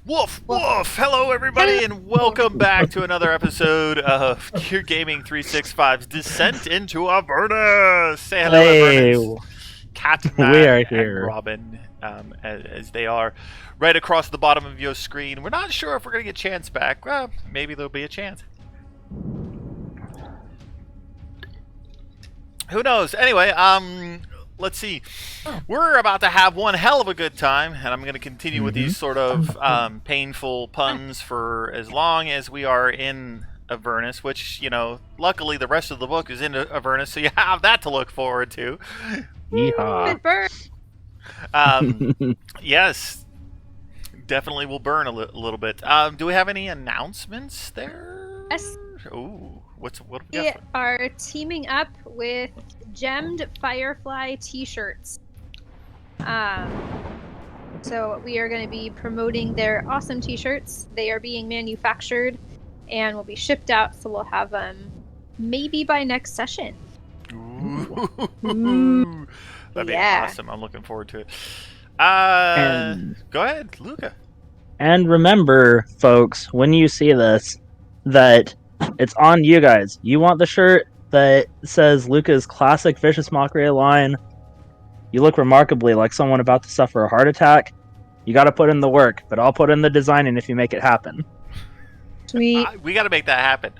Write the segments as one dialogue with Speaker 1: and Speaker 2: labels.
Speaker 1: Woof, woof! Hello, everybody, and welcome back to another episode of Gear Gaming 365's Descent into Avernus! Say hello, Avernus. Catman
Speaker 2: We are
Speaker 1: and
Speaker 2: here.
Speaker 1: Robin, as they are right across the bottom of your screen. We're not sure if we're going to get Chance back. Well, maybe there'll be a chance. Who knows? Anyway, let's see. We're about to have one hell of a good time, and I'm going to continue with these sort of painful puns for as long as we are in Avernus, which, you know, luckily the rest of the book is in Avernus, so you have that to look forward to.
Speaker 2: Yeehaw.
Speaker 1: Yes, definitely will burn a little bit. Do we have any announcements there?
Speaker 3: Yes.
Speaker 1: Ooh, what do we
Speaker 3: We
Speaker 1: got?
Speaker 3: are teaming up with Gemmed Firefly t-shirts. So we are going to be promoting their awesome t-shirts. They are being manufactured and will be shipped out, so we'll have them maybe by next session.
Speaker 1: Ooh. That'd be
Speaker 3: Yeah.
Speaker 1: awesome. I'm looking forward to it.
Speaker 2: And-
Speaker 1: Go ahead, Luca.
Speaker 2: And remember, folks, when you see this, that it's on you guys. You want the shirt that says Luca's classic vicious mockery line. You look remarkably like someone about to suffer a heart attack. You got to put in the work, but I'll put in the designing if you make it happen.
Speaker 3: Sweet.
Speaker 1: We got to make that happen.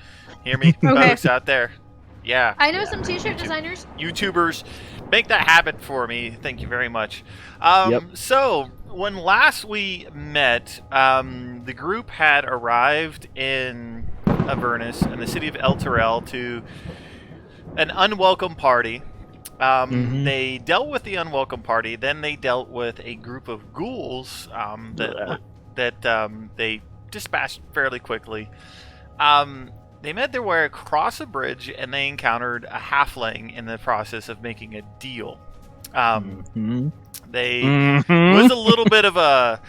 Speaker 1: Hear me,
Speaker 3: Okay.
Speaker 1: folks out there? Yeah.
Speaker 3: I know some t-shirt designers.
Speaker 1: YouTubers, make that happen for me. Thank you very much.
Speaker 2: Yep.
Speaker 1: So, when last we met, the group had arrived in Avernus, in the city of Elturel, to an unwelcome party. They dealt with the unwelcome party, then they dealt with a group of ghouls that they dispatched fairly quickly. They made their way across a bridge, and they encountered a halfling in the process of making a deal. They was a little bit of a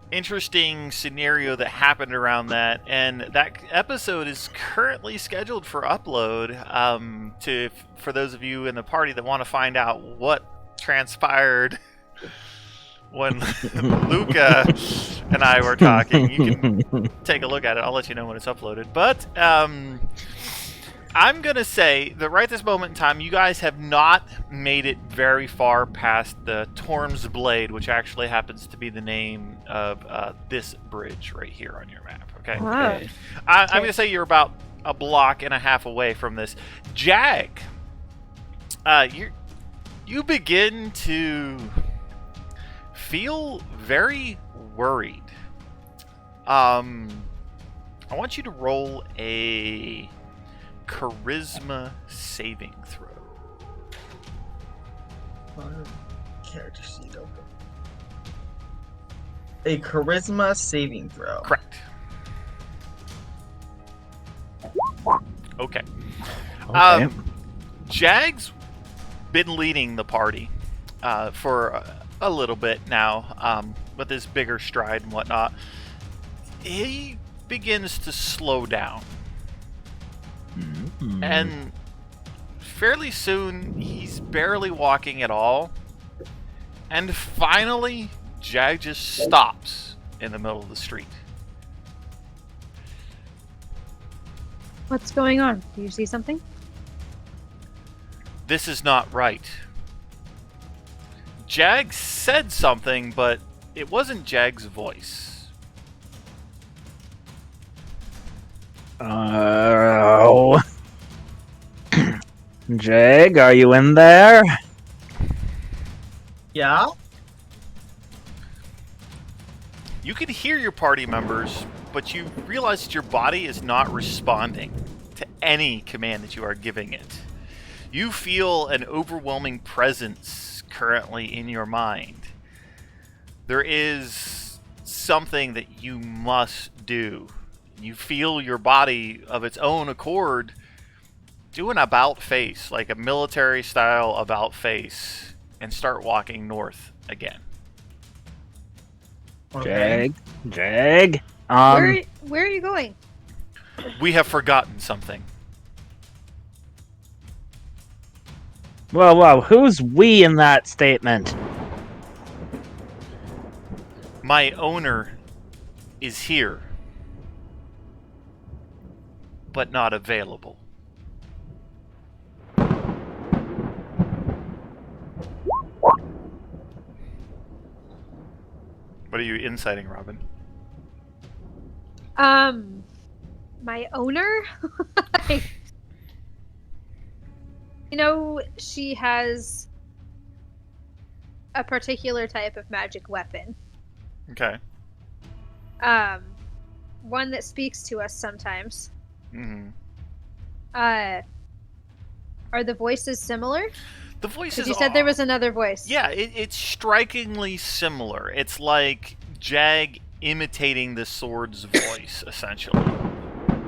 Speaker 1: interesting scenario that happened around that, and that episode is currently scheduled for upload. For those of you in the party that want to find out what transpired when Luca and I were talking, you can take a look at it. I'll let you know when it's uploaded. But I'm going to say that right this moment in time, you guys have not made it very far past the Torm's Blade, which actually happens to be the name of this bridge right here on your map. Okay.
Speaker 3: Wow.
Speaker 1: I'm going to say you're about a block and a half away from this. Jag, you begin to feel very worried. I want you to roll a charisma saving throw.
Speaker 4: Character sheet open. A charisma saving throw.
Speaker 1: Correct. Okay.
Speaker 2: Okay.
Speaker 1: Jag's been leading the party for a little bit now, with his bigger stride and whatnot. He begins to slow down. And fairly soon, he's barely walking at all. And finally, Jag just stops in the middle of the street.
Speaker 3: What's going on? Do you see something?
Speaker 1: This is not right. Jag said something, but it wasn't Jag's voice.
Speaker 2: Oh. Jag, are you in there?
Speaker 4: Yeah?
Speaker 1: You can hear your party members, but you realize that your body is not responding to any command that you are giving it. You feel an overwhelming presence currently in your mind. There is something that you must do. You feel your body of its own accord do an about face, like a military style about face, and start walking north again.
Speaker 4: Okay.
Speaker 2: Jag.
Speaker 3: Where are you going?
Speaker 1: We have forgotten something.
Speaker 2: Whoa, who's we in that statement?
Speaker 1: My owner is here, but not available. What are you inciting, Robin?
Speaker 3: My owner? She has a particular type of magic weapon.
Speaker 1: Okay.
Speaker 3: One that speaks to us sometimes.
Speaker 1: Mm-hmm.
Speaker 3: Are the voices similar?
Speaker 1: The voices.
Speaker 3: Because you said there was another voice.
Speaker 1: Yeah, it's strikingly similar. It's like Jag imitating the sword's voice, essentially.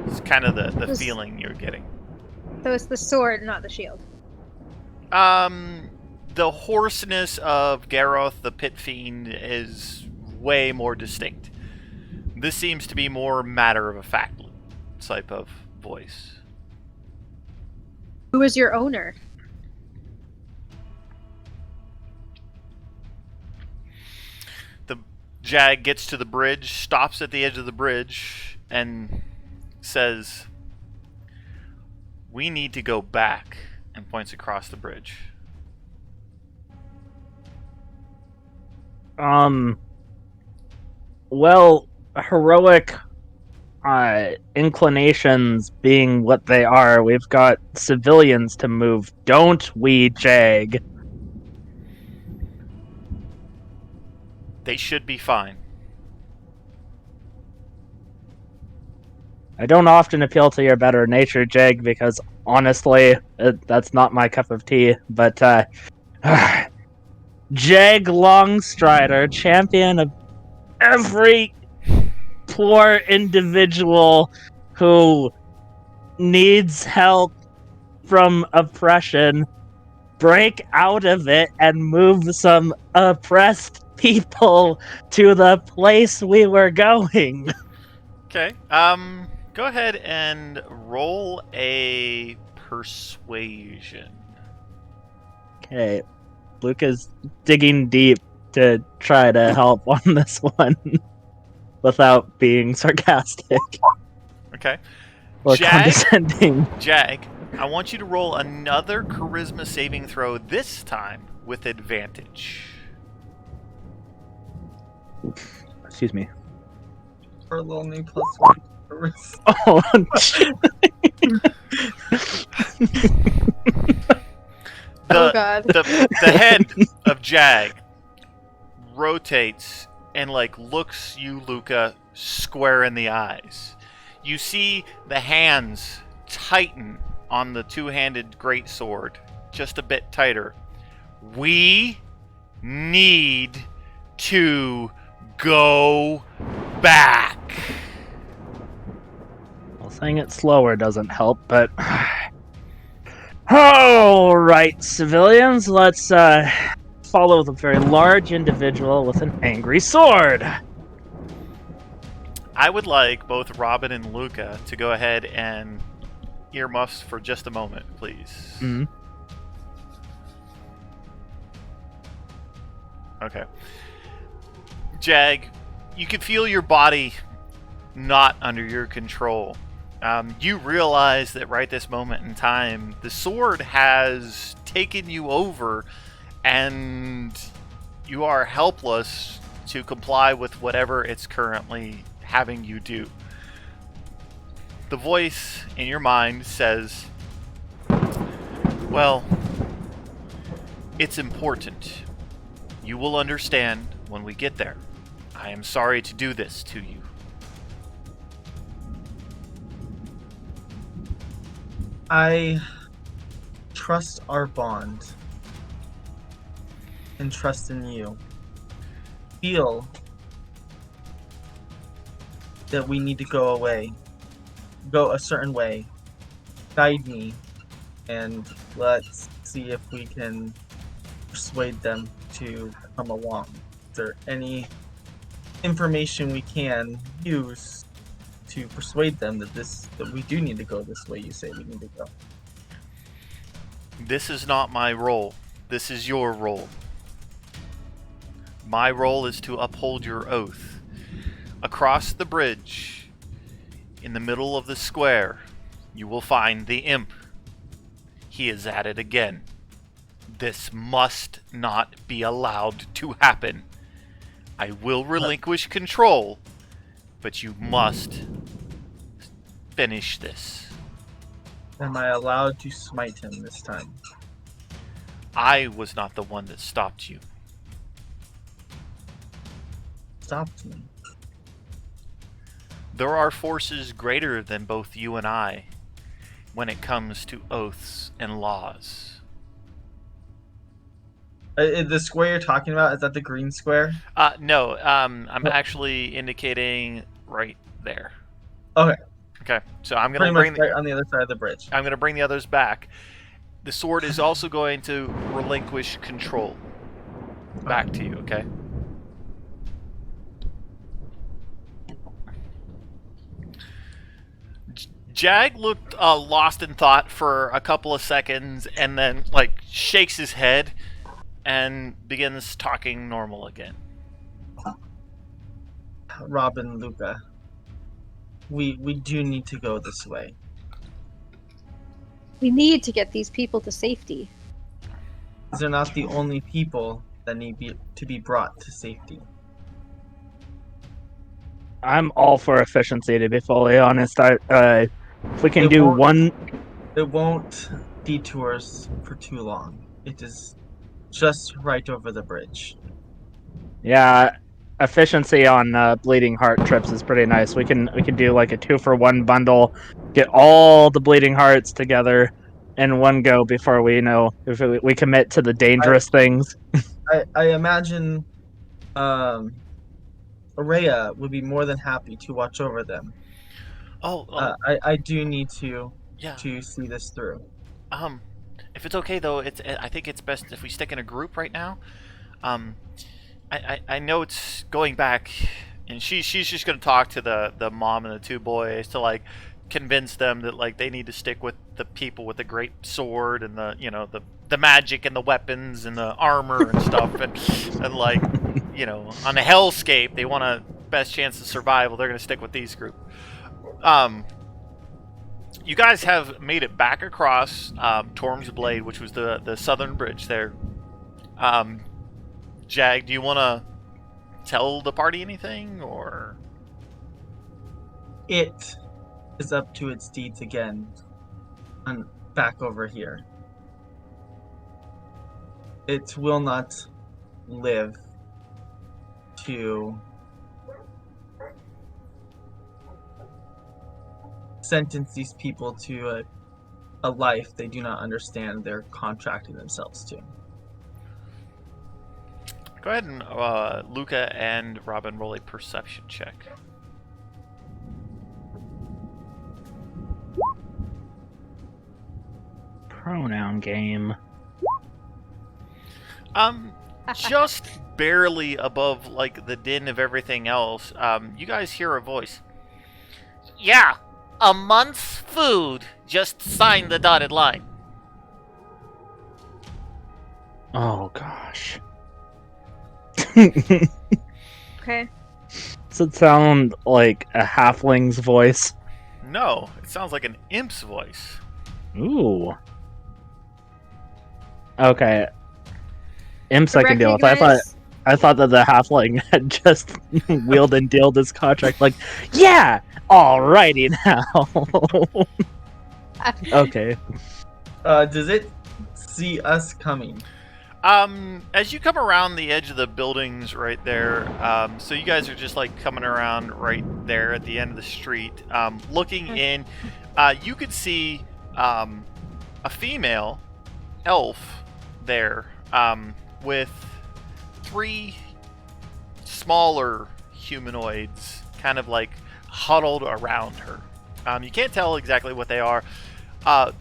Speaker 1: It's kind of the feeling you're getting.
Speaker 3: So it's the sword, not the shield.
Speaker 1: The hoarseness of Garroth the Pit Fiend is way more distinct. This seems to be more matter of a fact type of voice.
Speaker 3: Who is your owner?
Speaker 1: The Jag gets to the bridge, stops at the edge of the bridge, and says, "We need to go back," and points across the bridge.
Speaker 2: Well, heroic inclinations being what they are, we've got civilians to move, don't we, Jag?
Speaker 1: They should be fine.
Speaker 2: I don't often appeal to your better nature, Jag, because honestly, that's not my cup of tea, but Jag Longstrider, champion of every poor individual who needs help from oppression, break out of it and move some oppressed people to the place we were going.
Speaker 1: Okay. Go ahead and roll a persuasion.
Speaker 2: Okay. Luca's digging deep to try to help on this one without being sarcastic
Speaker 1: Okay.
Speaker 2: or
Speaker 1: Jag?
Speaker 2: condescending.
Speaker 1: Jag, I want you to roll another charisma saving throw, this time with advantage.
Speaker 2: Excuse me.
Speaker 4: For only +1 charisma.
Speaker 2: Oh,
Speaker 3: Oh god.
Speaker 1: The head of Jag rotates and looks you, Luca, square in the eyes. You see the hands tighten on the two-handed greatsword, just a bit tighter. We need to go back.
Speaker 2: well, saying it slower doesn't help, but all right, civilians, let's follow the very large individual with an angry sword.
Speaker 1: I would like both Robin and Luca to go ahead and earmuffs for just a moment, please.
Speaker 2: Mhm.
Speaker 1: Okay. Jag, you can feel your body not under your control. You realize that right this moment in time, the sword has taken you over, and you are helpless to comply with whatever it's currently having you do. The voice in your mind says, "Well, it's important. You will understand when we get there. I am sorry to do this to you."
Speaker 4: I trust our bond and trust in you. Feel that we need to go a certain way. Guide me, and let's see if we can persuade them to come along. Is there any information we can use to persuade them that we do need to go this way you say we need to go?
Speaker 1: This is not my role. This is your role. My role is to uphold your oath. Across the bridge, in the middle of the square, you will find the imp. He is at it again. This must not be allowed to happen. I will relinquish control, but you must finish this.
Speaker 4: Am I allowed to smite him this time?
Speaker 1: I was not the one that stopped you.
Speaker 4: Stopped me.
Speaker 1: There are forces greater than both you and I when it comes to oaths and laws.
Speaker 4: The square you're talking about, is that the green square?
Speaker 1: No, I'm actually indicating right there.
Speaker 4: Okay.
Speaker 1: Okay, so I'm
Speaker 4: Pretty
Speaker 1: gonna
Speaker 4: much
Speaker 1: bring
Speaker 4: right on the other side of the bridge.
Speaker 1: I'm gonna bring the others back. The sword is also going to relinquish control back to you. Okay. Jag looked lost in thought for a couple of seconds, and then like shakes his head and begins talking normal again.
Speaker 4: Robin, Luca, we do need to go this way.
Speaker 3: We need to get these people to safety.
Speaker 4: These are not the only people that need to be brought to safety.
Speaker 2: I'm all for efficiency, to be fully honest. If we can
Speaker 4: It
Speaker 2: do
Speaker 4: won't-
Speaker 2: one,
Speaker 4: It won't detours for too long. It is just right over the bridge.
Speaker 2: yeah, efficiency on bleeding heart trips is pretty nice. We can do like a 2-for-1 bundle, get all the bleeding hearts together in one go before if we commit to the dangerous things.
Speaker 4: I imagine Araya would be more than happy to watch over them. I do need to
Speaker 1: Yeah.
Speaker 4: see this through.
Speaker 1: If it's okay though, I think it's best if we stick in a group right now. I know it's going back, and she's just gonna talk to the mom and the two boys to like convince them that like they need to stick with the people with the great sword and the magic and the weapons and the armor and stuff and like on the hellscape they want a best chance of survival. They're gonna stick with these group. You guys have made it back across Torm's Blade, which was the southern bridge there. Jag, do you want to tell the party anything, or?
Speaker 4: It is up to its deeds again. And back over here. It will not live to sentence these people to a life they do not understand they're contracting themselves to.
Speaker 1: Go ahead and Luca and Robin roll a perception check.
Speaker 2: Pronoun game.
Speaker 1: Just barely above like the din of everything else. You guys hear a voice. Yeah, a month's food. Just sign the dotted line.
Speaker 2: Oh gosh.
Speaker 3: Okay.
Speaker 2: Does it sound like a halfling's voice?
Speaker 1: No, it sounds like an imp's voice.
Speaker 2: Ooh. Okay. Imps
Speaker 3: I
Speaker 2: I can deal with.
Speaker 3: recognize-
Speaker 2: I thought that the halfling had just wheeled and dealed his contract. Like, yeah, alrighty now. Okay.
Speaker 4: Does it see us coming?
Speaker 1: As you come around the edge of the buildings right there, so you guys are just like coming around right there at the end of the street, looking in, you could see a female elf there, with 3 smaller humanoids kind of like huddled around her. You can't tell exactly what they are.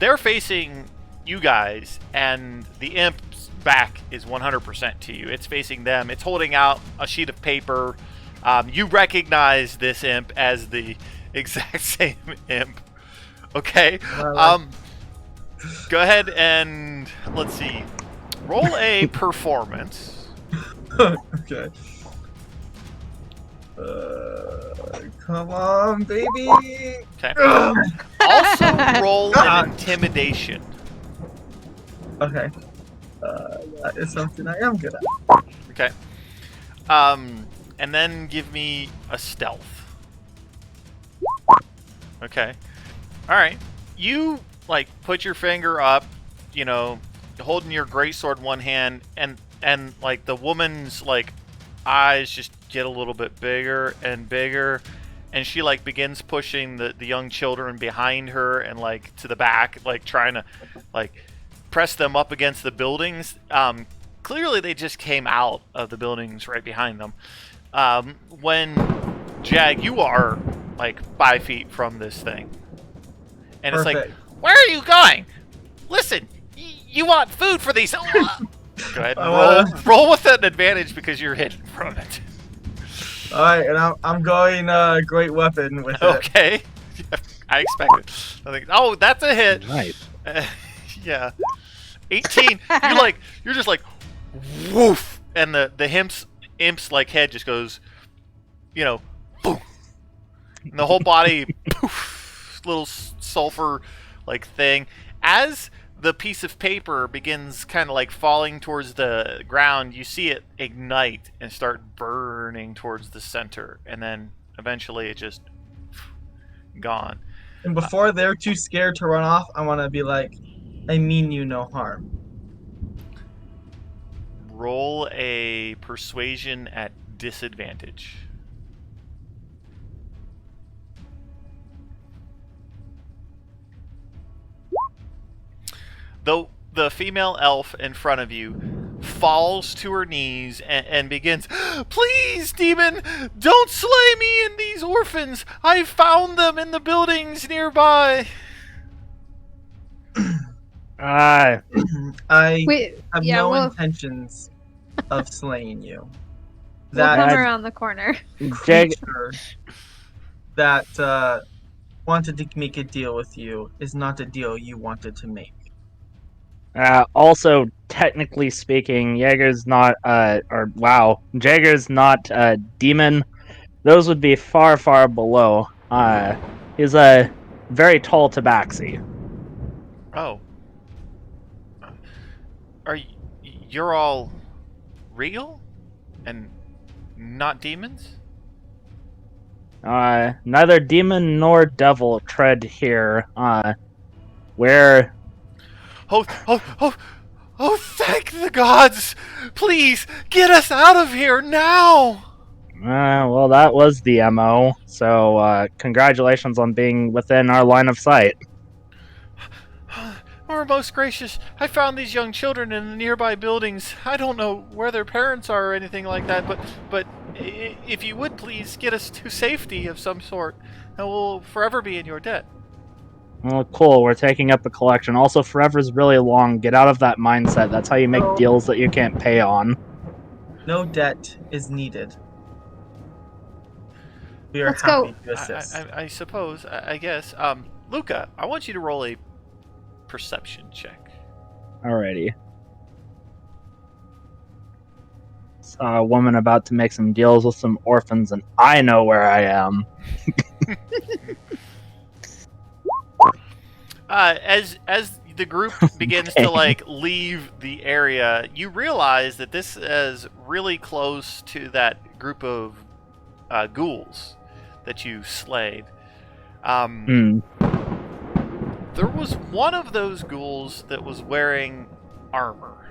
Speaker 1: They're facing you guys, and the imp's back is 100% to you. It's facing them. It's holding out a sheet of paper. You recognize this imp as the exact same imp. Okay. Go ahead and let's see. Roll a performance.
Speaker 4: Okay. Come on, baby.
Speaker 1: Okay.
Speaker 4: Ugh.
Speaker 1: Also roll
Speaker 4: God.
Speaker 1: an intimidation.
Speaker 4: Okay. That is something I am good at.
Speaker 1: Okay. And then give me a stealth. Okay. All right. You like put your finger up, you know, holding your greatsword in one hand, and like the woman's like eyes just get a little bit bigger and bigger, and she like begins pushing the young children behind her and like to the back, like trying to like press them up against the buildings. Clearly they just came out of the buildings right behind them. When Jag, you are like 5 feet from this thing. And it's like,
Speaker 4: Perfect.
Speaker 1: where are you going? Listen, you want food for these. Go ahead and roll with an advantage because you're hidden from it.
Speaker 4: Alright, and I'm going great weapon with it.
Speaker 1: Okay. I expected. I think, oh, that's a hit.
Speaker 2: Nice.
Speaker 1: Yeah. 18. You're just like, woof. And the imp's like head just goes, you know, boom. And the whole body, poof, little sulfur like thing. As the piece of paper begins kind of like falling towards the ground, you see it ignite and start burning towards the center, and then eventually it just gone.
Speaker 4: And before they're too scared to run off, I want to be like, I mean you no harm.
Speaker 1: Roll a persuasion at disadvantage. Though the female elf in front of you falls to her knees and begins, please, demon, don't slay me and these orphans. I found them in the buildings nearby.
Speaker 4: I
Speaker 3: Wait,
Speaker 4: have
Speaker 3: yeah,
Speaker 4: no
Speaker 3: we'll
Speaker 4: intentions of slaying you.
Speaker 3: come
Speaker 4: That
Speaker 3: around the corner.
Speaker 2: Jag,
Speaker 4: creature that wanted to make a deal with you is not a deal you wanted to make.
Speaker 2: also, technically speaking, Jaeger's not, Jaeger's not a demon. Those would be far, far below. He's a very tall tabaxi.
Speaker 1: Oh. You're all real? And not demons?
Speaker 2: Neither demon nor devil tread here. Where
Speaker 1: Oh, thank the gods! Please, get us out of here now!
Speaker 2: well, that was the MO, so congratulations on being within our line of sight.
Speaker 1: We're most gracious. I found these young children in the nearby buildings. I don't know where their parents are or anything like that, but if you would please get us to safety of some sort, and we'll forever be in your debt.
Speaker 2: Well, cool, we're taking up a collection. Also, forever's really long. Get out of that mindset. That's how you make
Speaker 4: No.
Speaker 2: deals that you can't pay on.
Speaker 4: No debt is needed. We are
Speaker 3: Let's
Speaker 4: happy
Speaker 3: go.
Speaker 4: to assist.
Speaker 1: I suppose, I guess. Luca, I want you to roll a perception check.
Speaker 2: Alrighty. Saw a woman about to make some deals with some orphans, and I know where I am.
Speaker 1: As the group begins to like leave the area, you realize that this is really close to that group of ghouls that you slayed. There was one of those ghouls that was wearing armor.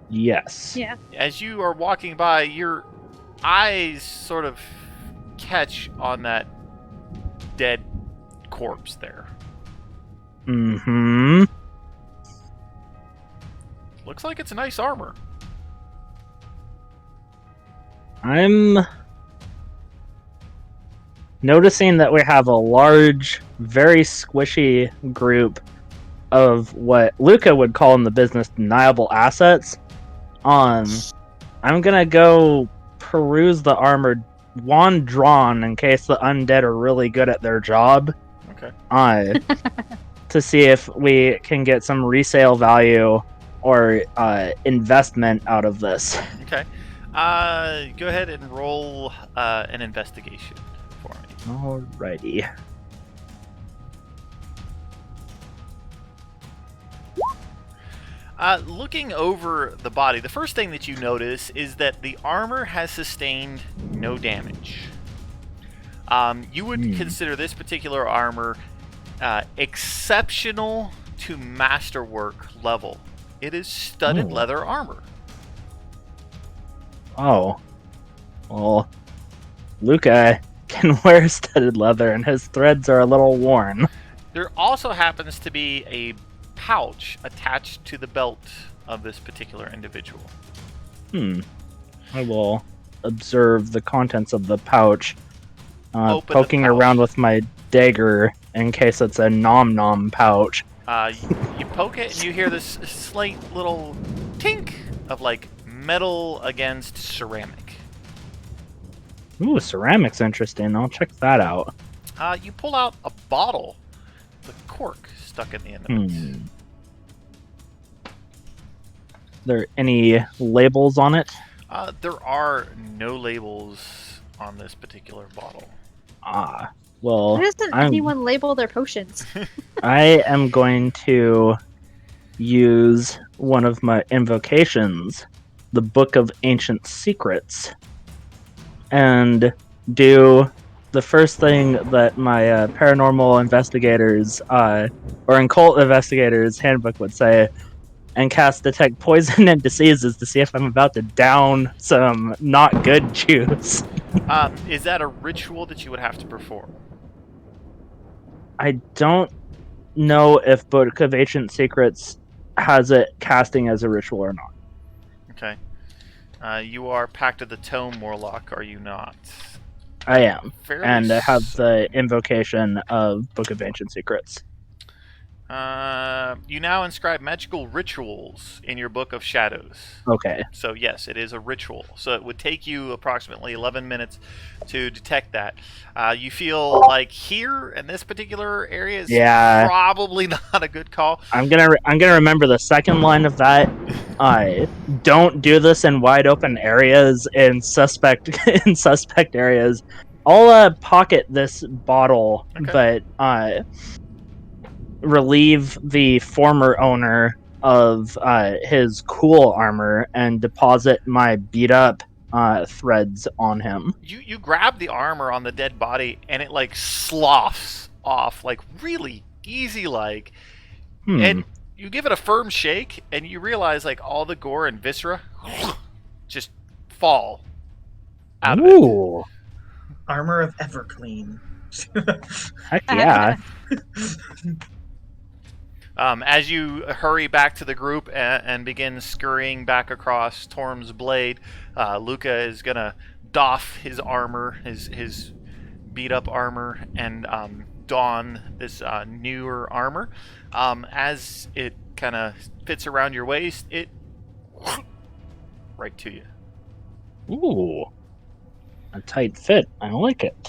Speaker 2: Yes.
Speaker 3: Yeah.
Speaker 1: As you are walking by, your eyes sort of catch on that dead corpse there.
Speaker 2: Mm-hmm.
Speaker 1: Looks like it's nice armor.
Speaker 2: I'm noticing that we have a large, very squishy group of what Luca would call in the business deniable assets. I'm gonna go peruse the armor, wand drawn, in case the undead are really good at their job.
Speaker 1: Okay.
Speaker 2: To see if we can get some resale value or investment out of this.
Speaker 1: Okay. Go ahead and roll an investigation for me.
Speaker 2: Alrighty.
Speaker 1: Looking over the body, the first thing that you notice is that the armor has sustained no damage. You would consider this particular armor exceptional to masterwork level. It is studded leather armor.
Speaker 2: Oh. Well, Luca can wear studded leather, and his threads are a little worn.
Speaker 1: There also happens to be a pouch attached to the belt of this particular individual.
Speaker 2: I will observe the contents of the pouch, poking
Speaker 1: pouch.
Speaker 2: around with my dagger in case it's a nom-nom pouch.
Speaker 1: You poke it and you hear this slight little tink of like metal against ceramic.
Speaker 2: Ooh, ceramic's interesting. I'll check that out.
Speaker 1: You pull out a bottle, the cork stuck in the end of it.
Speaker 2: There any labels on it?
Speaker 1: There are no labels on this particular bottle.
Speaker 2: Well,
Speaker 3: Why doesn't anyone label their potions?
Speaker 2: I am going to use one of my invocations, the Book of Ancient Secrets, and do the first thing that my paranormal investigators or occult investigators handbook would say, and cast Detect Poison and Diseases to see if I'm about to down some not good juice.
Speaker 1: Is that a ritual that you would have to perform?
Speaker 2: I don't know if Book of Ancient Secrets has it casting as a ritual or not.
Speaker 1: Okay. You are Pact of the Tome Warlock, are you not?
Speaker 2: I am.
Speaker 1: Fairly
Speaker 2: And I have the invocation of Book of Ancient Secrets.
Speaker 1: You now inscribe magical rituals in your Book of Shadows.
Speaker 2: Okay.
Speaker 1: So yes, it is a ritual. So it would take you approximately 11 minutes to detect that. You feel like here in this particular area is probably not a good call.
Speaker 2: I'm gonna remember the second line of that. Don't do this in wide open areas in suspect areas. I'll pocket this bottle, but relieve the former owner of his cool armor and deposit my beat up threads on him.
Speaker 1: You grab the armor on the dead body and it like sloughs off like really easy like, and you give it a firm shake and you realize like all the gore and viscera just fall out of it.
Speaker 4: Armor of Everclean.
Speaker 2: Heck yeah.
Speaker 1: As you hurry back to the group and begin scurrying back across Torm's Blade, Luca is going to doff his armor, his beat-up armor, and don this newer armor. As it kind of fits around your waist, it right to you.
Speaker 2: Ooh. A tight fit. I like it.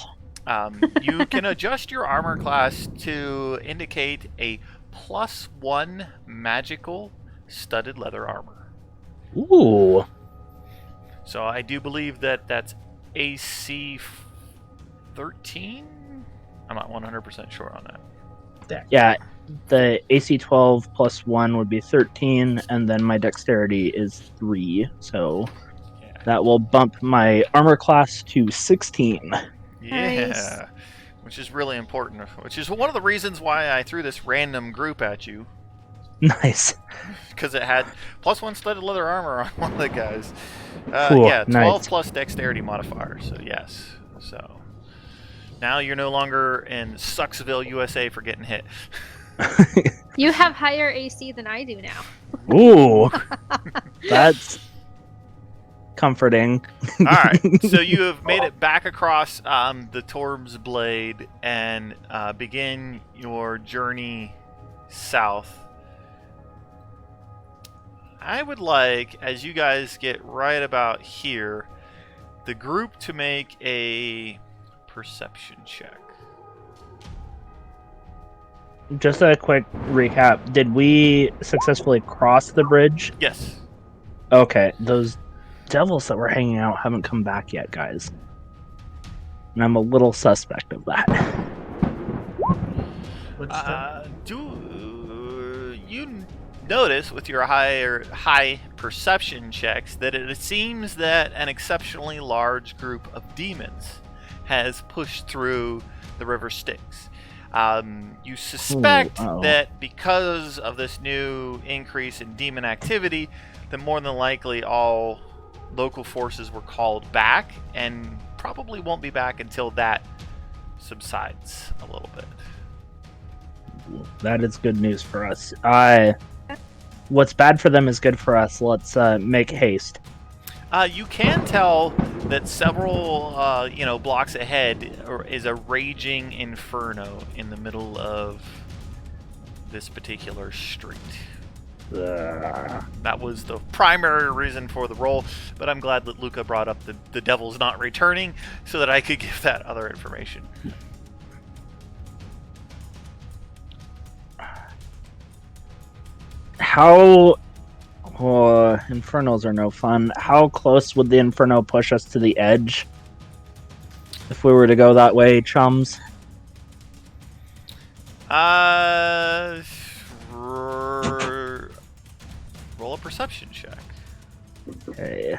Speaker 1: You can adjust your armor class to indicate a +1 magical studded leather armor.
Speaker 2: Ooh.
Speaker 1: So I do believe that that's AC 13? I'm not 100% sure on that.
Speaker 2: Yeah, the AC 12 +1 would be 13, and then my dexterity is 3, so that will bump my armor class to 16.
Speaker 1: Yeah.
Speaker 3: Nice.
Speaker 1: Which is really important, which is one of the reasons why I threw this random group at you.
Speaker 2: Nice.
Speaker 1: Because it had +1 studded leather armor on one of the guys.
Speaker 2: Cool,
Speaker 1: yeah, 12
Speaker 2: nice.
Speaker 1: plus dexterity modifier, so yes. So now you're no longer in Sucksville, USA for getting hit.
Speaker 3: You have higher AC than I do now.
Speaker 2: Ooh. That's comforting.
Speaker 1: Alright, so you have made it back across the Torm's Blade and begin your journey south. I would like, as you guys get right about here, the group to make a perception check.
Speaker 2: Just a quick recap. Did we successfully cross the bridge?
Speaker 1: Yes.
Speaker 2: Okay, those devils that were hanging out haven't come back yet, guys. And I'm a little suspect of that.
Speaker 4: Which stuff?
Speaker 1: Do you notice with your high perception checks that it seems that an exceptionally large group of demons has pushed through the river Styx? You suspect that because of this new increase in demon activity, that more than likely all local forces were called back and probably won't be back until that subsides a little bit.
Speaker 2: That is good news for us. What's bad for them is good for us. Let's make haste.
Speaker 1: You can tell that several, blocks ahead is a raging inferno in the middle of this particular street. That was the primary reason for the roll, but I'm glad that Luca brought up the devil's not returning so that I could give that other information.
Speaker 2: How... infernos are no fun. How close would the inferno push us to the edge? If we were to go that way, chums?
Speaker 1: Roll a perception check.
Speaker 2: Okay.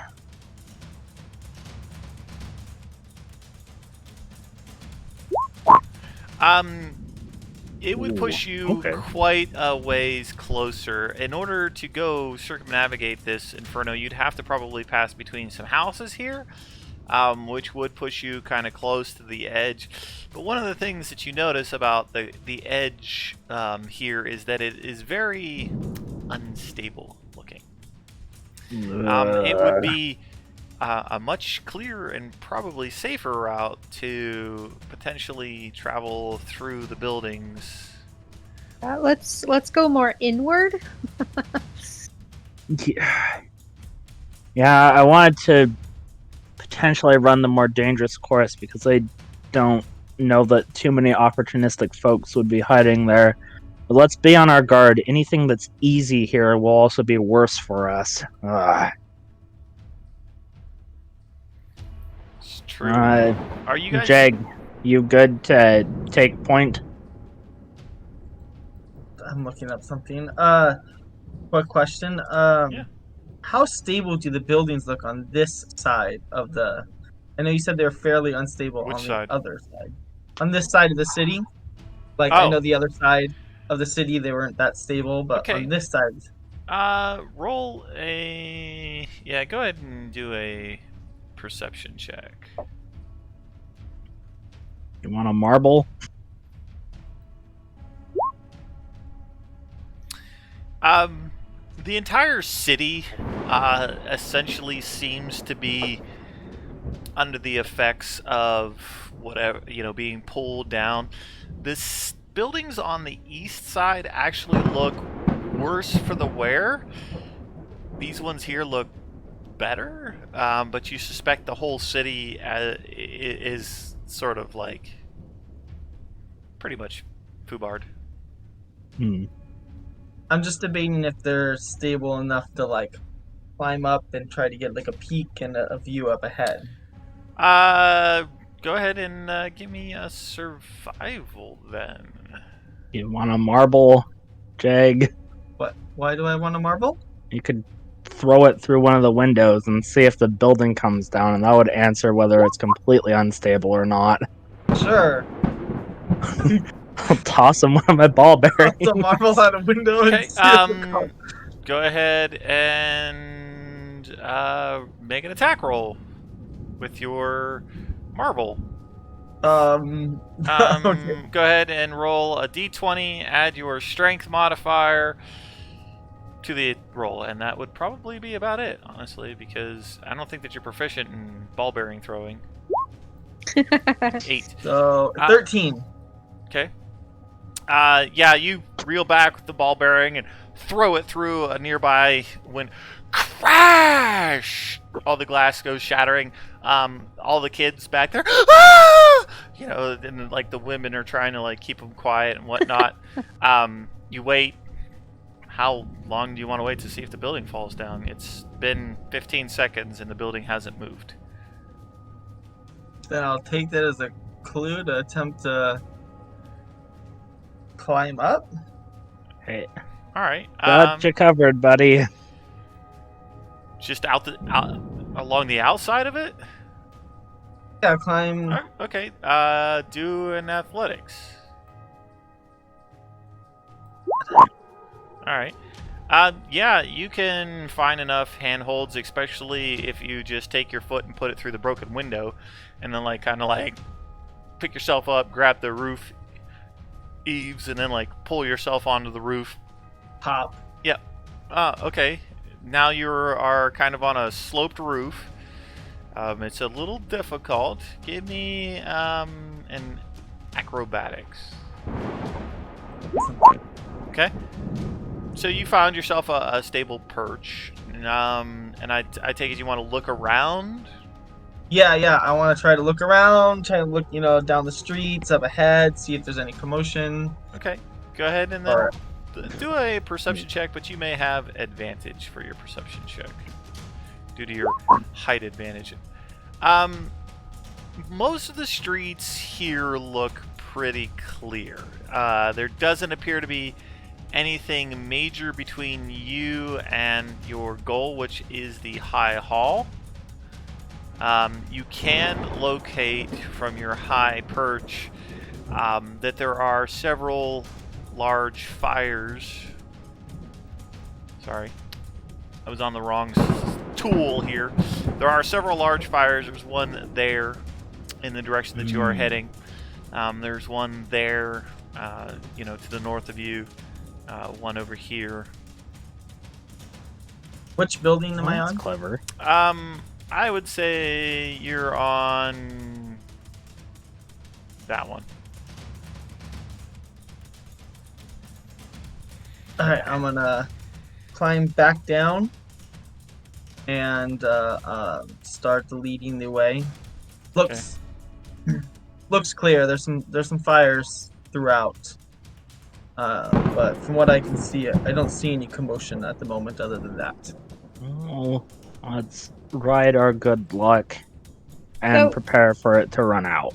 Speaker 1: It would push you quite a ways closer. In order to go circumnavigate this inferno, you'd have to probably pass between some houses here, which would push you kind of close to the edge. But one of the things that you notice about the edge here is that it is very unstable looking. It would be a much clearer and probably safer route to potentially travel through the buildings.
Speaker 3: Let's go more inward.
Speaker 2: Yeah, I wanted to potentially run the more dangerous course because I don't know that too many opportunistic folks would be hiding there. But let's be on our guard. Anything that's easy here will also be worse for us.
Speaker 1: It's true. Are you guys...
Speaker 2: Jag, you good to take point?
Speaker 4: I'm looking up something. Quick question.
Speaker 1: Yeah.
Speaker 4: How stable do the buildings look on this side of the... I know you said they're fairly unstable
Speaker 1: Which
Speaker 4: on
Speaker 1: side?
Speaker 4: the other side. On this side of the city. Like,
Speaker 1: Oh.
Speaker 4: I know the other side of the city, they weren't that stable, but
Speaker 1: Okay.
Speaker 4: on this side...
Speaker 1: Roll a... Yeah, go ahead and do a perception check.
Speaker 2: You want a marble?
Speaker 1: The entire city essentially seems to be under the effects of whatever, being pulled down. The buildings on the east side actually look worse for the wear. These ones here look better, but you suspect the whole city is sort of like pretty much foobarred.
Speaker 4: I'm just debating if they're stable enough to, like, climb up and try to get, like, a peek and a view up ahead.
Speaker 1: Go ahead and give me a survival then.
Speaker 2: You want a marble, Jag?
Speaker 4: What? Why do I want a marble?
Speaker 2: You could throw it through one of the windows and see if the building comes down, and that would answer whether it's completely unstable or not.
Speaker 4: Sure.
Speaker 2: I'll toss him one of my ball bearings.
Speaker 4: Toss a marble out a window and
Speaker 1: Okay,
Speaker 4: see if it comes.
Speaker 1: go ahead and make an attack roll with your marble.
Speaker 4: Okay.
Speaker 1: Go ahead and roll a d20, add your strength modifier to the roll, and that would probably be about it, honestly, because I don't think that you're proficient in ball bearing throwing. 8.
Speaker 4: So, 13.
Speaker 1: Okay. Yeah, you reel back with the ball bearing and throw it through a nearby window. Crash! All the glass goes shattering. All the kids back there, ah! And like the women are trying to like keep them quiet and whatnot. You wait. how long do you want to wait to see if the building falls down? It's been 15 seconds and the building hasn't moved.
Speaker 4: Then I'll take that as a clue to attempt to climb up.
Speaker 2: Hey,
Speaker 1: All right.
Speaker 2: got you covered, buddy.
Speaker 1: Just out along the outside of it.
Speaker 4: Yeah, climb.
Speaker 1: All right, okay. Do an athletics. All right. Yeah, you can find enough handholds, especially if you just take your foot and put it through the broken window, and then kind of pick yourself up, grab the roof eaves, and then pull yourself onto the roof.
Speaker 4: Pop.
Speaker 1: Yep. Okay. Now you are kind of on a sloped roof. It's a little difficult. Give me an acrobatics. Okay. So you found yourself a stable perch, and I take it you want to look around.
Speaker 4: Yeah. I want to try to look around, try to look, down the streets, up ahead, see if there's any commotion.
Speaker 1: Okay. Go ahead and then
Speaker 4: Or-
Speaker 1: do a perception check, but you may have advantage for your perception check due to your height advantage. Most of the streets here look pretty clear. There doesn't appear to be anything major between you and your goal, which is the High Hall. You can locate from your high perch that there are several large fires. Sorry, I was on the wrong tool here. There are several large fires. There's one there in the direction that you are heading. There's one there, to the north of you. One over here.
Speaker 4: Which building am I
Speaker 2: That's
Speaker 4: on?
Speaker 2: clever.
Speaker 1: I would say you're on that one.
Speaker 4: Alright, I'm gonna climb back down and start leading the way. Looks clear. There's some fires throughout. But from what I can see, I don't see any commotion at the moment other than that.
Speaker 2: Oh, let's ride our good luck and
Speaker 3: So-
Speaker 2: prepare for it to run out.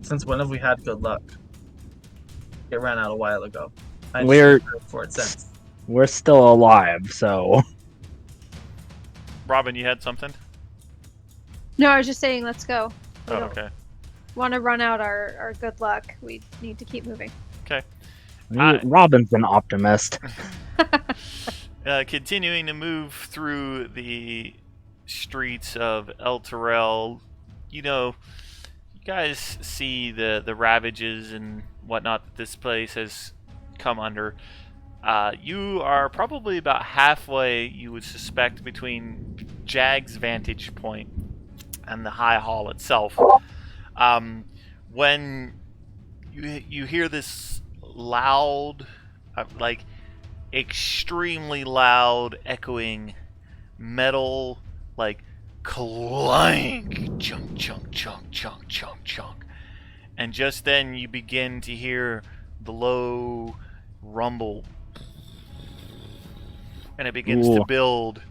Speaker 4: Since when have we had good luck? It ran out a while ago. I just
Speaker 2: We're-
Speaker 4: haven't heard for it since.
Speaker 2: We're still alive, so
Speaker 1: Robin, you had something?
Speaker 3: No, I was just saying, let's go. We
Speaker 1: Oh,
Speaker 3: don't
Speaker 1: okay.
Speaker 3: want to run out our good luck. We need to keep moving.
Speaker 2: Robin's an optimist.
Speaker 1: Continuing to move through the streets of Elturel, you guys see the ravages and whatnot that this place has come under. You are probably about halfway, you would suspect, between Jag's vantage point and the High Hall itself. When you hear this loud, extremely loud, echoing metal, clank, chunk, chunk, chunk, chunk, chunk, chunk, and just then you begin to hear the low rumble, and it begins to
Speaker 2: Ooh.
Speaker 1: build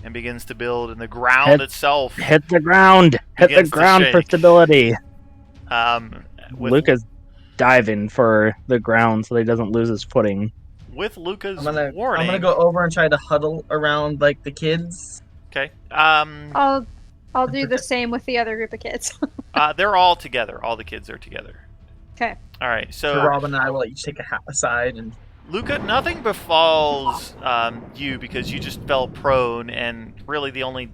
Speaker 1: and begins to build, and the ground itself
Speaker 2: Hit the ground! Hit the
Speaker 1: Begins to
Speaker 2: ground for
Speaker 1: shake.
Speaker 2: stability!
Speaker 1: with,
Speaker 2: Luca's diving for the ground so that he doesn't lose his footing.
Speaker 1: with Luca's
Speaker 4: I'm
Speaker 1: warning.
Speaker 4: gonna go over and try to huddle around the kids.
Speaker 1: Okay.
Speaker 3: I'll do the same with the other group of kids.
Speaker 1: They're all together. All the kids are together.
Speaker 3: Okay.
Speaker 1: All right.
Speaker 4: So
Speaker 1: So
Speaker 4: Robin and I will each take a aside and
Speaker 1: Luca, nothing befalls you because you just fell prone, and really the only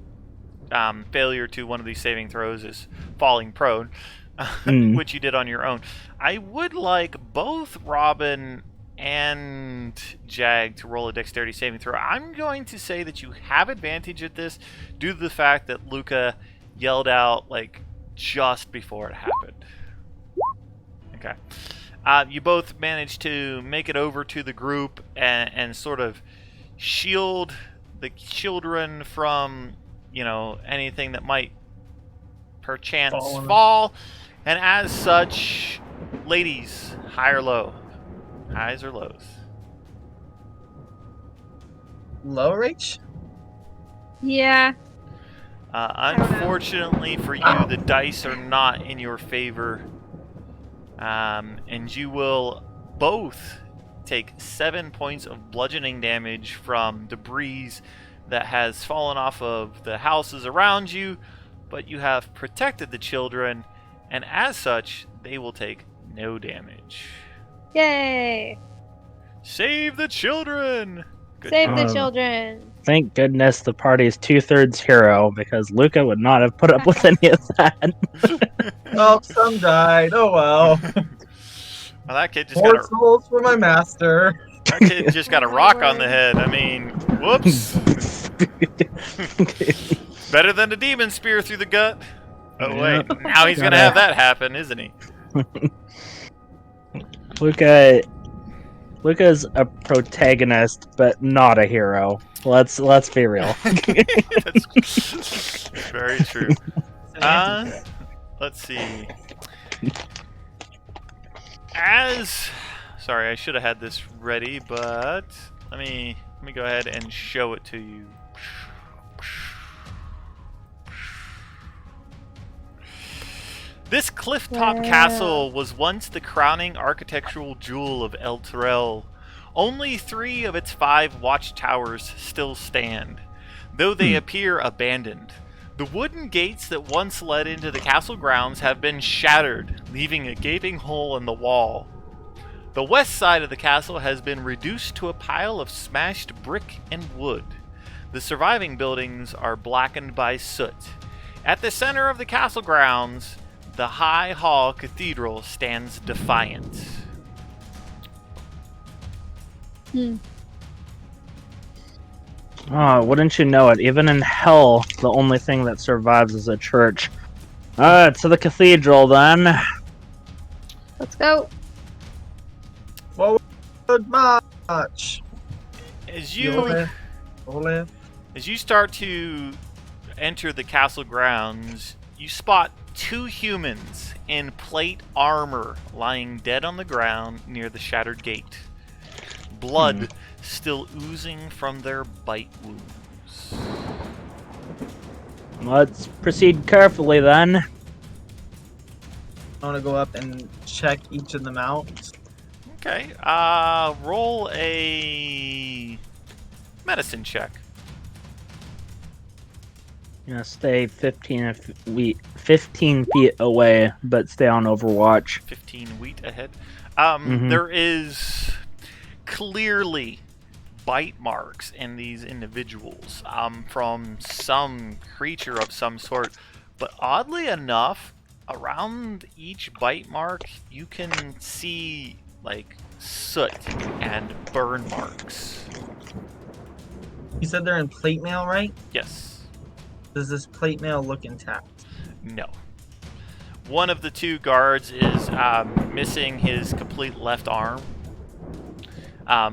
Speaker 1: failure to one of these saving throws is falling prone, which you did on your own. I would like both Robin and Jag to roll a dexterity saving throw. I'm going to say that you have advantage at this due to the fact that Luca yelled out just before it happened. Okay. You both managed to make it over to the group and sort of shield the children from, anything that might perchance
Speaker 4: Fall on them.
Speaker 1: fall. And as such, ladies, high or low? Highs or lows?
Speaker 4: lower H?
Speaker 3: Yeah. don't know.
Speaker 1: Unfortunately for you, the dice are not in your favor. And you will both take 7 points of bludgeoning damage from debris that has fallen off of the houses around you, but you have protected the children, and as such, they will take no damage.
Speaker 3: Yay!
Speaker 1: Save the children! Good
Speaker 3: Save
Speaker 1: job.
Speaker 3: the children.
Speaker 2: Thank goodness the party's 2/3 hero, because Luca would not have put up with any of that.
Speaker 4: Oh, some died. Oh well.
Speaker 1: Well, that kid just
Speaker 4: More
Speaker 1: got a
Speaker 4: souls for my master.
Speaker 1: that kid just got a
Speaker 3: Oh my
Speaker 1: rock on the
Speaker 3: word.
Speaker 1: head. I mean, whoops. Better than a demon spear through the gut. Oh wait,
Speaker 2: Yep.
Speaker 1: now he's gonna
Speaker 2: Gotta-
Speaker 1: have that happen, isn't he?
Speaker 2: Luca's a protagonist, but not a hero. Let's be real.
Speaker 1: That's very true. Let's see. Sorry, I should have had this ready, but let me go ahead and show it to you. This clifftop castle was once the crowning architectural jewel of Elturel. Only 3 of its 5 watchtowers still stand, though they appear abandoned. The wooden gates that once led into the castle grounds have been shattered, leaving a gaping hole in the wall. The west side of the castle has been reduced to a pile of smashed brick and wood. The surviving buildings are blackened by soot. At the center of the castle grounds, the High Hall Cathedral stands defiant.
Speaker 2: Oh, wouldn't you know it? Even in hell, the only thing that survives is a church. To the cathedral then.
Speaker 3: Let's go.
Speaker 4: Forward march.
Speaker 1: As
Speaker 4: Ole.
Speaker 1: you start to enter the castle grounds, you spot 2 humans in plate armor lying dead on the ground near the shattered gate. Blood still oozing from their bite wounds.
Speaker 2: Let's proceed carefully then.
Speaker 4: I want to go up and check each of them out.
Speaker 1: Okay, roll a medicine check.
Speaker 2: Stay 15 feet away, but stay on Overwatch.
Speaker 1: 15 wheat ahead.
Speaker 2: Mhm.
Speaker 1: There is clearly bite marks in these individuals from some creature of some sort, but oddly enough, around each bite mark you can see like soot and burn marks.
Speaker 4: You said they're in plate mail, right?
Speaker 1: Yes.
Speaker 4: Does this plate mail look intact?
Speaker 1: No. One of the 2 guards is missing his complete left arm.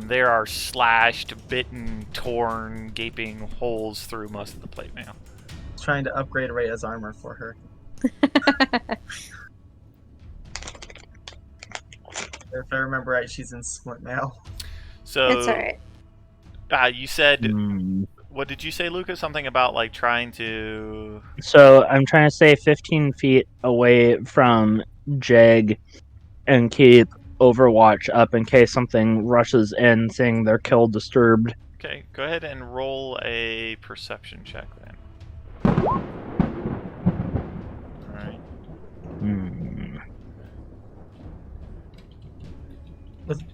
Speaker 1: There are slashed, bitten, torn, gaping holes through most of the plate mail.
Speaker 4: Trying to upgrade Rhea's armor for her. If I remember right, she's in split mail.
Speaker 1: So
Speaker 3: It's alright.
Speaker 1: You said,
Speaker 2: Hmm.
Speaker 1: what did you say, Lucas? Something about like trying to...
Speaker 2: So I'm trying to stay 15 feet away from Jeg and keep Overwatch up in case something rushes in saying they're kill disturbed.
Speaker 1: Okay, go ahead and roll a perception check then. Alright.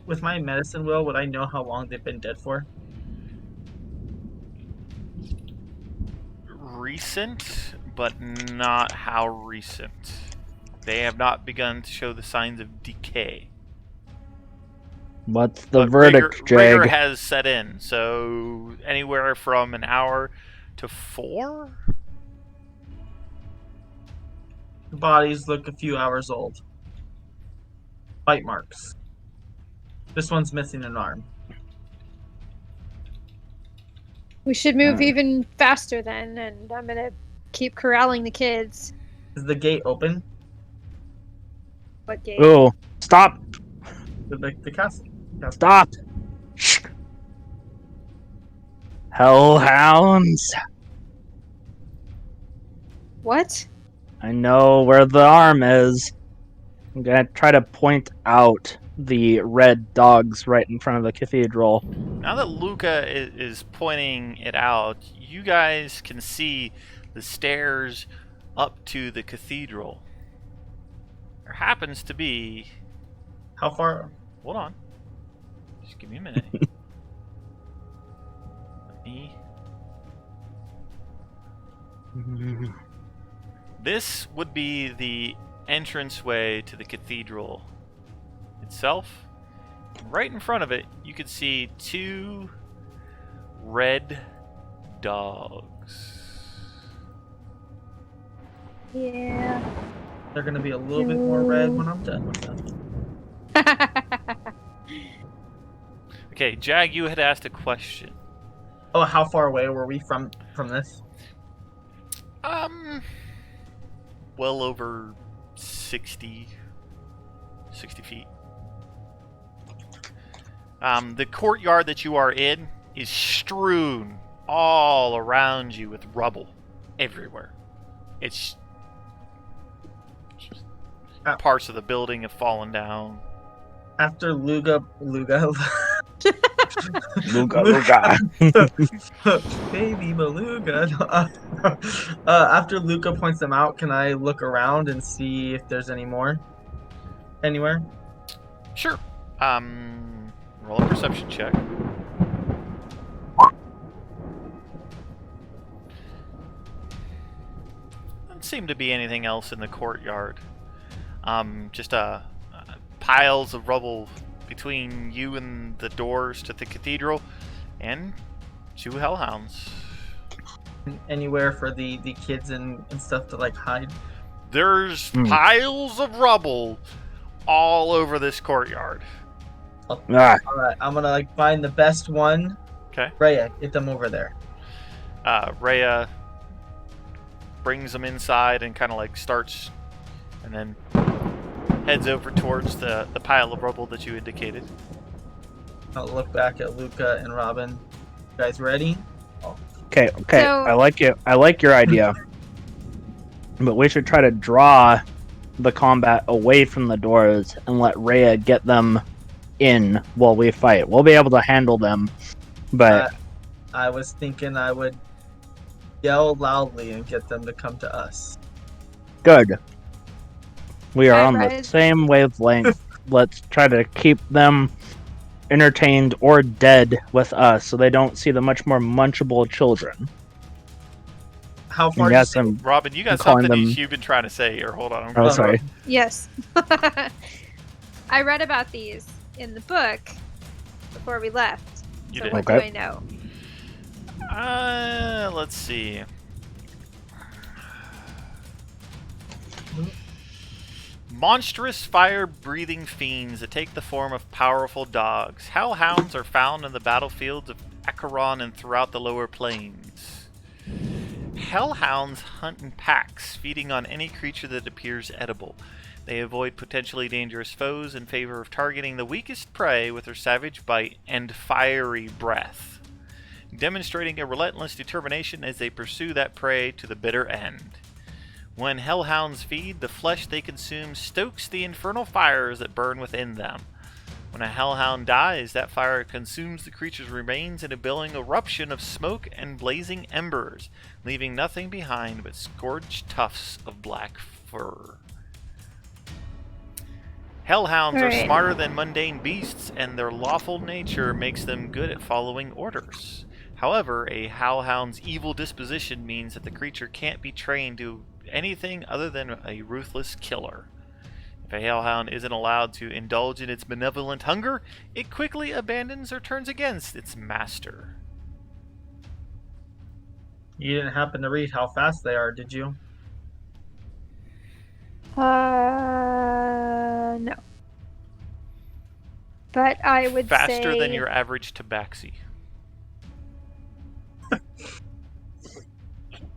Speaker 4: With my medicine will, would I know how long they've been dead for?
Speaker 1: Recent, but not how recent. They have not begun to show the signs of decay.
Speaker 2: What's the
Speaker 1: But
Speaker 2: verdict,
Speaker 1: rigor
Speaker 2: Jeg?
Speaker 1: has set in, so anywhere from an hour to 4?
Speaker 4: The bodies look a few hours old. Bite marks. This one's missing an arm.
Speaker 3: We should move even faster then, and I'm gonna keep corralling the kids.
Speaker 4: Is the gate open?
Speaker 3: What gate?
Speaker 2: Oh, stop!
Speaker 4: The castle.
Speaker 2: Stop! Hellhounds!
Speaker 3: What?
Speaker 2: I know where the arm is. I'm gonna try to point out the red dogs right in front of the cathedral.
Speaker 1: Now that Luca is pointing it out, you guys can see the stairs up to the cathedral. There happens to be...
Speaker 4: How far?
Speaker 1: Hold on. Just give me a minute. Let me... This would be the entranceway to the cathedral itself. Right in front of it, you could see 2 red dogs.
Speaker 3: Yeah.
Speaker 4: They're gonna be a little bit more red when I'm done with them.
Speaker 1: Okay, Jag, you had asked a question.
Speaker 4: Oh, how far away were we from this?
Speaker 1: Well over 60 feet. The courtyard that you are in is strewn all around you with rubble everywhere. It's parts of the building have fallen down.
Speaker 4: After Luga,
Speaker 2: Luca.
Speaker 4: baby beluga. After Luca points them out, can I look around and see if there's any more anywhere?
Speaker 1: Sure. Roll a perception check. Doesn't seem to be anything else in the courtyard. Just piles of rubble between you and the doors to the cathedral, and 2 hellhounds.
Speaker 4: Anywhere for the kids and stuff to like hide?
Speaker 1: There's piles of rubble all over this courtyard.
Speaker 2: Ah,
Speaker 4: Alright, I'm gonna like find the best one.
Speaker 1: Okay.
Speaker 4: Rhea, get them over there.
Speaker 1: Rhea brings them inside and kind of like starts, and then heads over towards the pile of rubble that you indicated.
Speaker 4: I'll look back at Luca and Robin. You guys ready?
Speaker 2: okay.
Speaker 3: So-
Speaker 2: I like it. I like your idea. But we should try to draw the combat away from the doors and let Rhea get them in while we fight. We'll be able to handle them, but
Speaker 4: I was thinking I would yell loudly and get them to come to us.
Speaker 2: good. We are on the
Speaker 3: Alright.
Speaker 2: same wavelength. Let's try to keep them entertained or dead with us so they don't see the much more munchable children.
Speaker 4: How far?
Speaker 2: And yes, I'm
Speaker 1: Robin, you got
Speaker 2: I'm calling
Speaker 1: something
Speaker 2: them-
Speaker 1: you've been trying to say here. Hold on.
Speaker 2: Oh, sorry.
Speaker 3: Yes. I read about these in the book before we left.
Speaker 1: You
Speaker 3: So
Speaker 1: did.
Speaker 3: what do
Speaker 2: Okay.
Speaker 3: I know?
Speaker 1: Let's see. Monstrous fire-breathing fiends that take the form of powerful dogs. Hellhounds are found in the battlefields of Acheron and throughout the lower plains. Hellhounds hunt in packs, feeding on any creature that appears edible. They avoid potentially dangerous foes in favor of targeting the weakest prey with their savage bite and fiery breath, demonstrating a relentless determination as they pursue that prey to the bitter end. When hellhounds feed, the flesh they consume stokes the infernal fires that burn within them. When a hellhound dies, that fire consumes the creature's remains in a billowing eruption of smoke and blazing embers, leaving nothing behind but scorched tufts of black fur. Hellhounds are
Speaker 3: Alright.
Speaker 1: smarter than mundane beasts, and their lawful nature makes them good at following orders. However, a hellhound's evil disposition means that the creature can't be trained to anything other than a ruthless killer. If a hellhound isn't allowed to indulge in its malevolent hunger, it quickly abandons or turns against its master.
Speaker 4: You didn't happen to read how fast they are, did you?
Speaker 3: No. But I would
Speaker 1: Faster
Speaker 3: say
Speaker 1: than your average tabaxi.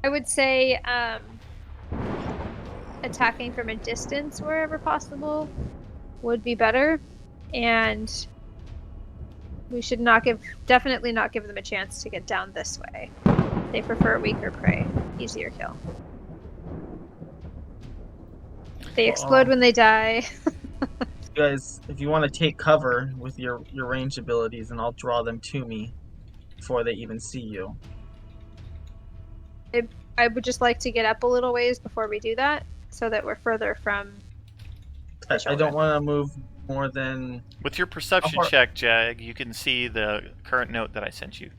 Speaker 3: I would say attacking from a distance wherever possible would be better, and We should definitely not give them a chance to get down this way. They prefer weaker prey, easier kill. They explode when they die.
Speaker 4: You guys, if you want to take cover with your ranged abilities, and I'll draw them to me before they even see you.
Speaker 3: I would just like to get up a little ways before we do that, so that we're further from the
Speaker 4: I
Speaker 3: shoulder.
Speaker 4: don't want to move more than...
Speaker 1: With your perception check, Jag, you can see the current note that I sent you.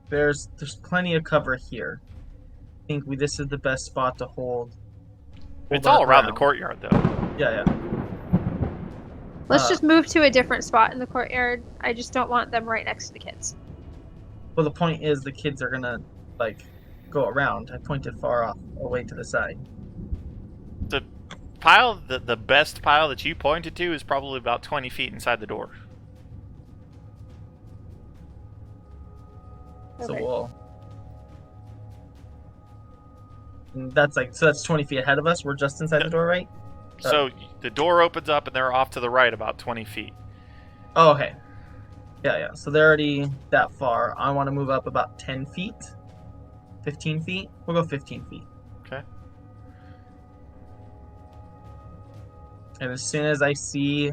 Speaker 4: There's plenty of cover here. I think this is the best spot to hold
Speaker 1: It's
Speaker 4: our
Speaker 1: all around the
Speaker 4: ground.
Speaker 1: courtyard, though.
Speaker 4: Yeah.
Speaker 3: Let's just move to a different spot in the courtyard. I just don't want them right next to the kids.
Speaker 4: Well, the point is the kids are gonna, like, go around. I pointed far off, away to the side.
Speaker 1: The pile, the best pile that you pointed to is probably about 20 feet inside the door.
Speaker 4: So
Speaker 3: Okay.
Speaker 4: we'll... And that's 20 feet ahead of us. We're just inside the door, right?
Speaker 1: So the door opens up and they're off to the right about 20 feet.
Speaker 4: Oh, okay. Yeah. So they're already that far. I want to move up about 10 feet. 15 feet? We'll go 15 feet.
Speaker 1: Okay.
Speaker 4: And as soon as I see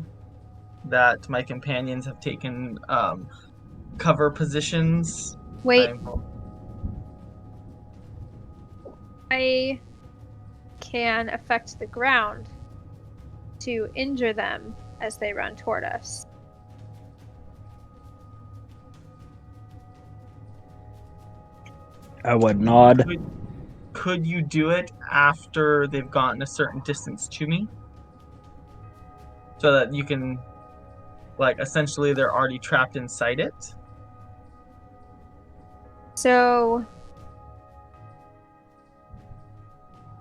Speaker 4: that my companions have taken cover positions...
Speaker 3: Wait, I can affect the ground to injure them as they run toward us.
Speaker 2: I would nod.
Speaker 4: Could you do it after they've gotten a certain distance to me? So that you can, like, essentially they're already trapped inside it?
Speaker 3: So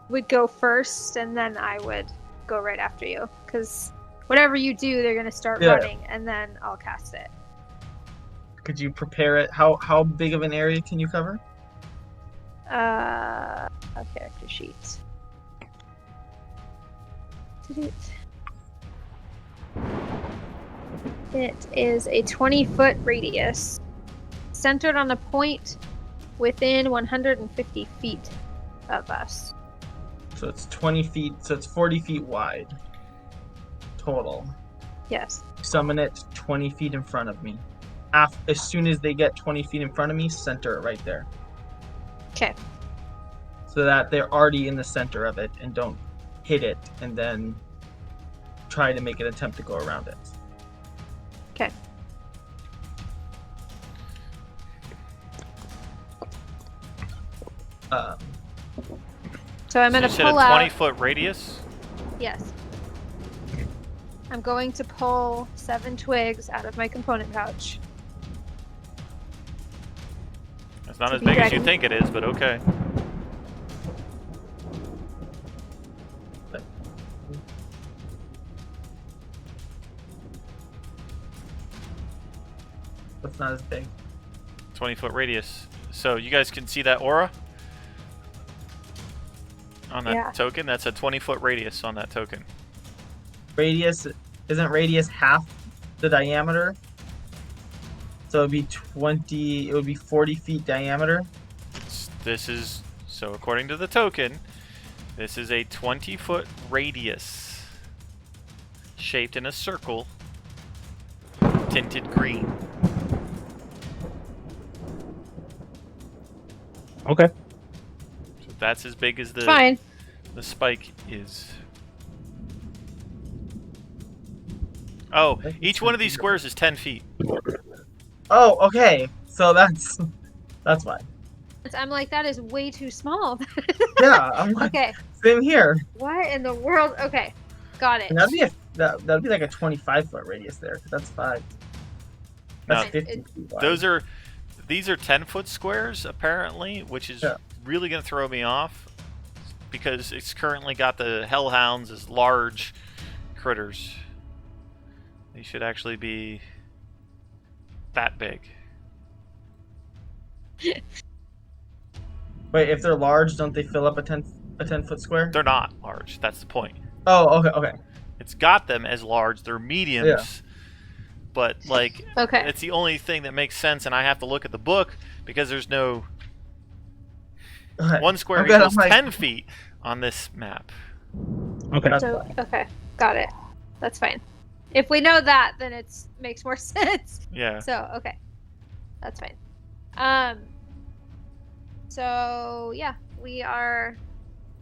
Speaker 3: would go first, and then I would go right after you. Because whatever you do, they're going to start running, and then I'll cast it.
Speaker 4: Could you prepare it? How big of an area can you cover?
Speaker 3: Character sheet. It is a 20-foot radius, centered on a point within 150 feet of us.
Speaker 4: So it's 20 feet, so it's 40 feet wide. Total.
Speaker 3: Yes.
Speaker 4: Summon it 20 feet in front of me. As soon as they get 20 feet in front of me, center it right there.
Speaker 3: Okay.
Speaker 4: So that they're already in the center of it and don't hit it and then try to make an attempt to go around it.
Speaker 3: Okay. So I'm
Speaker 1: So
Speaker 3: going
Speaker 1: you
Speaker 3: to
Speaker 1: said a
Speaker 3: pull out.
Speaker 1: 20-foot radius?
Speaker 3: Yes. I'm going to pull 7 twigs out of my component pouch.
Speaker 1: It's not
Speaker 3: To
Speaker 1: as
Speaker 3: be
Speaker 1: big as you
Speaker 3: dragon.
Speaker 1: think it is, but okay.
Speaker 4: That's not as big.
Speaker 1: 20-foot radius. So you guys can see that aura? On that
Speaker 3: Yeah.
Speaker 1: token? That's a 20-foot radius on that token.
Speaker 4: Isn't radius half the diameter? So it would be 40 feet diameter.
Speaker 1: This is, so according to the token, this is a 20-foot radius shaped in a circle, tinted green.
Speaker 2: Okay.
Speaker 1: So that's as big as the
Speaker 3: Fine.
Speaker 1: spike is. Oh, each one of these squares is 10 feet.
Speaker 4: Oh, okay. So that's why.
Speaker 3: I'm like, that is way too small.
Speaker 4: Yeah, I'm like,
Speaker 3: Okay.
Speaker 4: same here.
Speaker 3: What in the world? Okay. Got it.
Speaker 4: And that'd be like a 25-foot radius there. 'Cause that's 5. That's
Speaker 1: No,
Speaker 4: 50 feet wide.
Speaker 1: These are 10-foot squares apparently, which is really going to throw me off because it's currently got the hellhounds as large critters. They should actually be that big.
Speaker 4: Wait, if they're large, don't they fill up a 10-foot square?
Speaker 1: They're not large. That's the point.
Speaker 4: Oh, okay.
Speaker 1: It's got them as large. They're mediums. But, like,
Speaker 3: Okay.
Speaker 1: it's the only thing that makes sense, and I have to look at the book because there's no...
Speaker 4: Okay.
Speaker 1: 1 square
Speaker 4: I'm good,
Speaker 1: equals
Speaker 4: I'm like-
Speaker 1: 10 feet on this map.
Speaker 2: Okay.
Speaker 4: That's
Speaker 3: So,
Speaker 4: fine.
Speaker 3: okay. Got it. That's fine. If we know that, then it makes more sense.
Speaker 1: Yeah.
Speaker 3: So, okay. That's fine. So, yeah.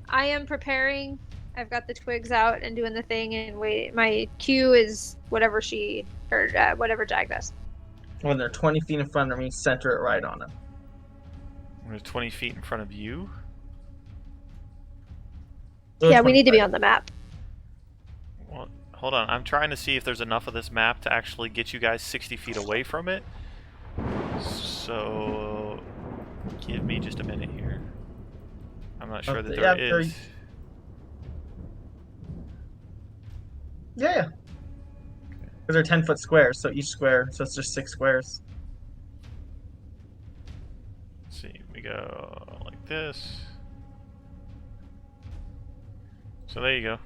Speaker 3: I am preparing. I've got the twigs out and doing the thing, and my cue is whatever whatever Jag does.
Speaker 4: When they're 20 feet in front of me, center it right on them.
Speaker 1: We're 20 feet in front of you.
Speaker 3: Yeah, we need to be on the map.
Speaker 1: Well, hold on. I'm trying to see if there's enough of this map to actually get you guys 60 feet away from it. So, give me just a minute here. I'm not sure that
Speaker 4: Okay,
Speaker 1: there
Speaker 4: yeah,
Speaker 1: is.
Speaker 4: Yeah. Because they're 10-foot squares, so each square, so it's just 6 squares.
Speaker 1: Let's see. We go like this. So there you go.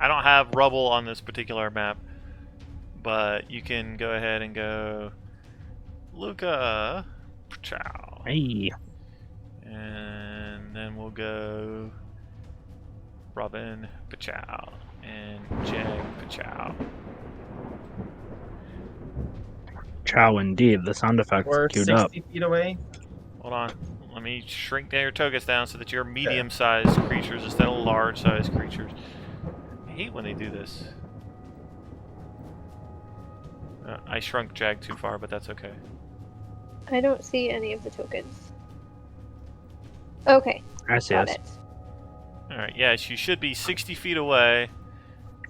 Speaker 1: I don't have rubble on this particular map, but you can go ahead and go Luca. Ciao.
Speaker 2: Hey.
Speaker 1: And then we'll go Robin Pachow and Jag Pachow.
Speaker 2: Chow indeed. The sound effects
Speaker 4: We're
Speaker 2: queued
Speaker 4: 60
Speaker 2: up.
Speaker 4: feet away.
Speaker 1: Hold on. Let me shrink their togas down so that you're medium-sized creatures instead of large-sized creatures. I hate when they do this. I shrunk Jag too far, but that's okay.
Speaker 3: I don't see any of the tokens. Okay,
Speaker 2: I see
Speaker 3: got
Speaker 2: us.
Speaker 3: it.
Speaker 1: Alright, yes, you should be 60 feet away.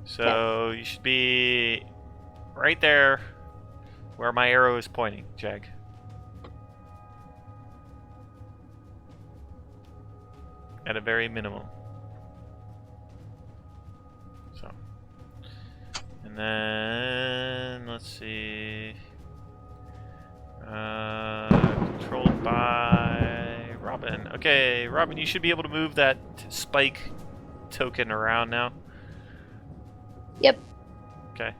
Speaker 1: So you should be right there where my arrow is pointing, Jag. At a very minimum. So. And then, let's see. Controlled by Robin. Okay, Robin, you should be able to move that spike token around now.
Speaker 3: Yep.
Speaker 1: Okay.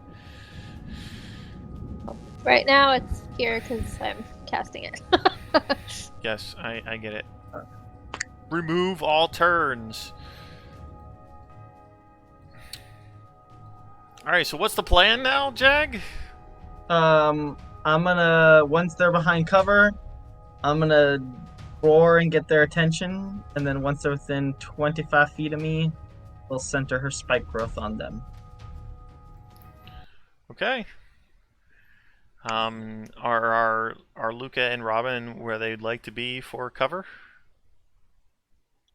Speaker 3: Right now it's here because I'm casting it.
Speaker 1: Yes, I get it. Remove all turns. Alright, so what's the plan now, Jag?
Speaker 4: I'm gonna, once they're behind cover, I'm gonna roar and get their attention, and then once they're within 25 feet of me, we'll center her spike growth on them.
Speaker 1: Okay. Are Luca and Robin where they'd like to be for cover?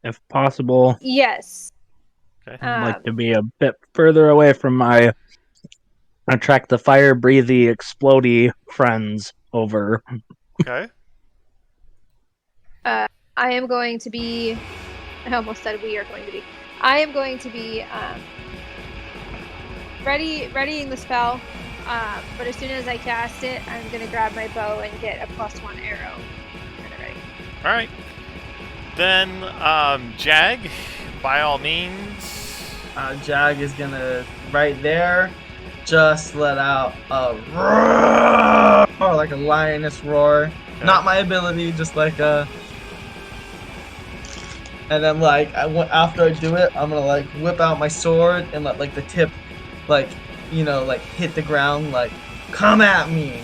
Speaker 2: If possible,
Speaker 3: Yes.
Speaker 1: Okay.
Speaker 2: I'd like to be a bit further away from my attract the fire breathy explodey friends over.
Speaker 1: Okay.
Speaker 3: I am going to be. I almost said we are going to be. I am going to be readying the spell. But as soon as I cast it, I'm gonna grab my bow and get a +1 arrow. Kind of ready.
Speaker 1: All right. Then, Jag, by all means.
Speaker 4: Jag is gonna, right there, just let out a roar, like a lioness roar.
Speaker 1: Okay.
Speaker 4: Not my ability, just like a. And then, like, after I do it, I'm gonna like whip out my sword and let like the tip, like, you know, like hit the ground, like, come at me.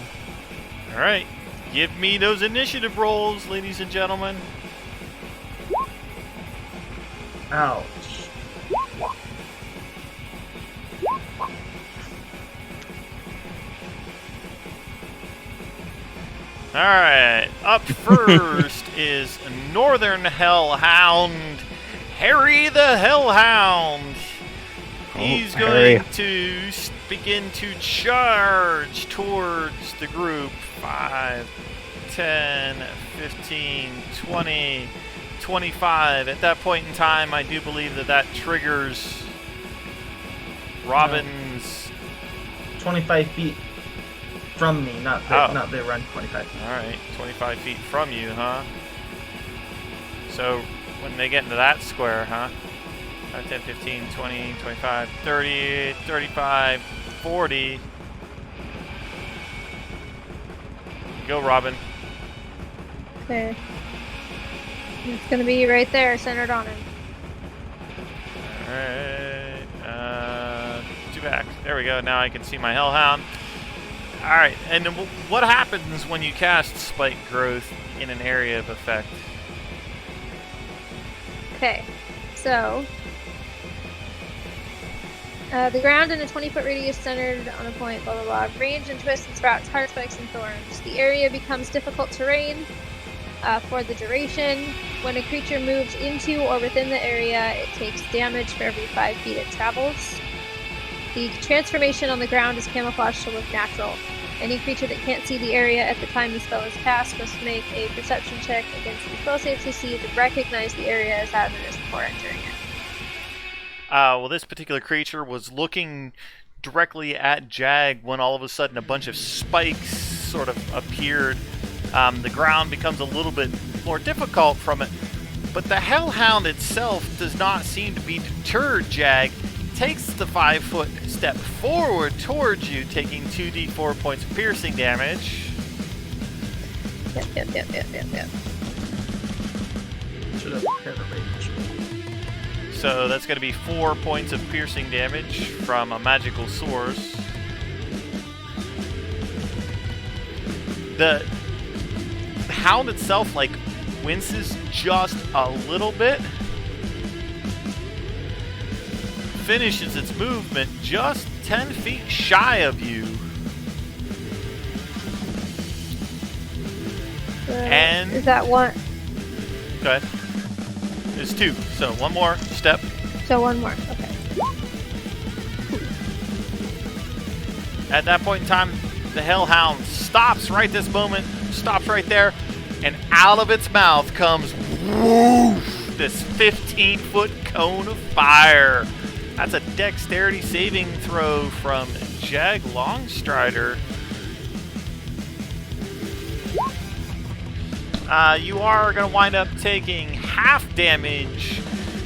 Speaker 1: All right. Give me those initiative rolls, ladies and gentlemen.
Speaker 4: Ouch.
Speaker 1: All right. Up first is Northern Hellhound, Harry the Hellhound. He's
Speaker 2: Harry.
Speaker 1: going to begin to charge towards the group. 5, 10, 15, 20, 25. At that point in time, I do believe that triggers Robin's...
Speaker 4: 25 feet from me, not they run 25 feet.
Speaker 1: All right, 25 feet from you, huh? So when they get into that square, huh? 5, 10, 15, 20, 25, 30, 35, 40. Go, Robin.
Speaker 3: Okay. It's gonna be right there, centered on him.
Speaker 1: Alright. 2 back. There we go. Now I can see my Hellhound. Alright, and what happens when you cast Spike Growth in an area of effect?
Speaker 3: Okay, so the ground in a 20-foot radius centered on a point, blah blah blah. Range and twists and sprouts, hard spikes and thorns. The area becomes difficult terrain for the duration. When a creature moves into or within the area, it takes damage for every 5 feet it travels. The transformation on the ground is camouflaged to look natural. Any creature that can't see the area at the time the spell is cast must make a perception check against the spell save DC to recognize the area as hazardous before entering it.
Speaker 1: Well, this particular creature was looking directly at Jag when all of a sudden a bunch of spikes sort of appeared. The ground becomes a little bit more difficult from it, but the Hellhound itself does not seem to be deterred. Jag takes the 5-foot step forward towards you, taking 2d4 points of piercing damage.
Speaker 3: Yep.
Speaker 4: Should have prepared a range.
Speaker 1: So that's going to be 4 points of piercing damage from a magical source. The hound itself, like, winces just a little bit. Finishes its movement just 10 feet shy of you. And
Speaker 3: is that one?
Speaker 1: go ahead. There's 2, so one more step.
Speaker 3: So one more. Okay.
Speaker 1: At that point in time, the Hellhound stops right this moment, stops right there, and out of its mouth comes woof, this 15-foot cone of fire. That's a dexterity saving throw from Jag Longstrider. You are going to wind up taking half damage.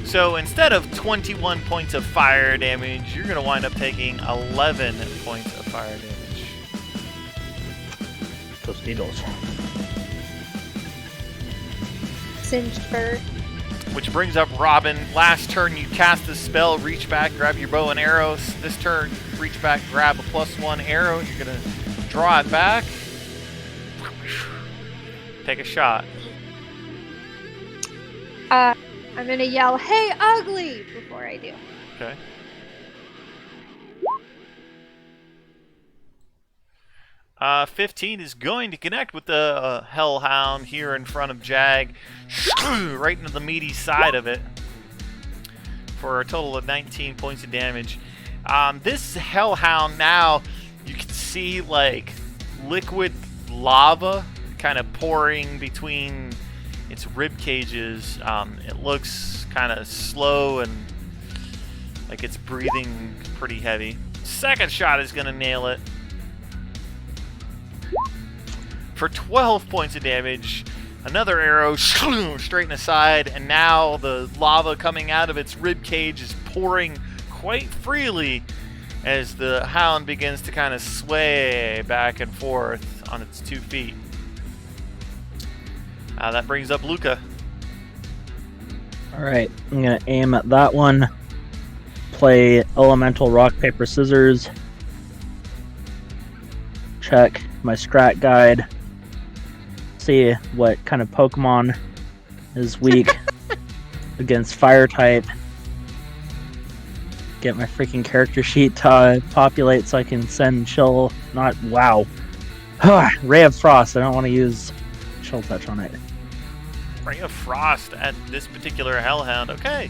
Speaker 1: So instead of 21 points of fire damage, you're going to wind up taking 11 points of fire damage.
Speaker 2: Those needles.
Speaker 3: Singed fur.
Speaker 1: Which brings up Robin. Last turn you cast the spell, reach back, grab your bow and arrows. This turn, reach back, grab a +1 arrow. You're going to draw it back. Take a shot.
Speaker 3: I'm gonna yell, "Hey, ugly!" before I do.
Speaker 1: Okay. Uh, 15 is going to connect with the Hellhound here in front of Jag, right into the meaty side of it, for a total of 19 points of damage. This Hellhound now, you can see like liquid lava kind of pouring between its rib cages. It looks kind of slow and like it's breathing pretty heavy. Second shot is going to nail it for 12 points of damage. Another arrow straight in the side, and now the lava coming out of its rib cage is pouring quite freely as the hound begins to kind of sway back and forth on its 2 feet. That brings up Luca.
Speaker 2: Alright, I'm going to aim at that one. Play elemental rock, paper, scissors. Check my strat guide. See what kind of Pokemon is weak against fire type. Get my freaking character sheet to populate so I can send chill. Not wow. Ray of Frost. I don't want to use chill touch on it.
Speaker 1: Ray of Frost at this particular Hellhound. Okay.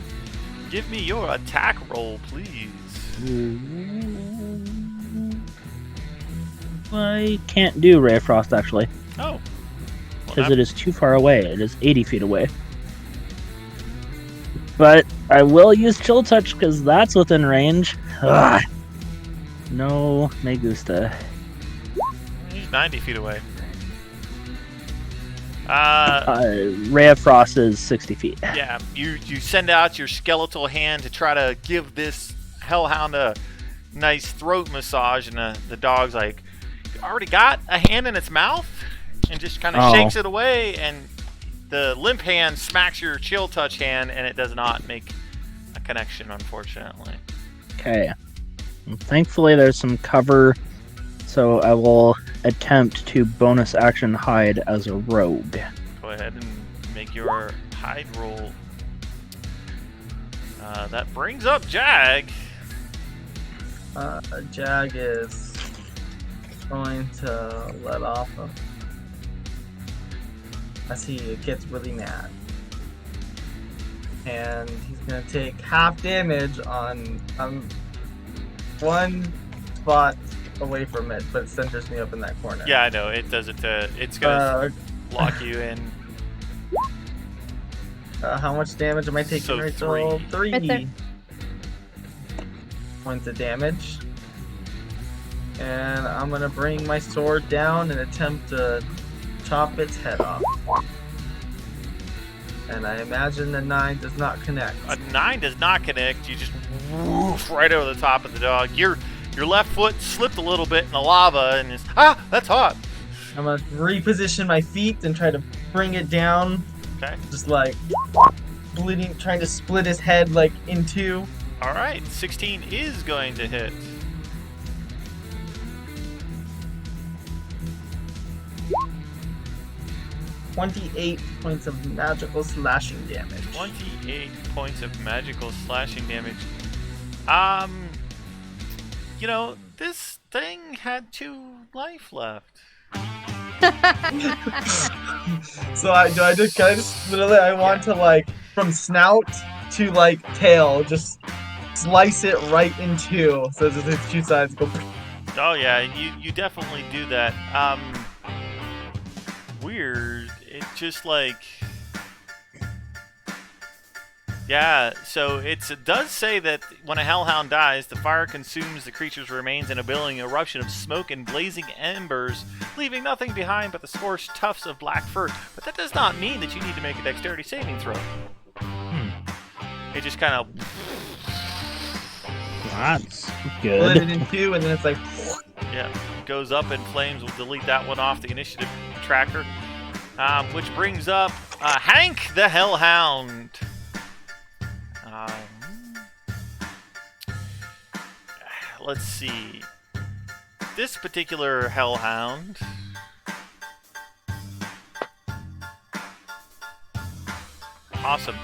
Speaker 1: Give me your attack roll, please.
Speaker 2: I can't do Ray of Frost actually.
Speaker 1: Oh.
Speaker 2: Because it is too far away. It is 80 feet away. But I will use Chill Touch because that's within range. Ugh. No, me gusta.
Speaker 1: He's 90 feet away.
Speaker 2: Ray of Frost is 60 feet.
Speaker 1: Yeah, you send out your skeletal hand to try to give this hellhound a nice throat massage, and the dog's like, already got a hand in its mouth, and just kind of shakes it away, and the limp hand smacks your chill touch hand, and it does not make a connection, unfortunately.
Speaker 2: Okay. Thankfully, there's some cover, so I will attempt to bonus action hide as a rogue.
Speaker 1: Go ahead and make your hide roll. That brings up Jag.
Speaker 4: Jag is going to let off as he gets really mad. And he's going to take half damage on one spot away from it, but it centers me up in that corner.
Speaker 1: Yeah, I know. It does it to... It's going to lock you in.
Speaker 4: How much damage am I taking,
Speaker 1: So
Speaker 4: Rachel? 3
Speaker 3: Right there.
Speaker 4: points of damage. And I'm going to bring my sword down and attempt to chop its head off. And I imagine the 9 does not connect.
Speaker 1: A 9 does not connect. You just woof right over the top of the dog. Your left foot slipped a little bit in the lava, and it's that's hot.
Speaker 4: I'm gonna reposition my feet and try to bring it down.
Speaker 1: Okay.
Speaker 4: Just like bleeding, trying to split his head like in two.
Speaker 1: All right. 16 is going to hit.
Speaker 4: $28 points of magical slashing damage.
Speaker 1: 28 points of magical slashing damage. You know, this thing had 2 life left.
Speaker 4: So can I just literally I want to like from snout to like tail just slice it right in two. So the 2 sides go.
Speaker 1: Oh yeah, you definitely do that. Weird. It just like... Yeah, so it does say that when a hellhound dies, the fire consumes the creature's remains in a billowing eruption of smoke and blazing embers, leaving nothing behind but the scorched tufts of black fur. But that does not mean that you need to make a dexterity saving throw. It just kind of...
Speaker 2: That's
Speaker 4: Split
Speaker 2: good.
Speaker 4: it in two, and then it's like.
Speaker 1: Yeah, goes up in flames. We'll delete that one off the initiative tracker. Which brings up Hank the Hellhound. Let's see. This particular Hellhound... Awesome.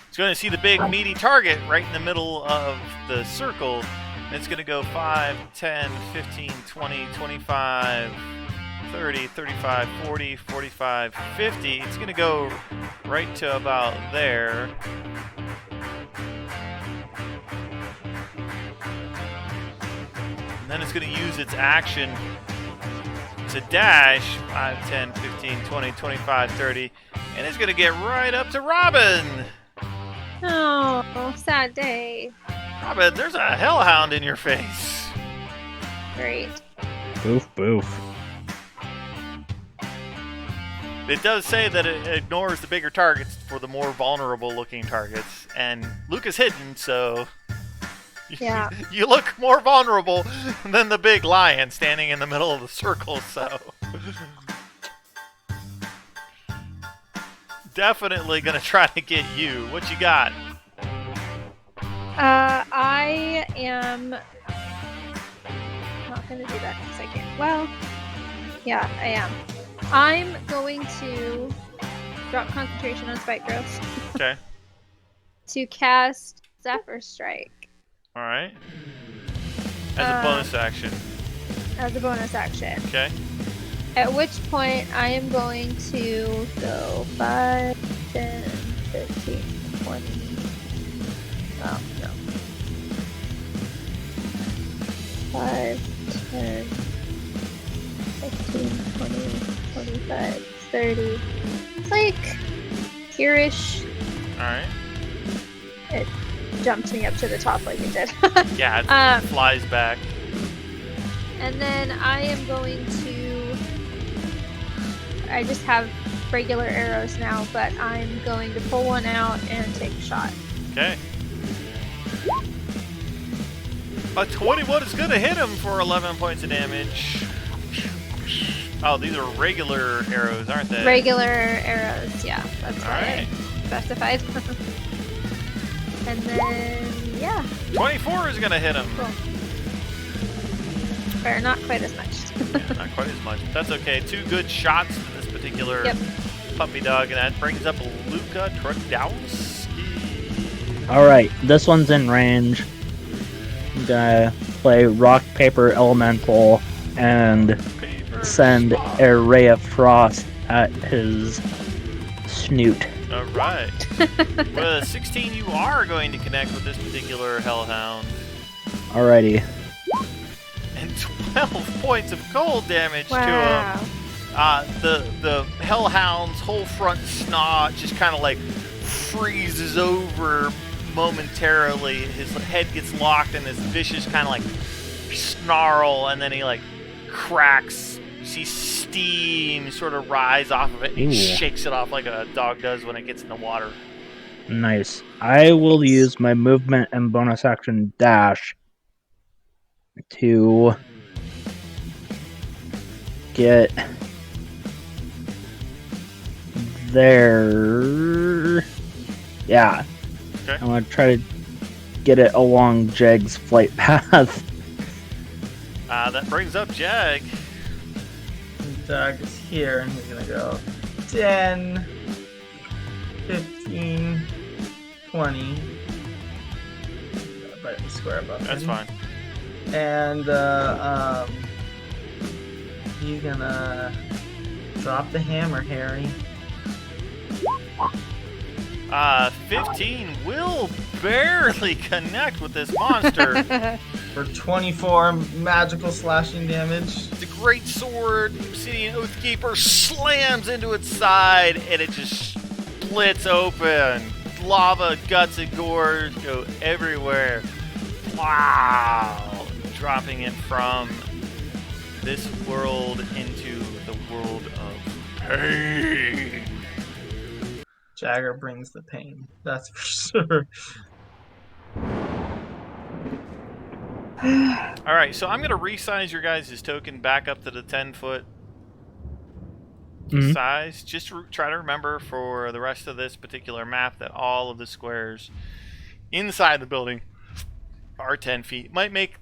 Speaker 1: It's going to see the big meaty target right in the middle of the circle. And it's going to go 5, 10, 15, 20, 25, 30, 35, 40, 45, 50. It's going to go right to about there. And then it's going to use its action to dash 5, 10, 15, 20, 25, 30. And it's going to get right up to Robin.
Speaker 3: Oh, sad day.
Speaker 1: Robin, there's a hellhound in your face.
Speaker 3: Great.
Speaker 2: Boof, boof.
Speaker 1: It does say that it ignores the bigger targets for the more vulnerable looking targets. And Luke is hidden, so
Speaker 3: Yeah.
Speaker 1: you look more vulnerable than the big lion standing in the middle of the circle, so definitely gonna try to get you. What you got?
Speaker 3: I am not going to do that because I can't. Well, yeah, I am. I'm going to drop concentration on Spike Growth
Speaker 1: Okay.
Speaker 3: to cast Zephyr Strike
Speaker 1: Alright. As a bonus action.
Speaker 3: as a bonus action.
Speaker 1: Okay.
Speaker 3: At which point I am going to go 5, 10, 15, 20. Oh, no. 5, 10, 15, 20, 25, 30. It's like here-ish.
Speaker 1: Alright.
Speaker 3: It jumps me up to the top like it did.
Speaker 1: Yeah, it
Speaker 3: Um,
Speaker 1: flies back.
Speaker 3: And then I am going to... I just have regular arrows now, but I'm going to pull one out and take a shot.
Speaker 1: Okay. A 21 is going to hit him for 11 points of damage. Oh, these are regular arrows, aren't they?
Speaker 3: Regular arrows, yeah. That's
Speaker 1: All
Speaker 3: why
Speaker 1: right.
Speaker 3: I specified. And then, yeah.
Speaker 1: 24 is going to hit him.
Speaker 3: Cool. Or not quite as much.
Speaker 1: Yeah, not quite as much. That's okay. 2 good shots to this particular puppy dog, and that brings up Luka Trudowski.
Speaker 2: Alright, this one's in range. I'm gonna play Rock, Paper, Elemental, and send a ray of frost at his snoot.
Speaker 1: Alright. With a 16, you are going to connect with this particular hellhound.
Speaker 2: Alrighty.
Speaker 1: And 12 points of cold damage
Speaker 3: Wow.
Speaker 1: to him. The hellhound's whole front snot just kind of like freezes over momentarily. His head gets locked in this vicious kind of like snarl, and then he like cracks. You see steam sort of rise off of it. He
Speaker 2: Ooh.
Speaker 1: shakes it off like a dog does when it gets in the water.
Speaker 2: Nice. I will use my movement and bonus action dash to get there. Yeah.
Speaker 1: Okay.
Speaker 2: I'm gonna try to get it along Jeg's flight path.
Speaker 1: That brings up Jag.
Speaker 4: Doug is here, and he's gonna go 10, 15, 20. Right, the square above.
Speaker 1: That's
Speaker 4: him.
Speaker 1: fine.
Speaker 4: And he's gonna drop the hammer, Harry.
Speaker 1: 15 will barely connect with this monster.
Speaker 4: For 24 magical slashing damage.
Speaker 1: The great sword, Obsidian Oathkeeper, slams into its side, and it just splits open. Lava, guts, and gore go everywhere. Wow! Dropping it from this world into the world of pain.
Speaker 4: Jagger brings the pain. That's for sure.
Speaker 1: Alright, so I'm going to resize your guys' token back up to the 10-foot
Speaker 2: Mhm.
Speaker 1: size. Just try to remember for the rest of this particular map that all of the squares inside the building are 10 feet. Might make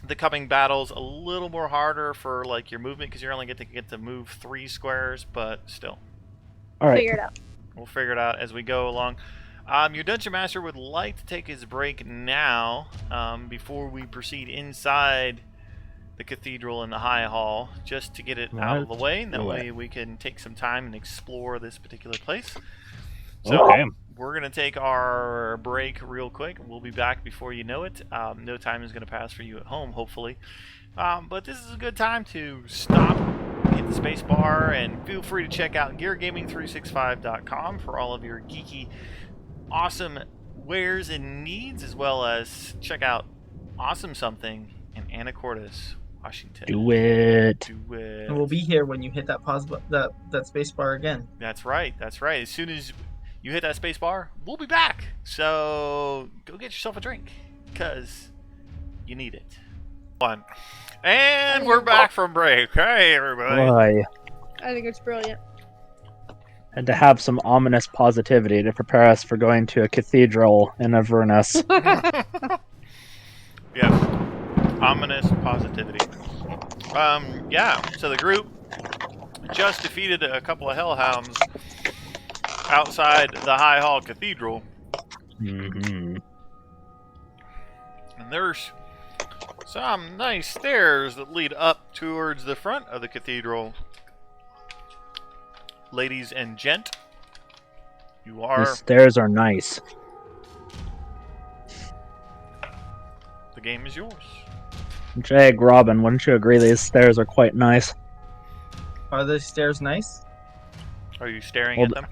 Speaker 1: the coming battles a little more harder for like your movement because you're only get to move 3 squares, but still.
Speaker 2: Alright.
Speaker 3: Figure it out.
Speaker 1: We'll figure it out as we go along. Your Dungeon Master would like to take his break now before we proceed inside the cathedral and the High Hall, just to get it out of the way, and that way we can take some time and explore this particular place. So
Speaker 2: Okay.
Speaker 1: we're going to take our break real quick. We'll be back before you know it. No time is going to pass for you at home, hopefully. But this is a good time to stop, hit the space bar, and feel free to check out geargaming365.com for all of your geeky, awesome wares and needs, as well as check out Awesome Something in Anacortes, Washington.
Speaker 2: Do it.
Speaker 1: Do it.
Speaker 4: And we'll be here when you hit that pause that space bar again.
Speaker 1: That's right. That's right. As soon as you hit that space bar, we'll be back. So go get yourself a drink, because you need it. One. And we're back from break. Hey, everybody.
Speaker 2: Boy.
Speaker 3: I think it's brilliant.
Speaker 2: And to have some ominous positivity to prepare us for going to a cathedral in Avernus.
Speaker 1: Yes. Ominous positivity. Yeah, so the group just defeated a couple of hellhounds outside the High Hall Cathedral.
Speaker 2: Mm-hmm.
Speaker 1: And there's some nice stairs that lead up towards the front of the cathedral. Ladies and gent, you are...
Speaker 2: These stairs are nice.
Speaker 1: The game is yours.
Speaker 2: Jag, Robin, wouldn't you agree these stairs are quite nice?
Speaker 4: Are the stairs nice?
Speaker 1: Are you staring
Speaker 2: Well,
Speaker 1: at them?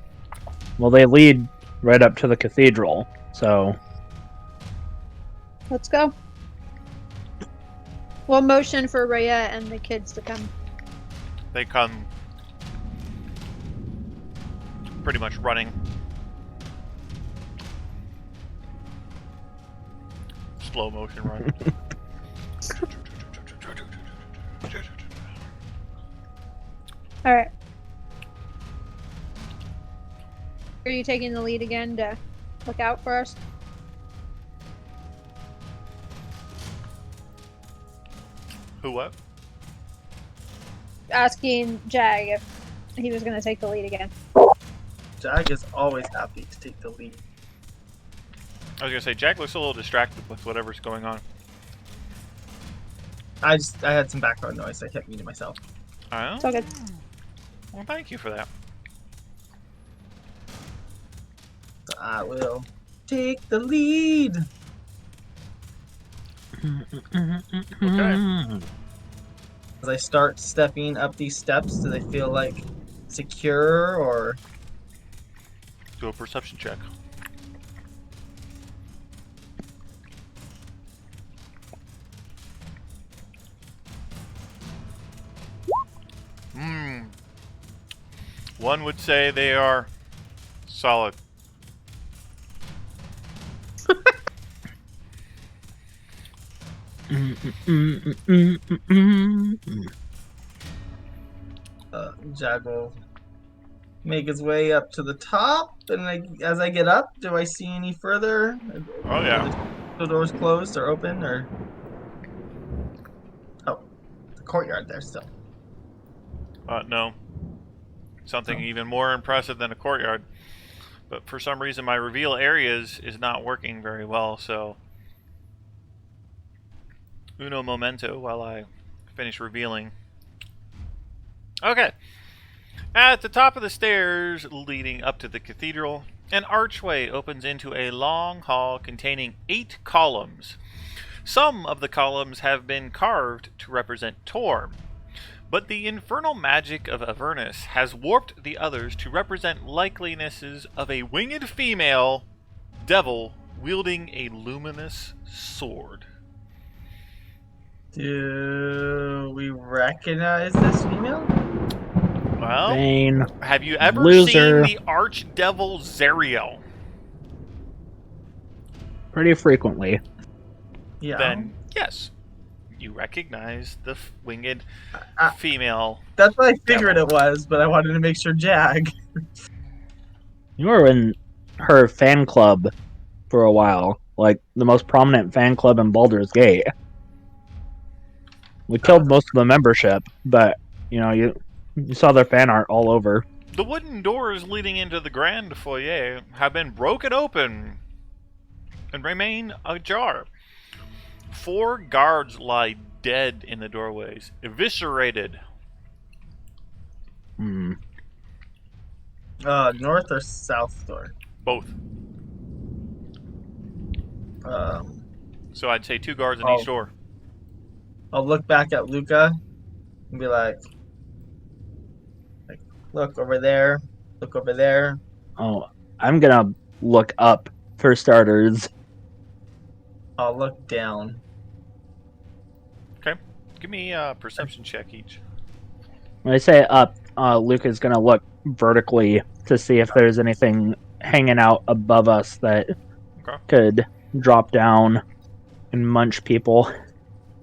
Speaker 2: Well, they lead right up to the cathedral, so...
Speaker 3: Let's go. We'll motion for Rhea and the kids to come.
Speaker 1: They come pretty much running. Slow motion run.
Speaker 3: Alright. Are you taking the lead again to look out for us?
Speaker 1: Who what?
Speaker 3: Asking Jag if he was going to take the lead again.
Speaker 4: Jag is always happy to take the lead.
Speaker 1: I was gonna say, Jack looks a little distracted with whatever's going on.
Speaker 4: I had some background noise. I kept muting myself.
Speaker 1: Oh?
Speaker 3: It's all good.
Speaker 1: Well, thank you for that.
Speaker 4: So I will take the lead.
Speaker 1: Okay.
Speaker 4: As I start stepping up these steps, do they feel like secure or?
Speaker 1: Do a perception check. One would say they are solid.
Speaker 4: Jag will make his way up to the top, and as I get up, do I see any further?
Speaker 1: Oh yeah.
Speaker 4: The doors closed or open, or oh, the courtyard there still.
Speaker 1: No. Something even more impressive than a courtyard. But for some reason my reveal areas is not working very well, so uno momento while I finish revealing. Okay. At the top of the stairs leading up to the cathedral, an archway opens into a long hall containing 8 columns. Some of the columns have been carved to represent Torm, but the infernal magic of Avernus has warped the others to represent likelinesses of a winged female devil wielding a luminous sword.
Speaker 4: Do we recognize this female?
Speaker 1: Well,
Speaker 2: Bane.
Speaker 1: have you ever
Speaker 2: Loser.
Speaker 1: seen the archdevil Zariel?
Speaker 2: Pretty frequently.
Speaker 4: Yeah.
Speaker 1: Then, yes, you recognize the winged female.
Speaker 4: That's what I figured it was, but I wanted to make sure Jag.
Speaker 2: You were in her fan club for a while. Like, the most prominent fan club in Baldur's Gate. We killed most of the membership, but, you saw their fan art all over.
Speaker 1: The wooden doors leading into the grand foyer have been broken open and remain ajar. 4 guards lie dead in the doorways, eviscerated.
Speaker 4: North or south door?
Speaker 1: Both. So I'd say 2 guards in each door.
Speaker 4: I'll look back at Luca and be like, look over there, look over there.
Speaker 2: Oh, I'm gonna look up for starters.
Speaker 4: I'll look down.
Speaker 1: Okay. Give me a perception check each.
Speaker 2: When I say up, Luca's gonna look vertically to see if there's anything hanging out above us that could drop down and munch people.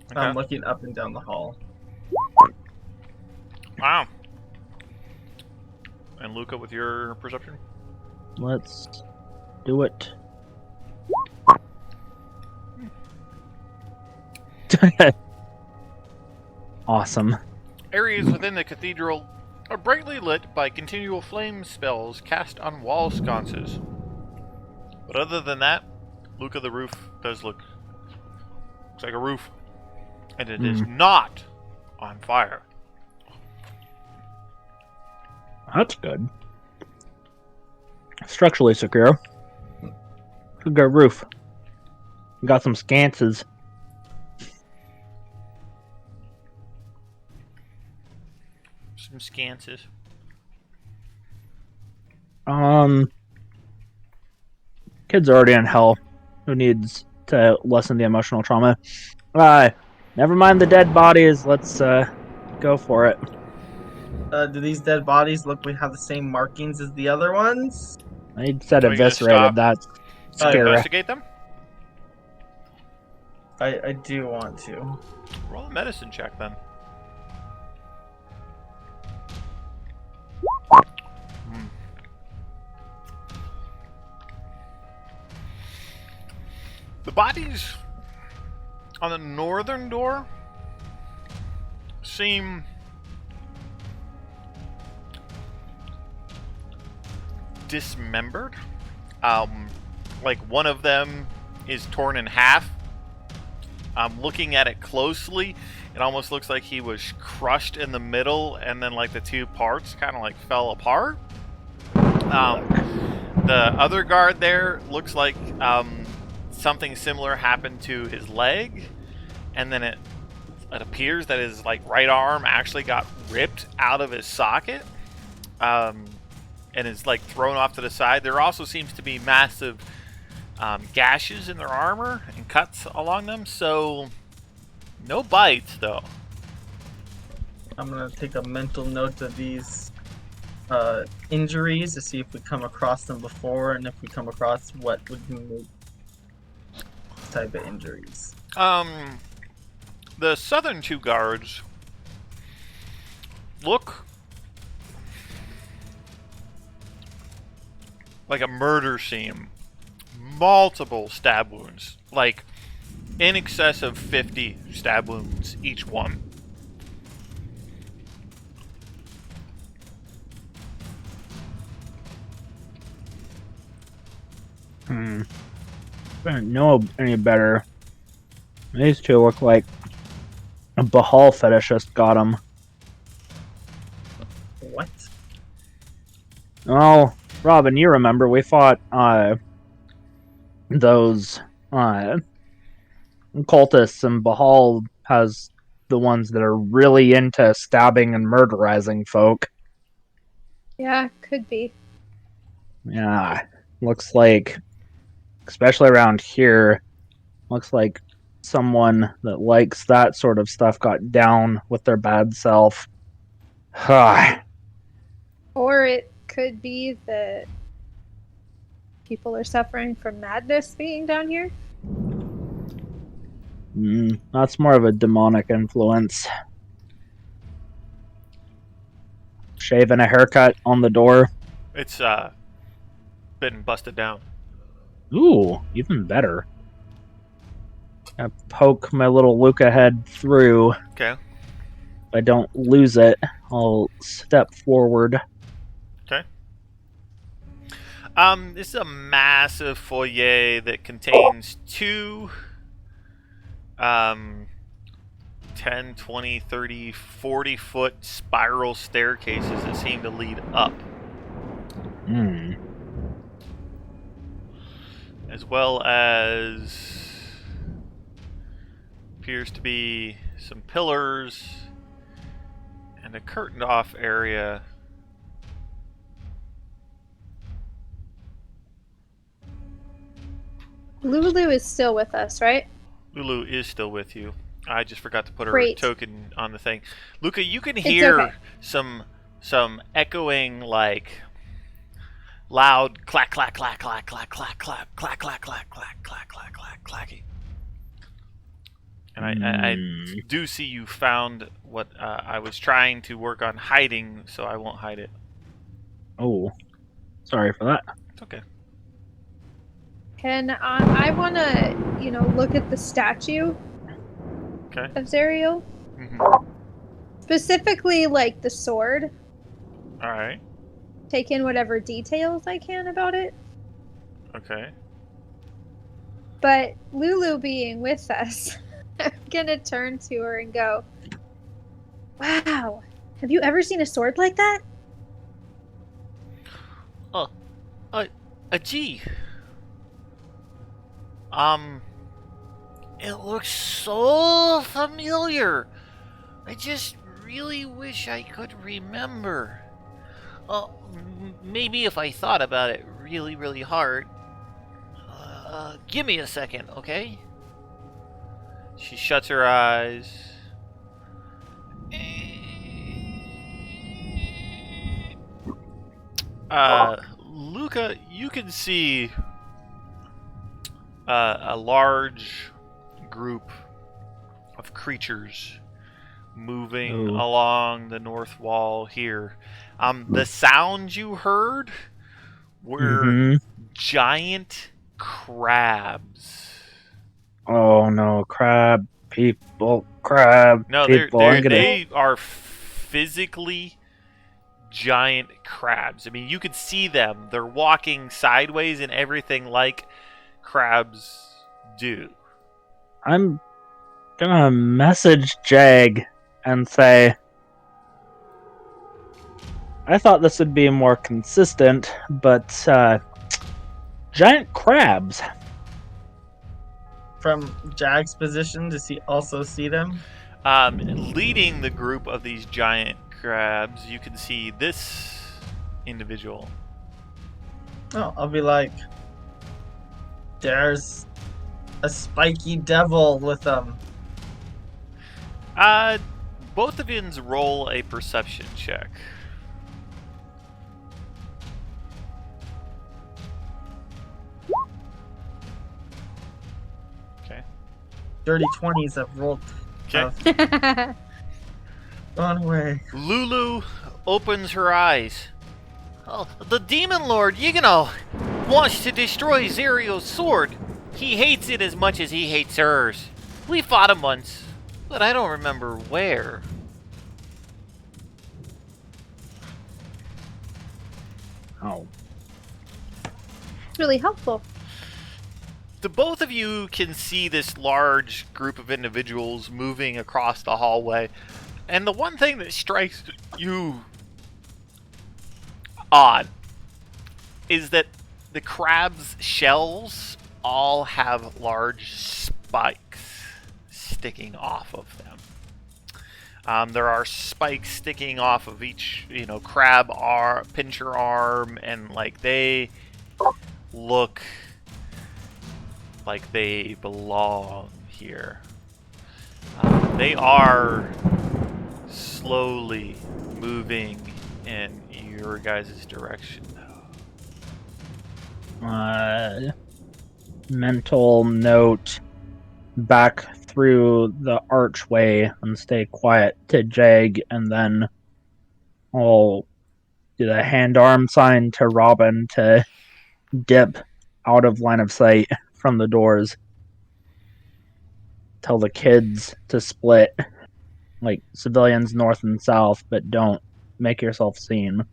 Speaker 1: Okay.
Speaker 4: I'm looking up and down the hall.
Speaker 1: Wow. And Luca with your perception?
Speaker 2: Let's do it. Awesome.
Speaker 1: Areas within the cathedral are brightly lit by continual flame spells cast on wall sconces. But other than that, Luca, the roof does looks like a roof. And it is not on fire.
Speaker 2: That's good. Structurally secure. Good roof. Got some sconces.
Speaker 1: Some sconces.
Speaker 2: Kid's already in hell. Who needs to lessen the emotional trauma? Never mind the dead bodies. Let's go for it.
Speaker 4: Do these dead bodies look we have the same markings as the other ones?
Speaker 2: I said
Speaker 1: Are you gonna
Speaker 2: eviscerated.
Speaker 1: stop
Speaker 2: That's
Speaker 1: and
Speaker 2: scary.
Speaker 1: investigate them?
Speaker 4: I do want to.
Speaker 1: Roll a medicine check then. The bodies on the northern door seem dismembered. Like one of them is torn in half. Looking at it closely, it almost looks like he was crushed in the middle, and then like the two parts kind of like fell apart. The other guard there looks like something similar happened to his leg, and then it appears that his like right arm actually got ripped out of his socket, and is like thrown off to the side. There also seems to be massive gashes in their armor and cuts along them, so no bites though.
Speaker 4: I'm gonna take a mental note of these injuries to see if we come across them before, and if we come across what would make this type of injuries.
Speaker 1: The southern two guards look like a murder scene. Multiple stab wounds, like in excess of 50 stab wounds each one.
Speaker 2: I don't know any better. These two look like a Bahal fetishist got them.
Speaker 4: What?
Speaker 2: Oh, Robin, you remember we fought those cultists, and Bahal has the ones that are really into stabbing and murderizing folk.
Speaker 3: Yeah, could be.
Speaker 2: Yeah, looks like, especially around here, looks like someone that likes that sort of stuff got down with their bad self.
Speaker 3: Or it could be that people are suffering from madness being down here.
Speaker 2: That's more of a demonic influence. Shave and a haircut on the door.
Speaker 1: It's been busted down.
Speaker 2: Ooh, even better. I poke my little Luca head through.
Speaker 1: Okay.
Speaker 2: If I don't lose it, I'll step forward.
Speaker 1: Okay. This is a massive foyer that contains two 10, 20, 30, 40-foot spiral staircases that seem to lead up. As well as appears to be some pillars and a curtained off area.
Speaker 3: Lulu is still with us, right?
Speaker 1: Lulu is still with you. I just forgot to put her
Speaker 3: Great.
Speaker 1: token on the thing. Luca, you can hear
Speaker 3: okay.
Speaker 1: some echoing, like loud clack clack clack clack clack clack clack clack clack clack clack clack clack clack clacky. And I do see you found what I was trying to work on hiding, so I won't hide it.
Speaker 2: Oh, sorry for that.
Speaker 1: It's okay.
Speaker 3: Can I want to, look at the statue
Speaker 1: Okay.
Speaker 3: of Zariel?
Speaker 1: Mm-hmm.
Speaker 3: Specifically, like the sword.
Speaker 1: All right.
Speaker 3: Take in whatever details I can about it.
Speaker 1: Okay.
Speaker 3: But Lulu being with us, I'm gonna turn to her and go, "Wow, have you ever seen a sword like that?"
Speaker 1: Gee. It looks so familiar. I just really wish I could remember. Maybe if I thought about it really, really hard. Give me a second, okay? She shuts her eyes. Luca, you can see a large group of creatures moving
Speaker 2: Ooh.
Speaker 1: along the north wall here. The sounds you heard were
Speaker 2: Mm-hmm.
Speaker 1: giant crabs.
Speaker 2: Oh no, crab
Speaker 1: No,
Speaker 2: people. I'm gonna.
Speaker 1: they are physically giant crabs. I mean, you could see them. They're walking sideways and everything like crabs do.
Speaker 2: I'm gonna message Jag and say, I thought this would be more consistent, but giant crabs.
Speaker 4: From Jag's position, does he also see them?
Speaker 1: Leading the group of these giant crabs, you can see this individual.
Speaker 4: Oh, I'll be like, there's a spiky devil with them.
Speaker 1: Both of yous roll a perception check. Okay.
Speaker 4: Dirty 20s have rolled.
Speaker 1: Okay.
Speaker 4: Have gone away.
Speaker 1: Lulu opens her eyes. Oh, the Demon Lord, Yigano, wants to destroy Zerio's sword. He hates it as much as he hates hers. We fought him once, but I don't remember where.
Speaker 2: Oh,
Speaker 3: It's really helpful.
Speaker 1: The both of you can see this large group of individuals moving across the hallway, and the one thing that strikes you odd is that the crab's shells all have large spikes sticking off of them. There are spikes sticking off of each, crab pincher arm, and like they look like they belong here. They are slowly moving in your guys' direction, though.
Speaker 2: Mental note back through the archway and stay quiet to Jag, and then I'll do the hand arm sign to Robin to dip out of line of sight from the doors. Tell the kids to split, like civilians north and south, but don't make yourself seen.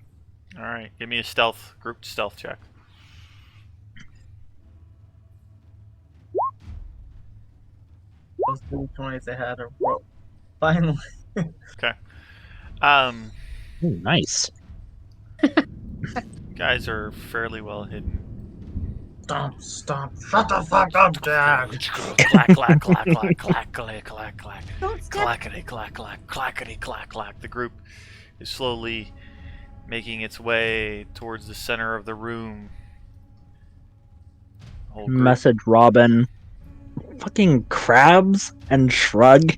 Speaker 1: All right, give me a grouped stealth check.
Speaker 4: Those dirty 20s I had are rolled. Finally.
Speaker 1: Okay.
Speaker 2: Ooh, nice.
Speaker 1: Guys are fairly well hidden.
Speaker 4: Stop. Shut the fuck up, Jag.
Speaker 1: Clack, clack, clack, clack, clack, clack, clack, clack.
Speaker 3: Don't step.
Speaker 1: Clackety, clack, clack, clackety, clack, clack. The group is slowly making its way towards the center of the room. Whole group.
Speaker 2: Message Robin. Fucking crabs and shrug.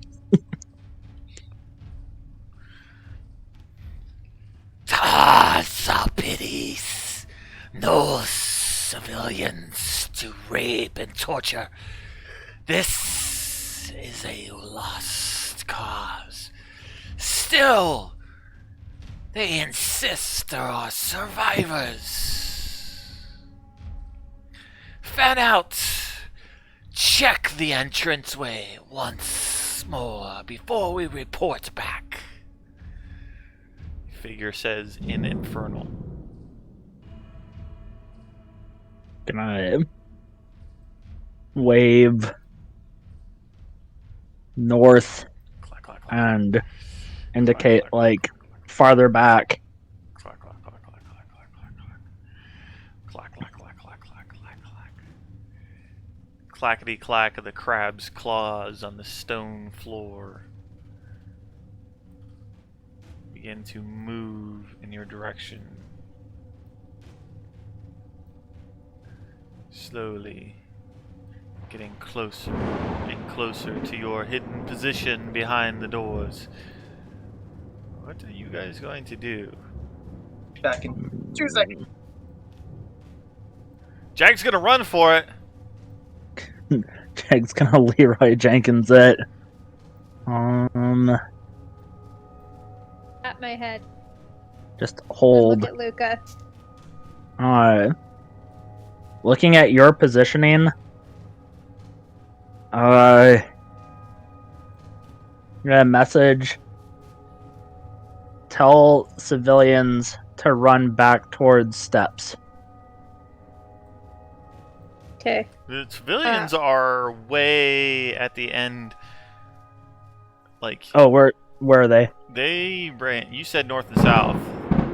Speaker 1: So pities. No civilians to rape and torture. This is a lost cause. Still, they insist there are survivors. Fan out. Check the entranceway once more before we report back. Figure says in Infernal.
Speaker 2: Can I wave north
Speaker 1: Clack, clack, clack.
Speaker 2: and indicate like farther back?
Speaker 1: Clack, clack, clack, clack, clack, clack, clack, clack. Clack, clack, clack, clack, clack, clack, clack. Clackety clack of the crab's claws on the stone floor begin to move in your direction. Slowly. getting closer and closer to your hidden position behind the doors. What are you guys going to do?
Speaker 4: Back in 2 seconds.
Speaker 1: Jack's gonna run for it.
Speaker 2: Jack's gonna Leroy Jenkins it.
Speaker 3: At my head.
Speaker 2: Just
Speaker 3: And
Speaker 2: hold.
Speaker 3: look at Luca.
Speaker 2: Looking at your positioning, gonna message. Tell civilians to run back towards steps.
Speaker 3: Okay.
Speaker 1: The civilians are way at the end. Like,
Speaker 2: Oh, where are they?
Speaker 1: they ran. You said north and south.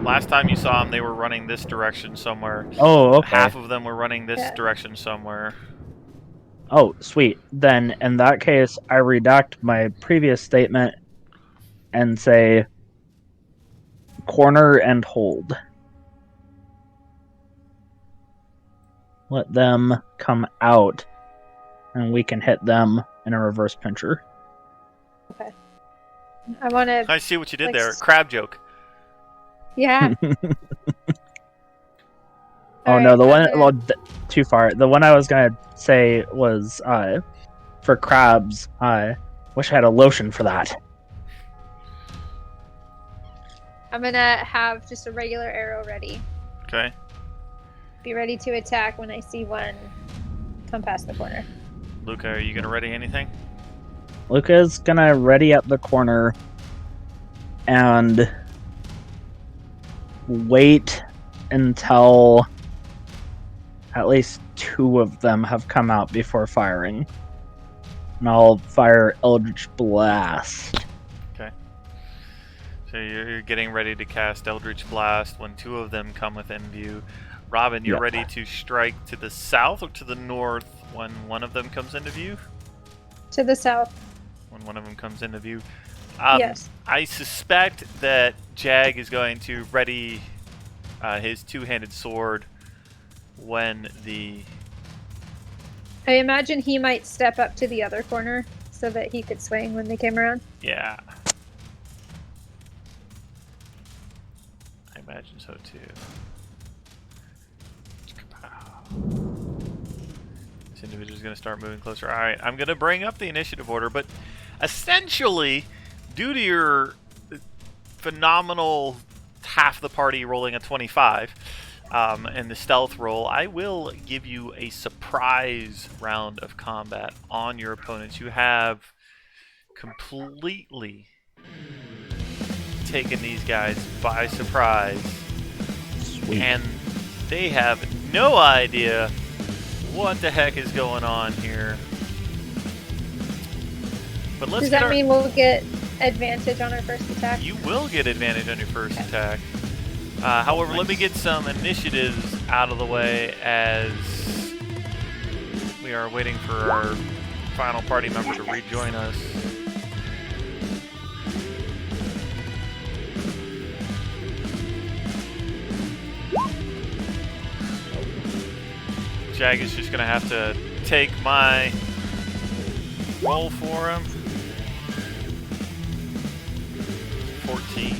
Speaker 1: Last time you saw them, they were running this direction somewhere.
Speaker 2: Oh, okay.
Speaker 1: Half of them were running this
Speaker 3: Yeah.
Speaker 1: direction somewhere.
Speaker 2: Oh, sweet. Then, in that case, I redact my previous statement and say corner and hold. Let them come out, and we can hit them in a reverse pincher.
Speaker 3: I want to.
Speaker 1: I see what you did
Speaker 3: Like,
Speaker 1: there. Crab joke.
Speaker 3: Yeah.
Speaker 2: Oh
Speaker 3: Alright,
Speaker 2: no, the
Speaker 3: I'm
Speaker 2: one,
Speaker 3: gonna-
Speaker 2: well, too far. The one I was gonna say was for crabs. I wish I had a lotion for that.
Speaker 3: I'm gonna have just a regular arrow ready.
Speaker 1: Okay.
Speaker 3: Be ready to attack when I see one come past the corner.
Speaker 1: Luca, are you gonna ready anything?
Speaker 2: Luca's gonna ready up the corner and wait until at least 2 of them have come out before firing. And I'll fire Eldritch Blast.
Speaker 1: So you're getting ready to cast Eldritch Blast when 2 of them come within view. Robin, you're
Speaker 2: Yep.
Speaker 1: ready to strike to the south or to the north when one of them comes into view?
Speaker 3: To the south.
Speaker 1: When one of them comes into view.
Speaker 3: Yes.
Speaker 1: I suspect that Jag is going to ready his 2-handed sword when the...
Speaker 3: I imagine he might step up to the other corner so that he could swing when they came around.
Speaker 1: Yeah. I imagine so too. This individual's going to start moving closer. Alright, I'm going to bring up the initiative order, but essentially, due to your phenomenal half the party rolling a 25 and the stealth roll, I will give you a surprise round of combat on your opponents. You have completely taken these guys by surprise,
Speaker 2: Sweet.
Speaker 1: and they have no idea what the heck is going on here. But let's
Speaker 3: Does
Speaker 1: get
Speaker 3: that
Speaker 1: our...
Speaker 3: mean we'll get advantage on our first attack?
Speaker 1: You will get advantage on your first attack. However, let me get some initiatives out of the way as we are waiting for our final party member to rejoin us. Jag is just going to have to take my roll for him. 14.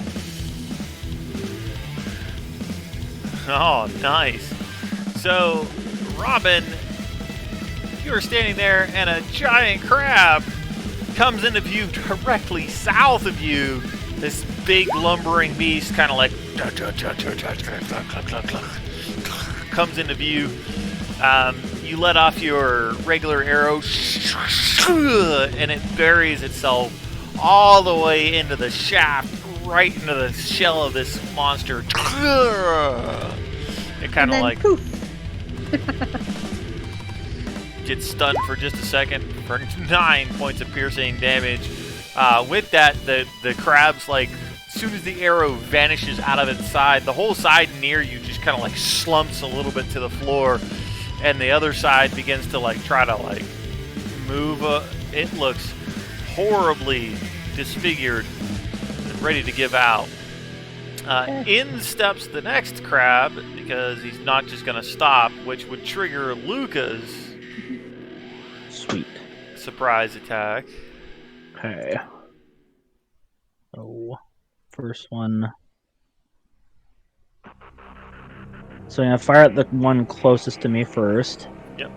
Speaker 1: Oh, nice. So, Robin, you are standing there and a giant crab comes into view directly south of you. This big lumbering beast kind of like comes into view. You let off your regular arrow and it buries itself all the way into the shaft, right into the shell of this monster. It kind of like
Speaker 3: poof.
Speaker 1: gets stunned for just a second for 9 points of piercing damage. With that, the crab's like, as soon as the arrow vanishes out of its side, the whole side near you just kind of like slumps a little bit to the floor, and the other side begins to like try to like move. It looks horribly disfigured and ready to give out. In steps the next crab, because he's not just going to stop, which would trigger Luca's surprise attack.
Speaker 2: Okay. So, first one. So I'm gonna fire at the one closest to me first.
Speaker 1: Yep.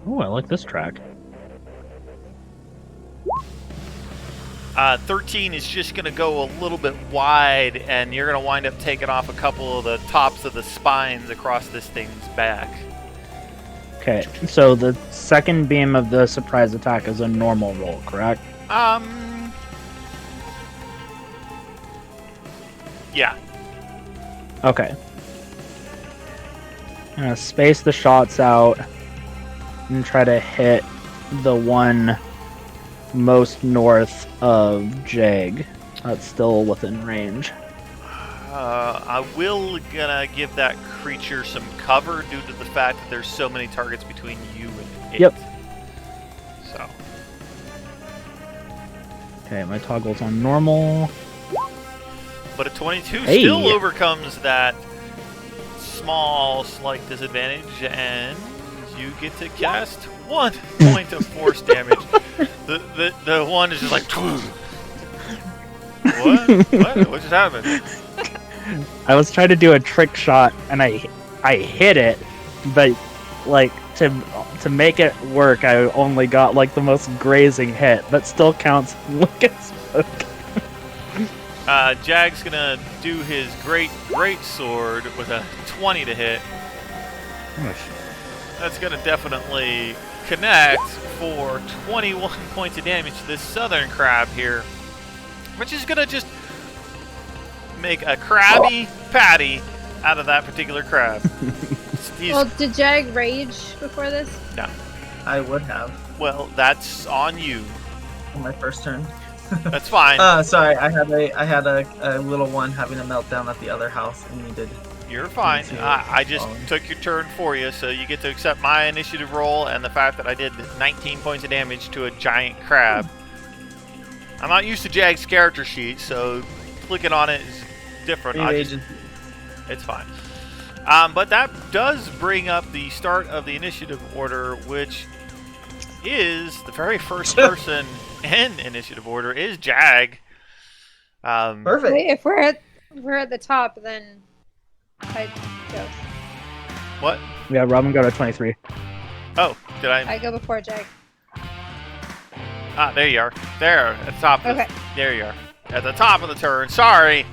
Speaker 2: Oh, I like this track.
Speaker 1: 13 is just going to go a little bit wide, and you're going to wind up taking off a couple of the tops of the spines across this thing's back.
Speaker 2: Okay, so the second beam of the surprise attack is a normal roll, correct?
Speaker 1: Yeah.
Speaker 2: Okay. I'm gonna space the shots out and try to hit the one most north of Jag. That's still within range.
Speaker 1: I will gonna give that creature some cover due to the fact that there's so many targets between you and it.
Speaker 2: Yep.
Speaker 1: So.
Speaker 2: Okay, my toggle's on normal.
Speaker 1: But a 22
Speaker 2: Hey.
Speaker 1: still overcomes that small slight disadvantage, and you get to cast 1 point of force damage. The one is just like, what? What just happened?
Speaker 2: I was trying to do a trick shot and I hit it, but like to make it work, I only got like the most grazing hit. That still counts. Look at smoke.
Speaker 1: Jag's gonna do his great sword with a 20 to hit. That's gonna definitely connect for 21 points of damage to this southern crab here, which is gonna just make a Krabby Patty out of that particular crab.
Speaker 3: Well, did Jag rage before this?
Speaker 1: No.
Speaker 4: I would have
Speaker 1: Well, that's on you.
Speaker 4: on my first turn.
Speaker 1: That's fine.
Speaker 4: Sorry, I had a little one having a meltdown at the other house and needed.
Speaker 1: You're fine.
Speaker 4: Thank you.
Speaker 1: I just took your turn for you, so you get to accept my initiative roll and the fact that I did 19 points of damage to a giant crab. I'm not used to Jag's character sheet, so clicking on it is different. It's fine. But that does bring up the start of the initiative order, which is the very first person in initiative order is Jag.
Speaker 4: Perfect.
Speaker 3: Wait, if we're at the top, then I go.
Speaker 1: What?
Speaker 2: Yeah, Robin got a 23.
Speaker 1: Oh, did I?
Speaker 3: I go before Jag.
Speaker 1: There you are. There, at the top.
Speaker 3: Okay.
Speaker 1: There you are. At the top of the turn. Sorry.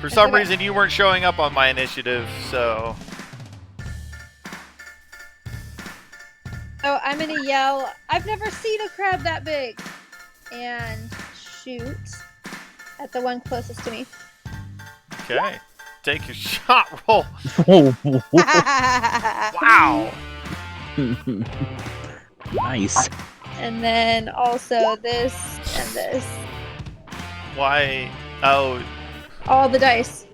Speaker 1: For some
Speaker 3: okay.
Speaker 1: reason, you weren't showing up on my initiative, so...
Speaker 3: So I'm gonna yell, "I've never seen a crab that big!" and shoot at the one closest to me.
Speaker 1: Okay. Take your shot roll.
Speaker 2: Oh,
Speaker 1: Wow.
Speaker 2: nice.
Speaker 3: And then also this and this.
Speaker 1: Why? Oh,
Speaker 3: All the dice.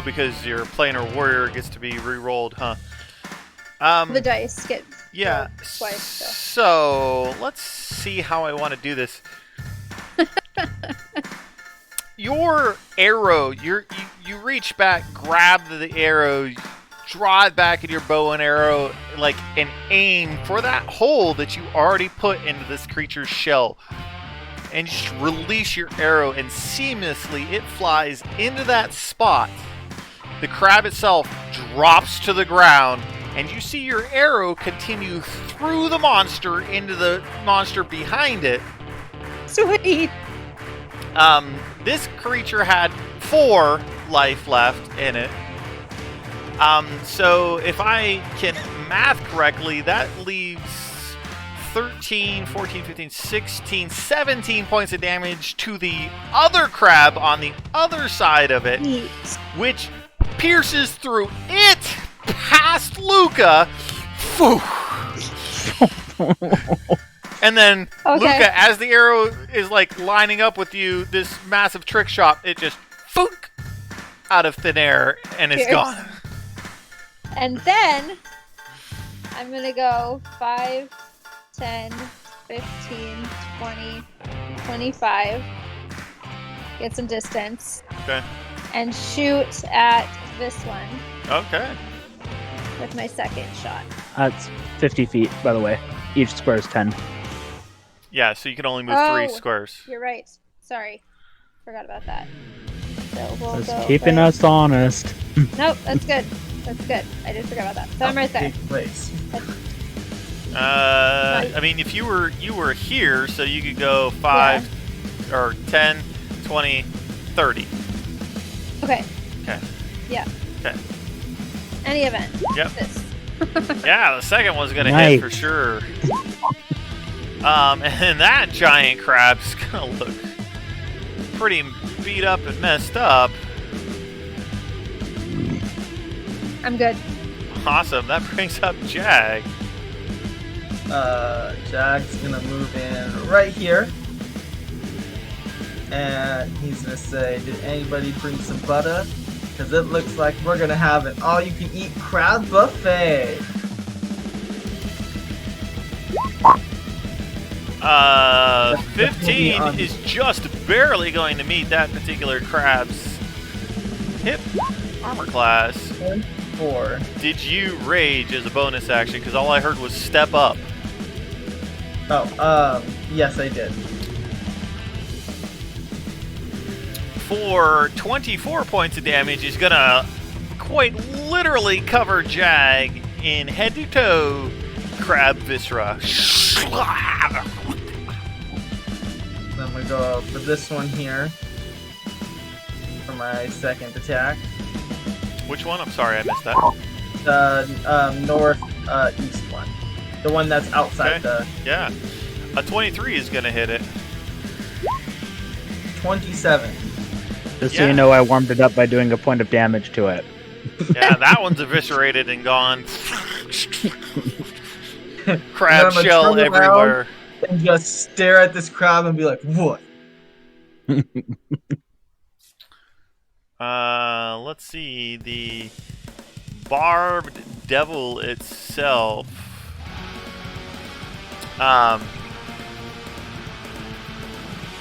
Speaker 1: because your planar warrior gets to be re-rolled, huh?
Speaker 3: The dice get
Speaker 1: Yeah.
Speaker 3: rolled twice.
Speaker 1: So let's see how I want to do this. Your arrow, you reach back, grab the arrow, draw it back in your bow and arrow, like, and aim for that hole that you already put into this creature's shell. And just release your arrow, and seamlessly it flies into that spot. The crab itself drops to the ground, and you see your arrow continue through the monster into the monster behind it.
Speaker 3: Sweet.
Speaker 1: This creature had 4 life left in it. So if I can math correctly, that leaves 13, 14, 15, 16, 17 points of damage to the other crab on the other side of it,
Speaker 3: Neat.
Speaker 1: which pierces through it past Luca. Phew. And then
Speaker 3: Okay.
Speaker 1: Luca, as the arrow is like lining up with you, this massive trick shot, it just fook out of thin air and it's
Speaker 3: Cheers.
Speaker 1: gone.
Speaker 3: And then I'm gonna go 5, 10, 15, 20, 25. Get some distance.
Speaker 1: Okay.
Speaker 3: And shoot at this one.
Speaker 1: Okay.
Speaker 3: with my second shot.
Speaker 2: That's 50 feet, by the way. Each square is 10.
Speaker 1: Yeah, so you can only move 3 squares.
Speaker 3: You're right. Sorry. Forgot about that. So we'll
Speaker 2: Just
Speaker 3: go
Speaker 2: keeping
Speaker 3: for...
Speaker 2: us honest.
Speaker 3: Nope, that's good. That's good. I did forget about that. So I'm right there.
Speaker 4: Place.
Speaker 1: I mean, if you were here, so you could go 5 or 10, 20, 30.
Speaker 3: Okay.
Speaker 1: Okay.
Speaker 3: Yeah.
Speaker 1: Okay.
Speaker 3: Any event.
Speaker 1: Yep.
Speaker 3: This.
Speaker 1: Yeah, the second one's gonna
Speaker 2: Nice.
Speaker 1: hit for sure. And that giant crab's gonna look pretty beat up and messed up.
Speaker 3: I'm good.
Speaker 1: Awesome. That brings up Jag.
Speaker 4: Jag's gonna move in right here. And he's gonna say, did anybody bring some butter? Because it looks like we're gonna have an all-you-can-eat crab buffet.
Speaker 1: 15 is just barely going to meet that particular crab's hip armor class.
Speaker 4: 4.
Speaker 1: Did you rage as a bonus action? Because all I heard was step up.
Speaker 4: Oh, yes, I did.
Speaker 1: For 24 points of damage, he's gonna quite literally cover Jag in head-to-toe crab viscera.
Speaker 4: Then we go for this one here for my second attack.
Speaker 1: Which one? I'm sorry, I missed that.
Speaker 4: The north east one, the one that's outside
Speaker 1: Okay. Yeah. A 23 is gonna hit it.
Speaker 4: 27.
Speaker 2: Just so you know, I warmed it up by doing a point of damage to it.
Speaker 1: Yeah, that one's eviscerated and gone. Crab
Speaker 4: Then I'm gonna
Speaker 1: shell
Speaker 4: turn around
Speaker 1: everywhere.
Speaker 4: and just stare at this crab and be like, what?
Speaker 1: Let's see. The barbed devil itself.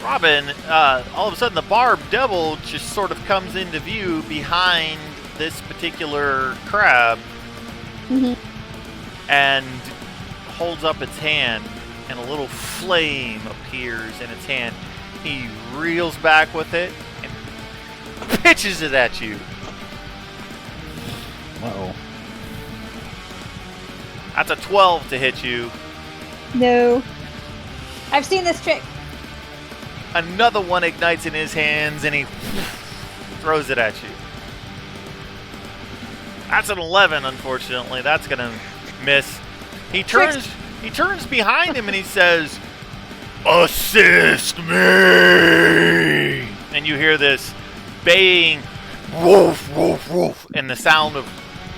Speaker 1: Robin, all of a sudden the barbed devil just sort of comes into view behind this particular crab and holds up its hand, and a little flame appears in its hand. He reels back with it and pitches it at you.
Speaker 2: Uh-oh.
Speaker 1: That's a 12 to hit you.
Speaker 3: No. I've seen this trick.
Speaker 1: Another one ignites in his hands and he throws it at you. That's an 11, unfortunately. That's gonna miss. He turns behind him and he says, "Assist me!" And you hear this baying, woof, woof, woof, and the sound of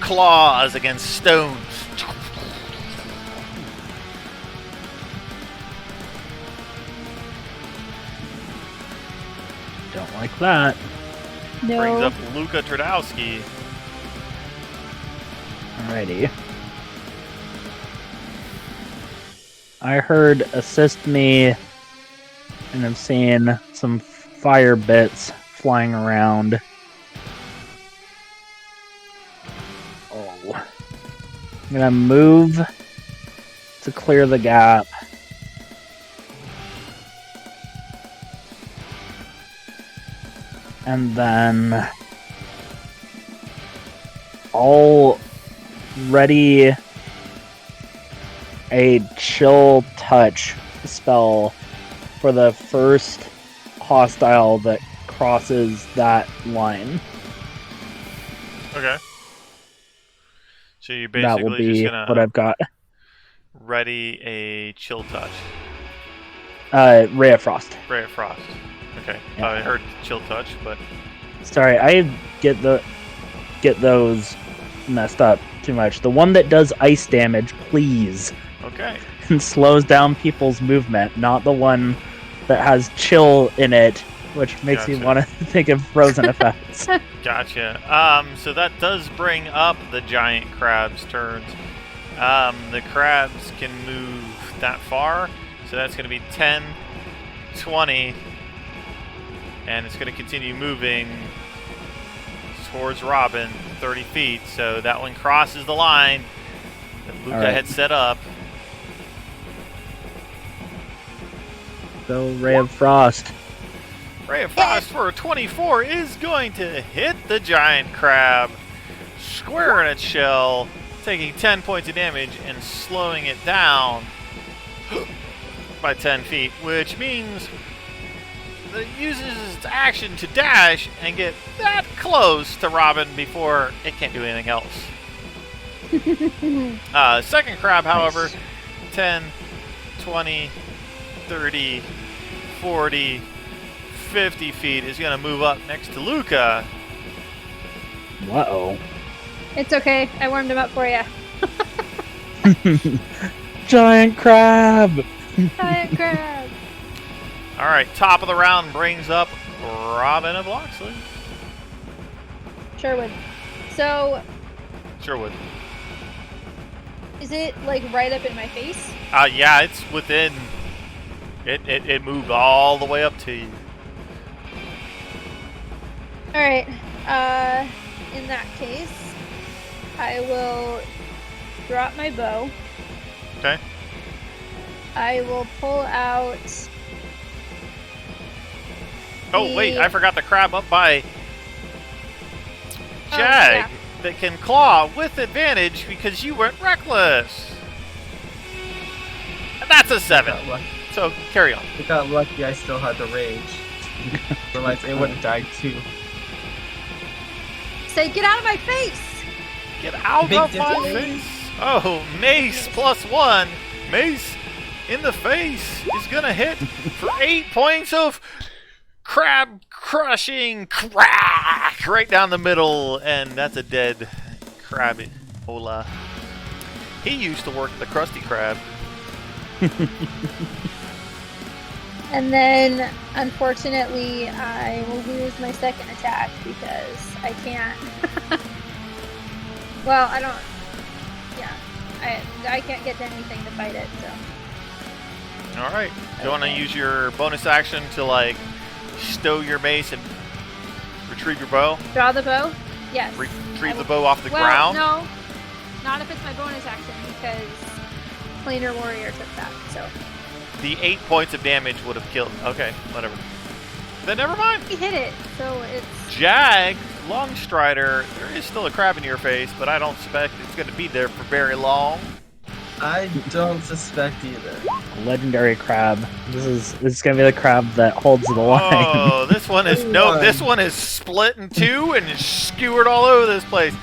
Speaker 1: claws against stone.
Speaker 2: Don't like that.
Speaker 3: No.
Speaker 1: Brings up Luka Tradowski.
Speaker 2: Alrighty. I heard assist me, and I'm seeing some fire bits flying around. Oh. I'm gonna move to clear the gap. And then I'll ready a chill touch spell for the first hostile that crosses that line.
Speaker 1: Okay. So you're
Speaker 2: That will
Speaker 1: basically just
Speaker 2: be
Speaker 1: gonna
Speaker 2: what I've got.
Speaker 1: ready a chill touch.
Speaker 2: Ray of Frost.
Speaker 1: Ray of Frost. Okay.
Speaker 2: Yeah.
Speaker 1: I heard chill touch, but
Speaker 2: Sorry, I get those messed up too much. The one that does ice damage, please,
Speaker 1: okay.
Speaker 2: and slows down people's movement, not the one that has chill in it, which makes me
Speaker 1: Gotcha.
Speaker 2: want to think of frozen effects.
Speaker 1: Gotcha. So that does bring up the giant crab's turns. The crabs can move that far, so that's going to be 10, 20, and it's going to continue moving towards Robin, 30 feet. So that one crosses the line that Luca
Speaker 2: All right.
Speaker 1: had set up.
Speaker 2: So Ray of Frost.
Speaker 1: Ray of Frost for a 24 is going to hit the giant crab square in its shell, taking 10 points of damage and slowing it down by 10 feet, which means that it uses its action to dash and get that close to Robin before it can't do anything else. Second crab, however,
Speaker 2: Nice.
Speaker 1: 10, 20, 30, 40, 50 feet is going to move up next to Luca.
Speaker 2: Uh-oh.
Speaker 3: It's okay. I warmed him up for you.
Speaker 2: Giant crab!
Speaker 3: Giant crab.
Speaker 1: All right, top of the round brings up Robin of Loxley.
Speaker 3: Sherwood. So,
Speaker 1: Sherwood.
Speaker 3: is it like right up in my face?
Speaker 1: Yeah, it's within. It moved all the way up to you.
Speaker 3: All right. In that case, I will drop my bow.
Speaker 1: Okay.
Speaker 3: I will pull out.
Speaker 1: Oh wait, I forgot the crab up by
Speaker 3: Oh,
Speaker 1: Jag
Speaker 3: yeah.
Speaker 1: that can claw with advantage because you went reckless. And that's a 7.
Speaker 4: Got lucky.
Speaker 1: So carry on.
Speaker 4: I got lucky. I still had the rage. Otherwise, it would have died too.
Speaker 3: Say, get out of my face!
Speaker 1: Get out
Speaker 4: Big
Speaker 1: of my
Speaker 4: difference.
Speaker 1: face. Oh, mace +1. Mace in the face is gonna hit for 8 points of crab crushing crack right down the middle, and that's a dead crab. Hola. He used to work at the Krusty Krab.
Speaker 3: And then, unfortunately, I will lose my second attack because I can't. Well, I don't. Yeah, I can't get to anything to fight it. So
Speaker 1: All right. Do you want to
Speaker 3: Okay.
Speaker 1: use your bonus action to like stow your mace and retrieve your bow?
Speaker 3: draw the bow. Yes.
Speaker 1: Retrieve the bow off the
Speaker 3: well,
Speaker 1: ground?
Speaker 3: no, not if it's my bonus action because Planar Warrior took that. So
Speaker 1: The 8 points of damage would have killed. Okay, whatever. Then never mind.
Speaker 3: he hit it. So it's
Speaker 1: Jag, Longstrider, there is still a crab in your face, but I don't suspect it's going to be there for very long.
Speaker 4: I don't suspect either.
Speaker 2: Legendary crab. This is gonna be the crab that holds the line.
Speaker 1: Oh, this one is no. This one is split in two and is skewered all over this place.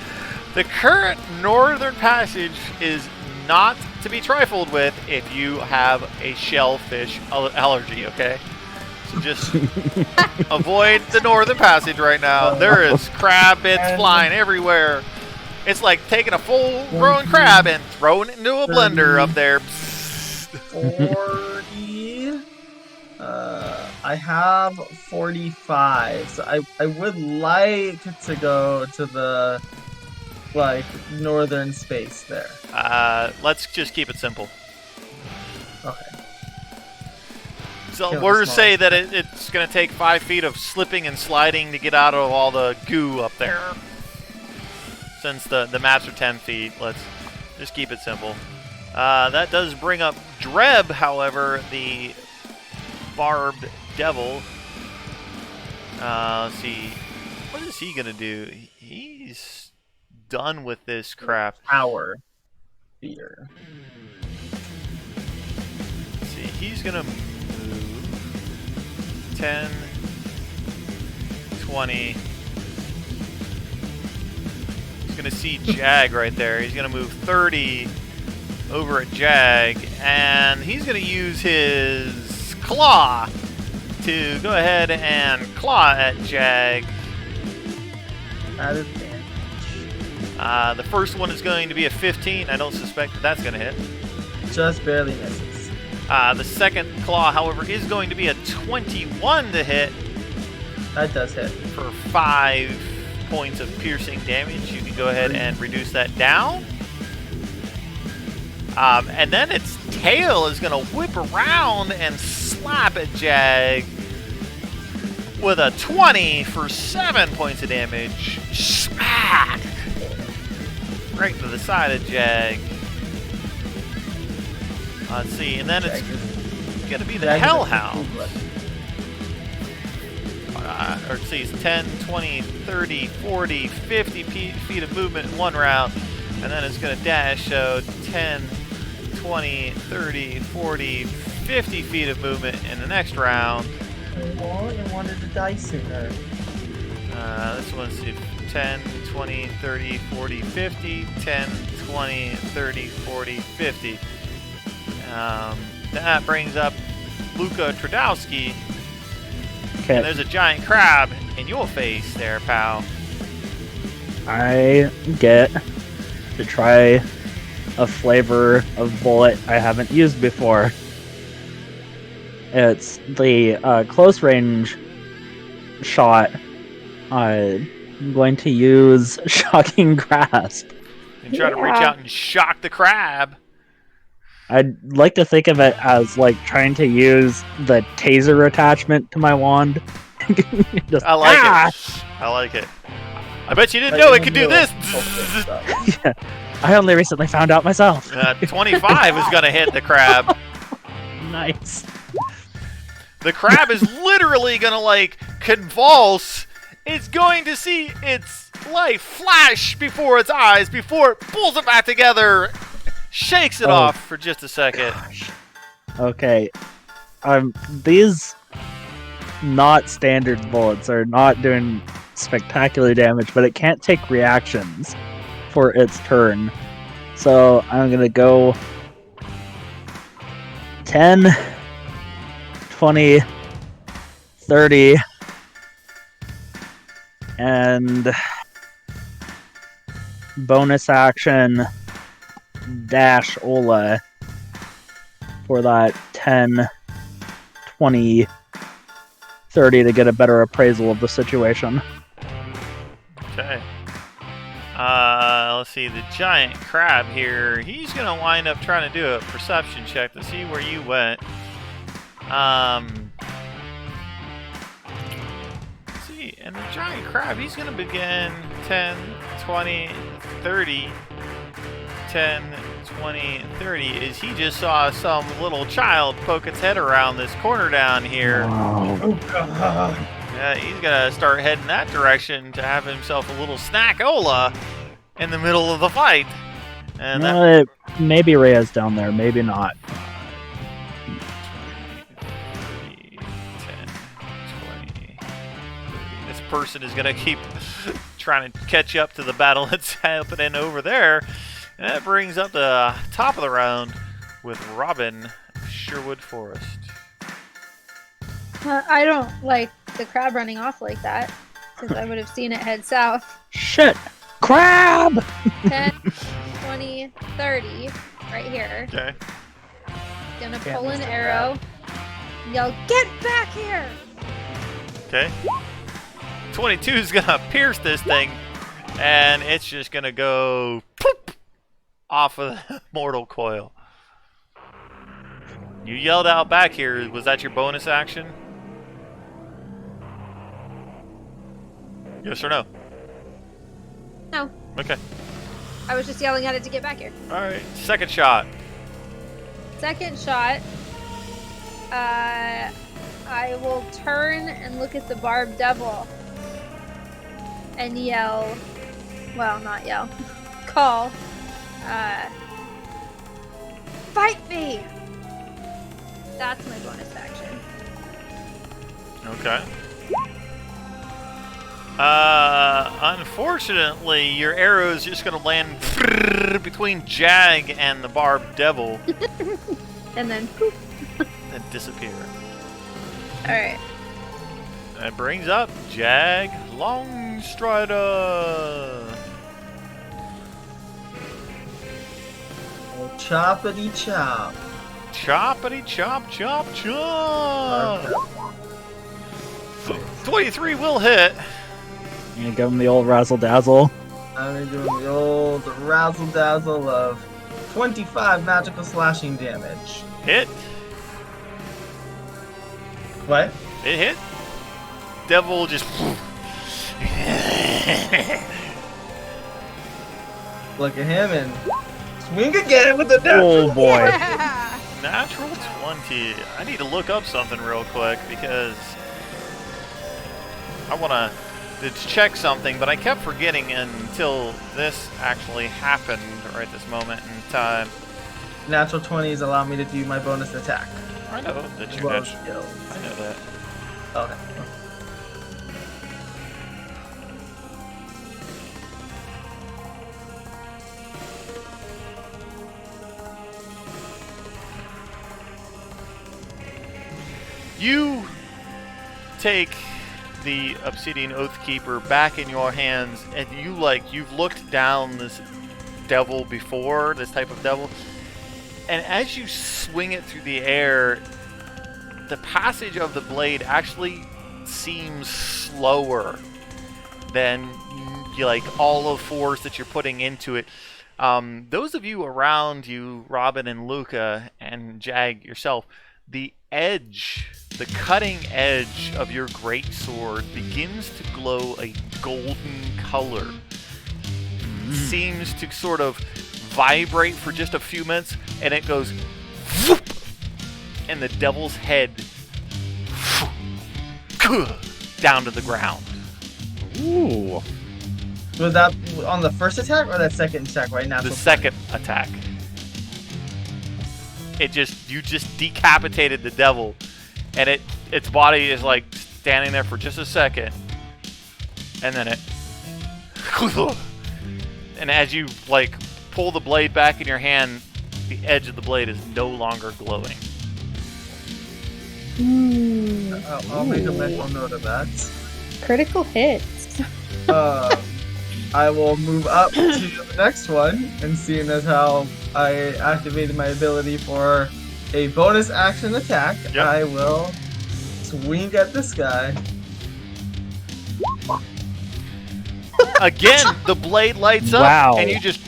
Speaker 1: The current northern passage is not to be trifled with if you have a shellfish allergy. Okay, so just avoid the northern passage right now. There is crab bits flying everywhere. It's like taking a full-grown crab and throwing it into a blender up there.
Speaker 4: 40. I have 45. So I would like to go to the like northern space there.
Speaker 1: Let's just keep it simple.
Speaker 4: Okay.
Speaker 1: So
Speaker 4: Kill
Speaker 1: we're
Speaker 4: the
Speaker 1: to
Speaker 4: small.
Speaker 1: say that it's going to take 5 feet of slipping and sliding to get out of all the goo up there. Since the maps are 10 feet, let's just keep it simple. That does bring up Dreb, however, the barbed devil. Let's see. What is he going to do? He's done with this crap.
Speaker 4: Power. Fear.
Speaker 1: Let's see. He's going to move 10, 20. He's going to see Jag right there. He's going to move 30 over at Jag, and he's going to use his claw to go ahead and claw at Jag.
Speaker 4: At advantage.
Speaker 1: The first one is going to be a 15. I don't suspect that that's going to hit.
Speaker 4: Just barely misses.
Speaker 1: The second claw, however, is going to be a 21 to hit
Speaker 4: That does hit.
Speaker 1: for 5 points of piercing damage. You can go ahead and reduce that down. And then its tail is going to whip around and slap at Jag. with a 20 for 7 points of damage. Smack! Right to the side of Jag. Let's see, and then it's going to be the Hellhound. Or let's see, it's 10, 20, 30, 40, 50 feet of movement in one round. And then it's going to dash 10, 20, 30, 40, 50 feet of movement in the next round.
Speaker 4: Oh, I wanted to die sooner.
Speaker 1: This one's 10, 20, 30, 40, 50, 10, 20, 30, 40, 50. That brings up Luka Tradowski.
Speaker 2: Okay.
Speaker 1: And there's a giant crab in your face there, pal.
Speaker 2: I get to try a flavor of bullet I haven't used before. It's the close range shot. I'm going to use Shocking Grasp.
Speaker 1: And try to reach out and shock the crab.
Speaker 2: I'd like to think of it as like trying to use the taser attachment to my wand. Just,
Speaker 1: I like it. I like it. I bet you didn't know it could do this.
Speaker 2: Yeah, I only recently found out myself.
Speaker 1: 25 is going to hit the crab.
Speaker 2: Nice.
Speaker 1: The crab is literally going to like convulse. It's going to see its life flash before its eyes before it pulls it back together, shakes it off for just a second.
Speaker 2: Gosh. Okay. These not standard bullets are not doing spectacular damage, but it can't take reactions for its turn. So I'm gonna go 10, 20, 30, and bonus action dash Ola for that 10, 20, 30 to get a better appraisal of the situation.
Speaker 1: Okay. Let's see, the giant crab here, he's going to wind up trying to do a perception check to see where you went. Let's see, and the giant crab, he's going to begin 10, 20, 30, 10, 20, 30, is he just saw some little child poke its head around this corner down here.
Speaker 4: Oh, God.
Speaker 1: He's going to start heading that direction to have himself a little snack-ola in the middle of the fight. And that...
Speaker 2: maybe Rhea's down there, maybe not.
Speaker 1: 10, 20, 30. This person is going to keep trying to catch up to the battle that's happening over there. And that brings up the top of the round with Robin Sherwood Forest.
Speaker 3: I don't like the crab running off like that, because I would have seen it head south.
Speaker 2: Shit! Crab!
Speaker 3: 10, 20, 30, right here.
Speaker 1: Okay.
Speaker 3: Gonna pull an arrow. Yell, get back here!
Speaker 1: Okay. 22 is gonna pierce this thing, and it's just gonna go poop off of the mortal coil. You yelled out back here. Was that your bonus action? Yes or no?
Speaker 3: No,
Speaker 1: Okay.
Speaker 3: I was just yelling at it to get back here.
Speaker 1: Alright. Second shot.
Speaker 3: Second shot, I will turn and look at the barbed devil and yell, well, not yell, call, fight me! That's my bonus action.
Speaker 1: Okay. Unfortunately, your arrow is just going to land between Jag and the barbed devil
Speaker 3: And then poof.
Speaker 1: and disappear.
Speaker 3: Alright.
Speaker 1: That brings up Jag Longstrider.
Speaker 4: Oh, choppity chop.
Speaker 1: Choppity chop chop chop. 23 will hit.
Speaker 2: You gonna give him the old razzle dazzle?
Speaker 4: I'm gonna do the old razzle dazzle of 25 magical slashing damage.
Speaker 1: Hit.
Speaker 4: What?
Speaker 1: It hit. devil just.
Speaker 4: Look at him and swing again with the devil.
Speaker 2: Oh boy.
Speaker 3: Yeah.
Speaker 1: Natural 20. I need to look up something real quick because I want to check something, but I kept forgetting until this actually happened right this moment in time.
Speaker 4: Natural 20s allow me to do my bonus attack.
Speaker 1: I know that you
Speaker 4: Well,
Speaker 1: did.
Speaker 4: skills.
Speaker 1: I know that.
Speaker 4: Okay.
Speaker 1: You take the Obsidian Oathkeeper back in your hands, and you've looked down this devil before, this type of devil, and as you swing it through the air, the passage of the blade actually seems slower than all of force that you're putting into it. Those of you around you, Robin and Luca and Jag yourself, the cutting edge of your great sword begins to glow a golden color. Seems to sort of vibrate for just a few minutes, and it goes whoop, and the devil's head down to the ground.
Speaker 2: Ooh.
Speaker 4: Was that on the first attack or that second attack right now?
Speaker 1: The second attack. You just decapitated the devil, and its body is like standing there for just a second, and then it, and as you pull the blade back in your hand, the edge of the blade is no longer glowing.
Speaker 4: I'll make a mental note of that.
Speaker 3: Critical hits.
Speaker 4: I will move up to the next one, and seeing as how I activated my ability for a bonus action attack,
Speaker 1: Yep.
Speaker 4: I will swing at this guy.
Speaker 1: Again, the blade lights up,
Speaker 2: Wow.
Speaker 1: and you just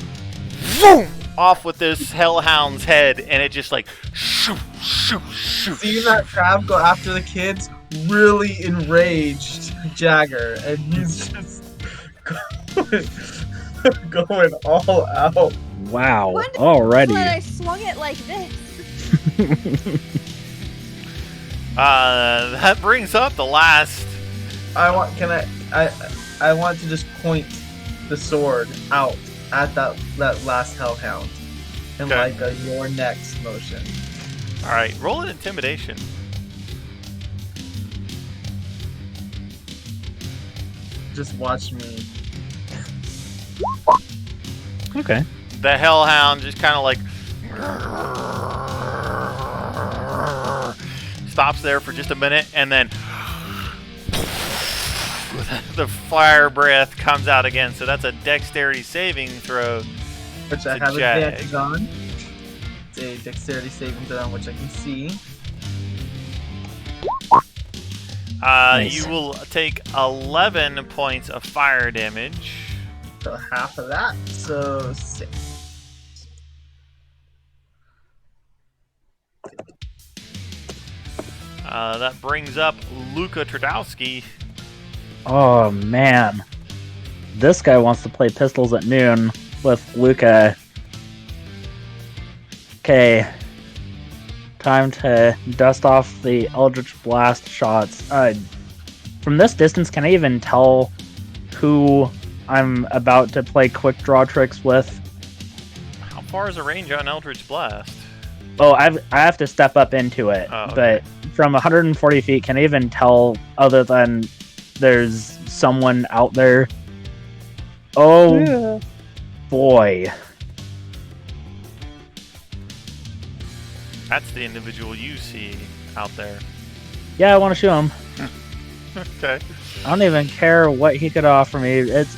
Speaker 1: boom off with this hellhound's head, and it just shoo, shoo, shoo.
Speaker 4: Seeing that crab go after the kids really enraged Jagger, and he's just going all out.
Speaker 2: Wow.
Speaker 3: When did
Speaker 2: Already.
Speaker 3: I swung it like this.
Speaker 1: That brings up the last.
Speaker 4: I want to just point the sword out at that last hellhound in
Speaker 1: Okay.
Speaker 4: like a your next motion.
Speaker 1: All right, roll an intimidation.
Speaker 4: Just watch me.
Speaker 2: Okay.
Speaker 1: The hellhound just kind of stops there for just a minute, and then the fire breath comes out again. So that's a dexterity saving throw.
Speaker 4: Which I
Speaker 1: It's a
Speaker 4: have
Speaker 1: jag.
Speaker 4: advantage on. It's a dexterity saving throw, which I can see.
Speaker 2: Nice.
Speaker 1: You will take 11 points of fire damage.
Speaker 4: So half of that, so 6.
Speaker 1: That brings up Luka Tradowski.
Speaker 2: Oh man. This guy wants to play pistols at noon with Luca. Okay. Time to dust off the Eldritch Blast shots. From this distance, can I even tell who I'm about to play quick draw tricks with?
Speaker 1: How far is the range on Eldritch Blast?
Speaker 2: Oh, I have to step up into it.
Speaker 1: Oh, okay.
Speaker 2: But from 140 feet, can I even tell other than there's someone out there? Oh boy.
Speaker 1: That's the individual you see out there.
Speaker 2: Yeah, I want to shoot him.
Speaker 1: Okay.
Speaker 2: I don't even care what he could offer me. It's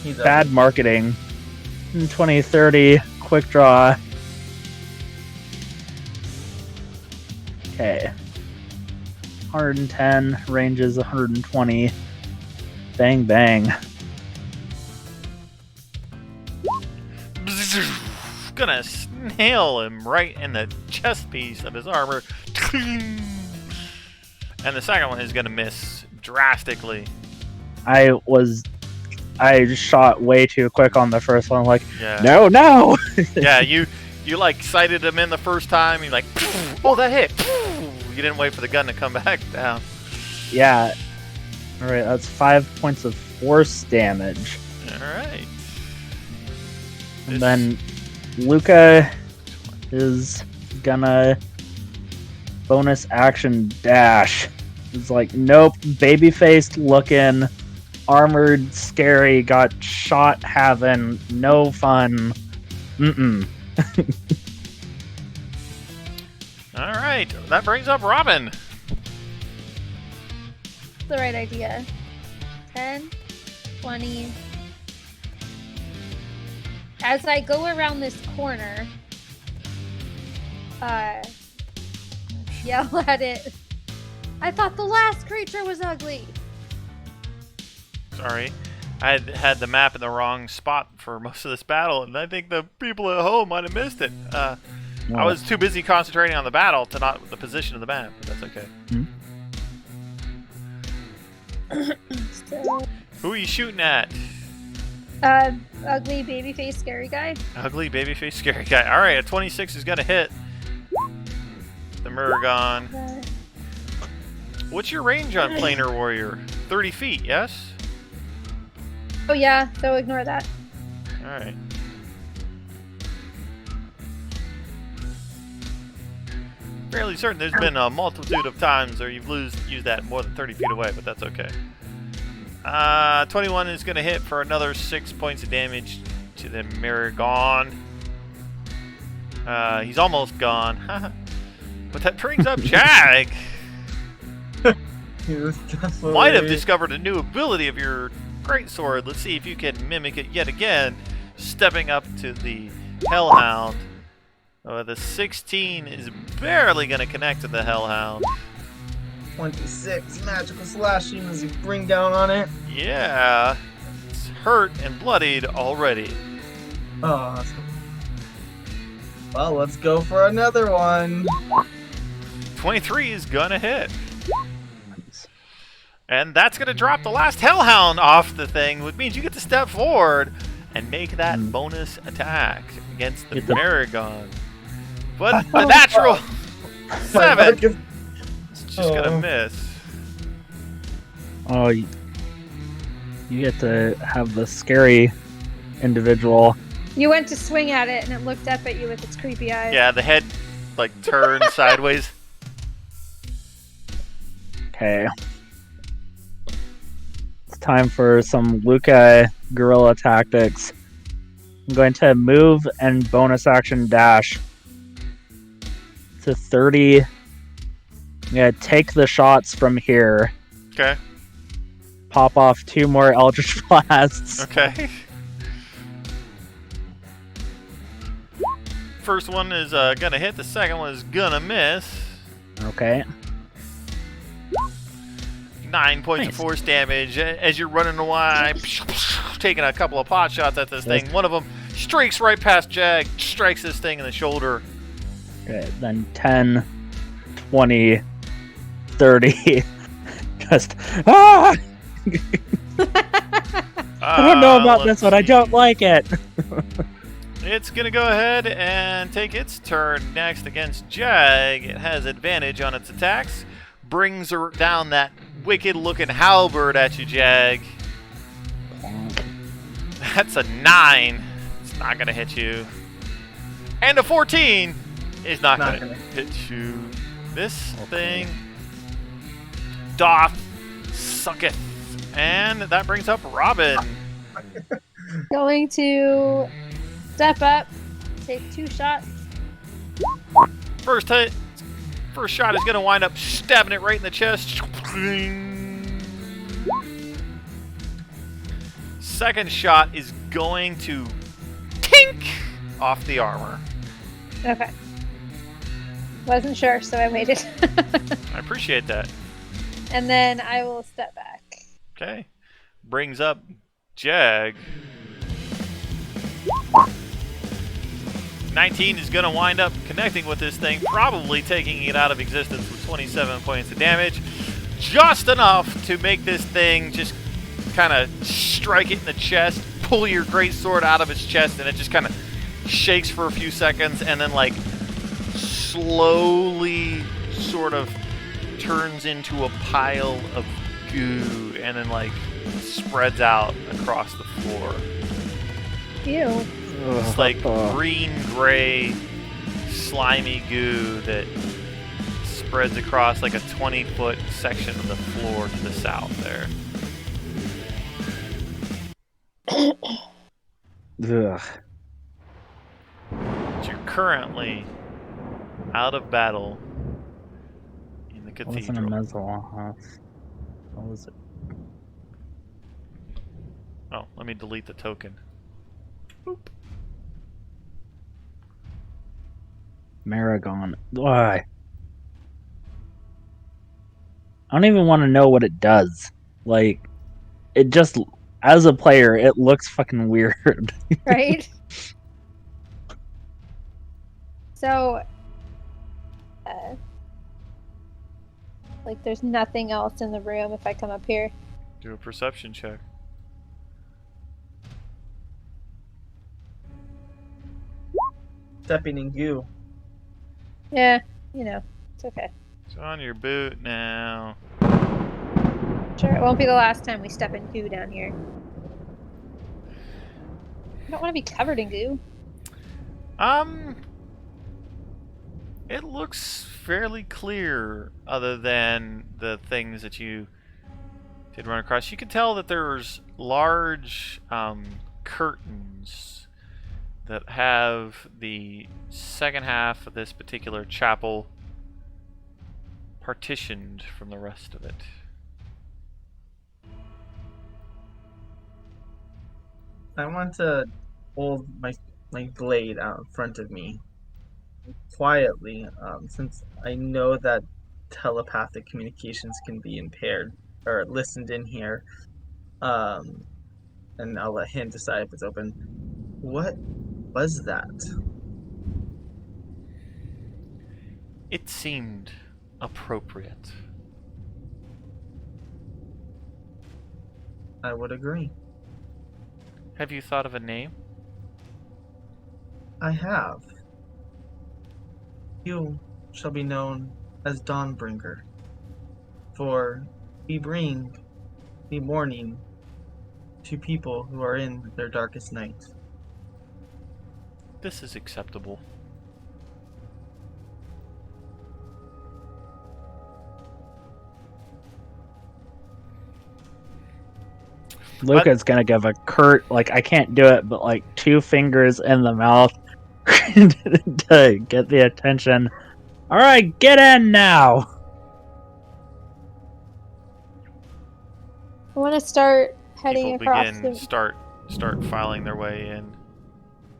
Speaker 4: He's
Speaker 2: bad marketing. 2030 quick draw. Okay. 110 ranges 120. Bang bang.
Speaker 1: Gonna nail him right in the chest piece of his armor. And the second one is going to miss drastically.
Speaker 2: I just shot way too quick on the first one. Like,
Speaker 1: Yeah.
Speaker 2: no.
Speaker 1: Yeah, you like sighted him in the first time. You're like, oh, that hit. You didn't wait for the gun to come back down.
Speaker 2: Yeah. All right, that's 5 points of force damage.
Speaker 1: All right.
Speaker 2: And then Luca is gonna bonus action dash. It's like, nope, baby-faced looking, armored, scary, got shot having, no fun. Mm-mm.
Speaker 1: All right, that brings up Robin.
Speaker 3: The right idea. 10, 20. As I go around this corner, yell at it. I thought the last creature was ugly.
Speaker 1: Sorry, I had the map in the wrong spot for most of this battle, and I think the people at home might have missed it. I was too busy concentrating on the battle to not the position of the map, but that's okay.
Speaker 3: So,
Speaker 1: Who are you shooting at?
Speaker 3: ugly babyface scary guy.
Speaker 1: Ugly babyface scary guy. All right, a 26 is gonna hit the Muragon. What's your range on Planar Warrior? 30 feet, yes?
Speaker 3: Oh yeah, so ignore that.
Speaker 1: All right. Fairly certain there's been a multitude of times where you've used that more than 30 feet away, but that's okay. 21 is going to hit for another 6 points of damage to the Miragon. He's almost gone. But that brings up Jag. Might have discovered a new ability of your greatsword. Let's see if you can mimic it yet again. Stepping up to the Hellhound. The 16 is barely going to connect to the Hellhound.
Speaker 4: 26 magical slashing as you bring down on it.
Speaker 1: Yeah, it's hurt and bloodied already.
Speaker 4: Oh, well, let's go for another one.
Speaker 1: 23 is going to hit. And that's going to drop the last Hellhound off the thing, which means you get to step forward and make that bonus attack against the Maragon. But the natural 7 is just going to miss.
Speaker 2: Oh, you get to have the scary individual.
Speaker 3: You went to swing at it and it looked up at you with its creepy eyes.
Speaker 1: Yeah, the head like turned sideways.
Speaker 2: Okay. It's time for some Luca guerrilla tactics. I'm going to move and bonus action dash to 30. I'm going to take the shots from here.
Speaker 1: Okay.
Speaker 2: Pop off 2 more Eldritch Blasts.
Speaker 1: Okay. First one is gonna hit. The second one is gonna miss.
Speaker 2: Okay.
Speaker 1: 9 points of force damage as you're running away, taking a couple of pot shots at this thing. One of them streaks right past Jag, strikes this thing in the shoulder.
Speaker 2: Okay, then 10, 20, 30. Just, ah! I don't know about this one. I don't like it.
Speaker 1: It's going to go ahead and take its turn next against Jag. It has advantage on its attacks. Brings her down that wicked-looking halberd at you, Jag. That's a 9. It's not going to hit you. And a 14 is not going to hit you. This thing doth sucketh. And that brings up Robin.
Speaker 3: Going to step up, take 2 shots.
Speaker 1: First hit. First shot is going to wind up stabbing it right in the chest. Second shot is going to tink off the armor.
Speaker 3: Okay. Wasn't sure, so I waited.
Speaker 1: I appreciate that.
Speaker 3: And then I will step back.
Speaker 1: Okay. Brings up Jag. 19 is going to wind up connecting with this thing, probably taking it out of existence with 27 points of damage. Just enough to make this thing just kind of strike it in the chest, pull your greatsword out of its chest, and it just kind of shakes for a few seconds, and then like slowly sort of turns into a pile of goo, and then like spreads out across the floor.
Speaker 3: Ew.
Speaker 1: It's like green-gray, slimy goo that spreads across like a 20-foot section of the floor to the south there.
Speaker 2: Ugh.
Speaker 1: But you're currently out of battle in the
Speaker 2: It wasn't a
Speaker 1: cathedral.
Speaker 2: missile, huh? What was it?
Speaker 1: Oh, let me delete the token. Boop.
Speaker 2: Maragon. Why? I don't even want to know what it does. Like, it just, as a player, it looks fucking weird.
Speaker 3: Right? So, like, there's nothing else in the room if I come up here.
Speaker 1: Do a perception check.
Speaker 4: Stepping in goo.
Speaker 3: Yeah, you know, it's okay.
Speaker 1: It's on your boot now.
Speaker 3: Sure, it won't be the last time we step in goo down here. I don't want to be covered in goo.
Speaker 1: It looks fairly clear, other than the things that you did run across. You can tell that there's large curtains that have the second half of this particular chapel partitioned from the rest of it.
Speaker 4: I want to hold my blade out in front of me quietly, since I know that telepathic communications can be impaired or listened in here. And I'll let him decide if it's open. What was that?
Speaker 1: It seemed appropriate.
Speaker 4: I would agree.
Speaker 1: Have you thought of a name?
Speaker 4: I have. You shall be known as Dawnbringer, for we bring the morning to people who are in their darkest night.
Speaker 1: This is acceptable.
Speaker 2: Luca's gonna give a curt, like, I can't do it, but like 2 fingers in the mouth to get the attention. Alright, get in now!
Speaker 3: I want to start heading
Speaker 1: People
Speaker 3: across
Speaker 1: begin
Speaker 3: the...
Speaker 1: start filing their way in.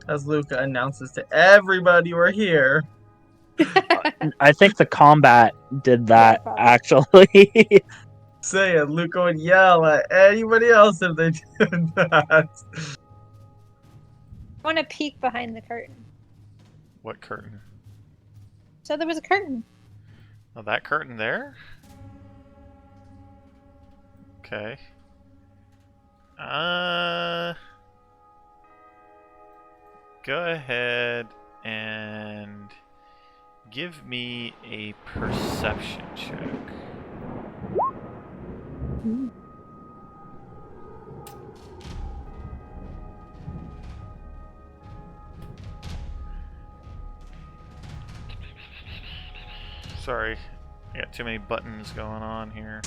Speaker 4: As Luca announces to everybody we're here.
Speaker 2: I think the combat did that,
Speaker 3: probably.
Speaker 2: actually.
Speaker 4: Say it, Luca would yell at anybody else if they did that.
Speaker 3: I want to peek behind the curtain.
Speaker 1: What curtain?
Speaker 3: So there was a curtain.
Speaker 1: Oh, that curtain there? Okay. Go ahead and give me a perception check. Sorry, I got too many buttons going on here.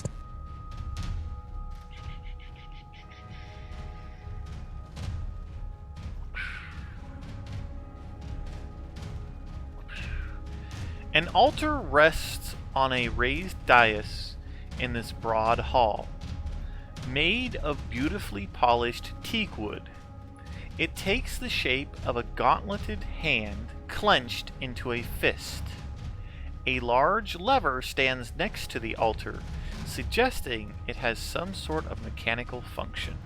Speaker 1: An altar rests on a raised dais in this broad hall, made of beautifully polished teak wood. It takes the shape of a gauntleted hand clenched into a fist. A large lever stands next to the altar, suggesting it has some sort of mechanical function.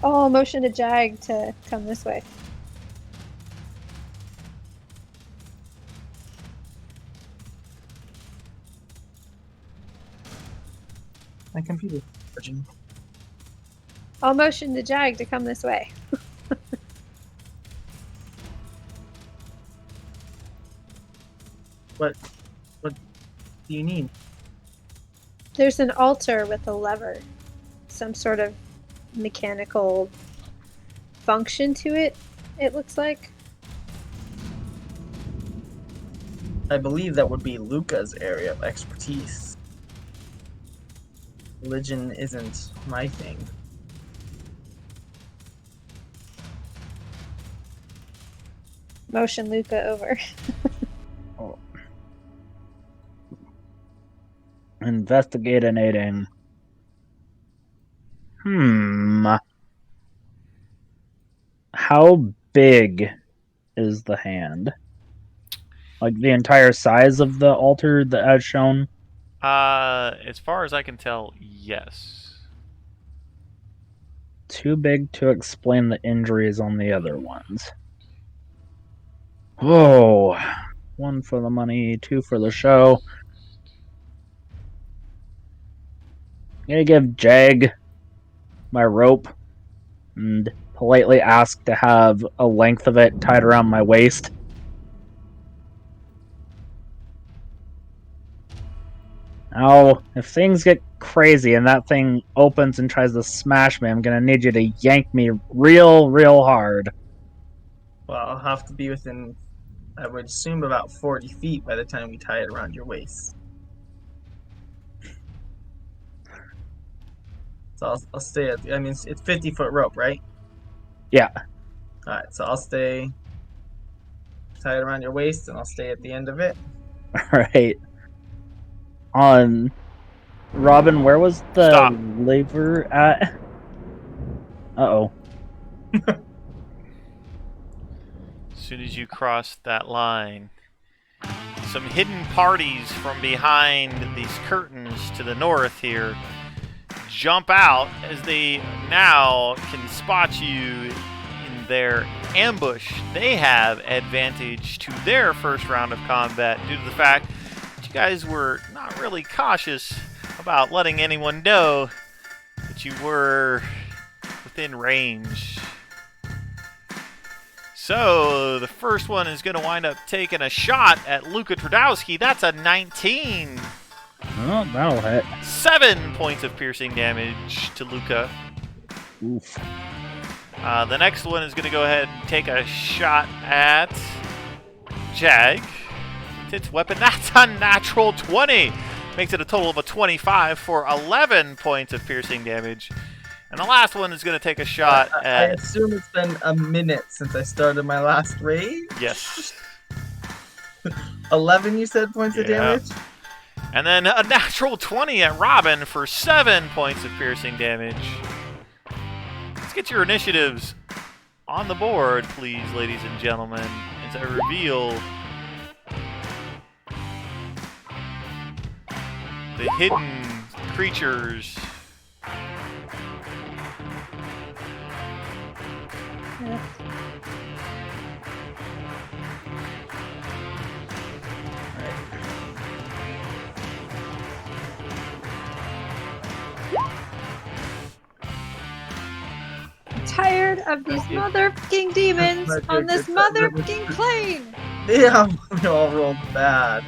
Speaker 3: Oh, motion to Jag to come this way.
Speaker 4: My computer. Virgin.
Speaker 3: I'll motion to Jag to come this way.
Speaker 4: What do you need?
Speaker 3: There's an altar with a lever. Some sort of mechanical function to it, it looks like.
Speaker 4: I believe that would be Luca's area of expertise. Religion isn't my thing.
Speaker 3: Motion Luca over.
Speaker 2: Investigating. How big is the hand? Like the entire size of the altar that as shown?
Speaker 1: As far as I can tell, yes.
Speaker 2: Too big to explain the injuries on the other ones. Oh, 1 for the money, 2 for the show. I'm gonna give Jag my rope and politely ask to have a length of it tied around my waist. Now, if things get crazy and that thing opens and tries to smash me, I'm gonna need you to yank me real hard.
Speaker 4: Well, I'll have to be within, I would assume, about 40 feet by the time we tie it around your waist. So I'll stay at, I mean, it's 50-foot rope, right?
Speaker 2: Yeah.
Speaker 4: Alright, so I'll stay, tie it around your waist, and I'll stay at the end of it.
Speaker 2: Alright. Robin, where was the
Speaker 1: Stop.
Speaker 2: lever at? Uh-oh.
Speaker 1: As soon as you cross that line, some hidden parties from behind these curtains to the north here jump out as they now can spot you in their ambush. They have advantage to their first round of combat due to the fact that you guys were not really cautious about letting anyone know that you were within range. So the first one is going to wind up taking a shot at Luka Trudowski. That's a 19.
Speaker 2: Oh, that'll hit.
Speaker 1: 7 points of piercing damage to Luka.
Speaker 2: Oof.
Speaker 1: The next one is going to go ahead and take a shot at Jag. Its weapon, that's a natural 20. Makes it a total of a 25 for 11 points of piercing damage. And the last one is going to take a shot
Speaker 4: I
Speaker 1: at...
Speaker 4: assume it's been a minute since I started my last raid.
Speaker 1: Yes.
Speaker 4: 11, you said, points of
Speaker 1: Yeah.
Speaker 4: damage?
Speaker 1: And then a natural 20 at Robin for 7 points of piercing damage. Let's get your initiatives on the board, please, ladies and gentlemen, as I reveal the hidden creatures.
Speaker 3: I'm tired of these
Speaker 4: Thank you.
Speaker 3: motherfucking demons on this motherfucking plane.
Speaker 4: Yeah, we all rolled bad.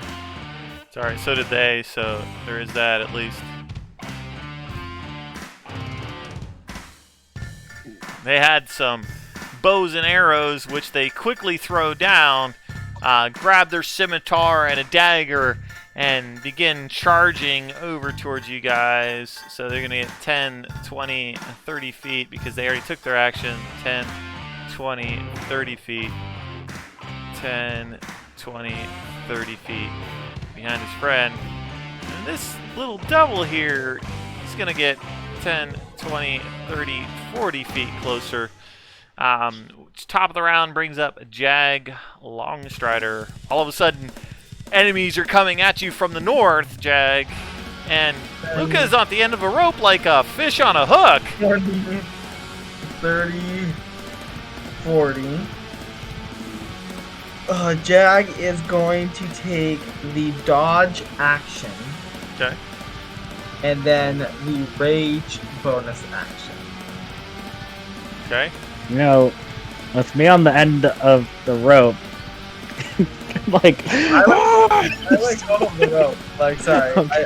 Speaker 1: Sorry, so did they, so there is that at least. They had some bows and arrows, which they quickly throw down, grab their scimitar and a dagger, and begin charging over towards you guys. So they're going to get 10, 20, 30 feet because they already took their action. 10, 20, 30 feet. 10, 20, 30 feet behind his friend. And this little devil here is going to get 10, 20, 30, 40 feet closer. Top of the round brings up Jag Longstrider. All of a sudden, enemies are coming at you from the north, Jag. And Luca is on the end of a rope like a fish on a hook.
Speaker 4: 30, 40. Jag is going to take the dodge action
Speaker 1: Okay.
Speaker 4: and then the rage bonus action.
Speaker 1: Okay.
Speaker 2: You know, with me on the end of the rope, like,
Speaker 4: I like all of the rope. Like, sorry,
Speaker 2: Okay.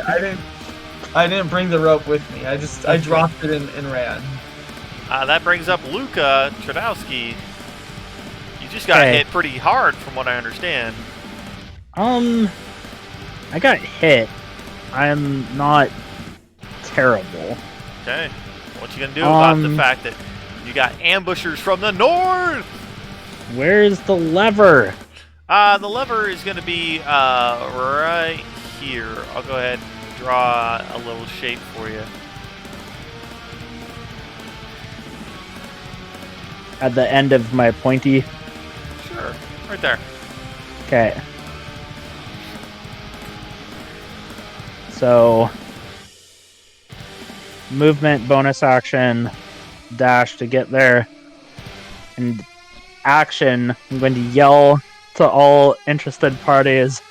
Speaker 4: I didn't bring the rope with me. I dropped it and ran.
Speaker 1: That brings up Luka Tradowski. You just got
Speaker 2: Okay.
Speaker 1: hit pretty hard, from what I understand.
Speaker 2: I got hit. I'm not terrible.
Speaker 1: Okay. What you gonna do about the
Speaker 2: Um,
Speaker 1: fact that you got ambushers from the north?
Speaker 2: Where's the lever?
Speaker 1: The lever is gonna be right here. I'll go ahead and draw a little shape for you.
Speaker 2: At the end of my pointy.
Speaker 1: Sure. Right there.
Speaker 2: Okay. So, movement, bonus action, dash to get there. And action, I'm going to yell to all interested parties,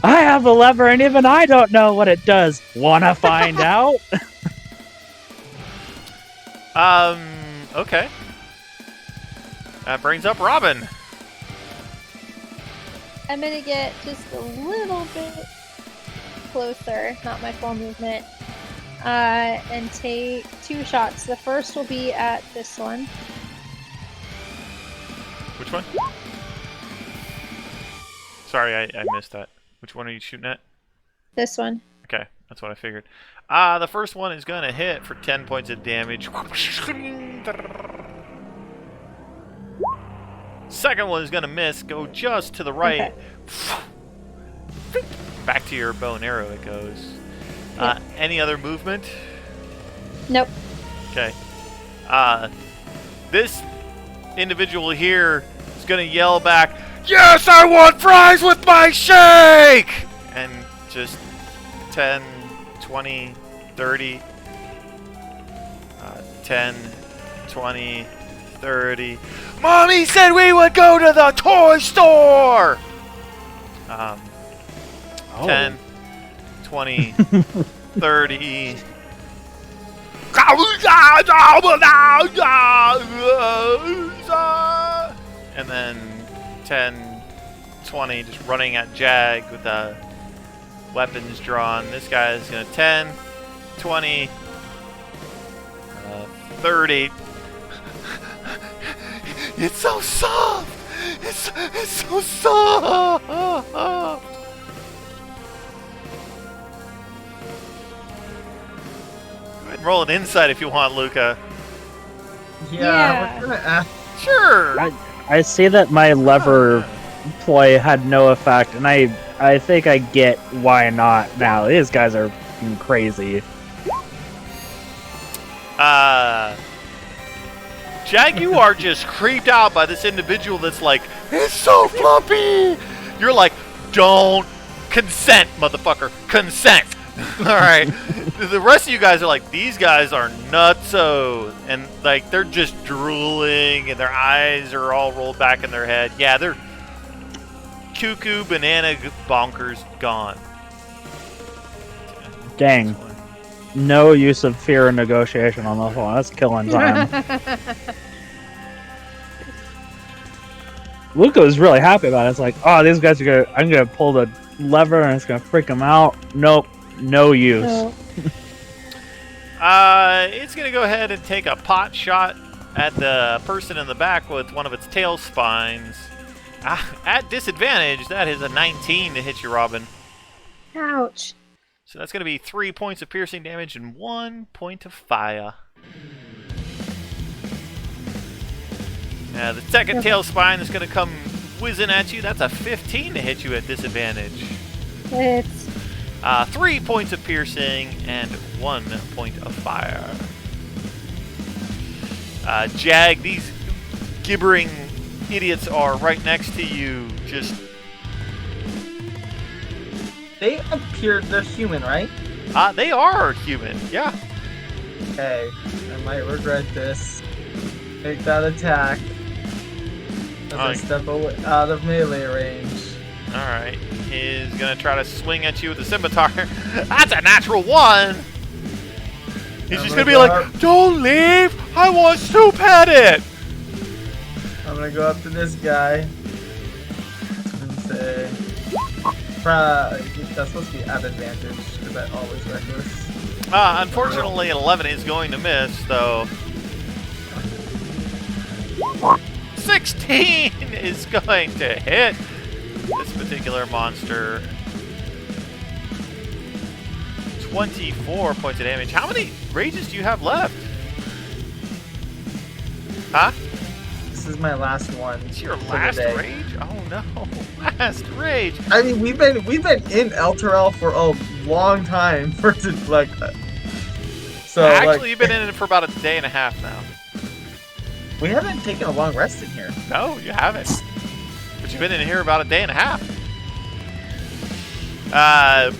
Speaker 2: I have the lever and even I don't know what it does. Wanna find out?
Speaker 1: Okay. That brings up Robin.
Speaker 3: I'm gonna get just a little bit closer, not my full movement, and take 2 shots. The first will be at this one.
Speaker 1: Which one? Sorry, I missed that. Which one are you shooting at?
Speaker 3: This one.
Speaker 1: Okay, that's what I figured. The first one is gonna hit for 10 points of damage. Second one is gonna miss, go just to the right.
Speaker 3: Okay.
Speaker 1: Back to your bow and arrow it goes.
Speaker 3: Yep.
Speaker 1: Any other movement?
Speaker 3: Nope.
Speaker 1: Okay. This individual here is gonna yell back, "Yes, I want fries with my shake!" And just 10, 20, 30, 10, 20, 30. Mommy said we would go to the toy store! 10, 20, 30. And then 10, 20, just running at Jag with the weapons drawn. This guy is going to 10, 20, 30. It's so soft! It's so soft! Go ahead and roll an insight if you want, Luca.
Speaker 3: Yeah.
Speaker 4: We're gonna ask.
Speaker 1: Sure!
Speaker 2: I see that my lever ploy had no effect, and I think I get why not now. These guys are fucking crazy.
Speaker 1: Jag, you are just creeped out by this individual that's like, it's so fluffy! You're like, don't consent, motherfucker. Consent! Alright. The rest of you guys are like, these guys are nutso. And like, they're just drooling and their eyes are all rolled back in their head. Yeah, they're cuckoo, banana, bonkers, gone.
Speaker 2: Dang. No use of fear and negotiation on this one. That's killing time. Luca was really happy about it. It's like, oh, these guys are gonna. I'm gonna pull the lever and it's gonna freak them out. Nope, no use.
Speaker 3: No.
Speaker 1: It's gonna go ahead and take a pot shot at the person in the back with one of its tail spines. At disadvantage, that is a 19 to hit you, Robin.
Speaker 3: Ouch.
Speaker 1: So that's going to be 3 points of piercing damage and 1 point of fire. Now, the second tail spine is going to come whizzing at you. That's a 15 to hit you at disadvantage.
Speaker 3: It's
Speaker 1: 3 points of piercing and 1 point of fire. Jag, these gibbering idiots are right next to you. Just
Speaker 4: They appeared. They're human, right?
Speaker 1: they are human. Yeah.
Speaker 4: Okay. I might regret this. Make that attack. As I step out of melee range.
Speaker 1: Alright. He's gonna try to swing at you with the scimitar. That's a natural 1! He's just gonna be like, don't leave! I want to pet it!
Speaker 4: I'm gonna go up to this guy. And say... That's supposed to be at advantage, because that always reckless.
Speaker 1: Unfortunately, an 11 is going to miss, though. 16 is going to hit this particular monster. 24 points of damage. How many rages do you have left? Huh?
Speaker 4: This is my last one.
Speaker 1: It's your last rage? Oh no, last rage.
Speaker 4: I mean, we've been in Elturel for a long time for it to like. So
Speaker 1: actually, you've been in it for about a day and a half now.
Speaker 4: We haven't taken a long rest in here.
Speaker 1: No, you haven't. But you've been in here about a day and a half.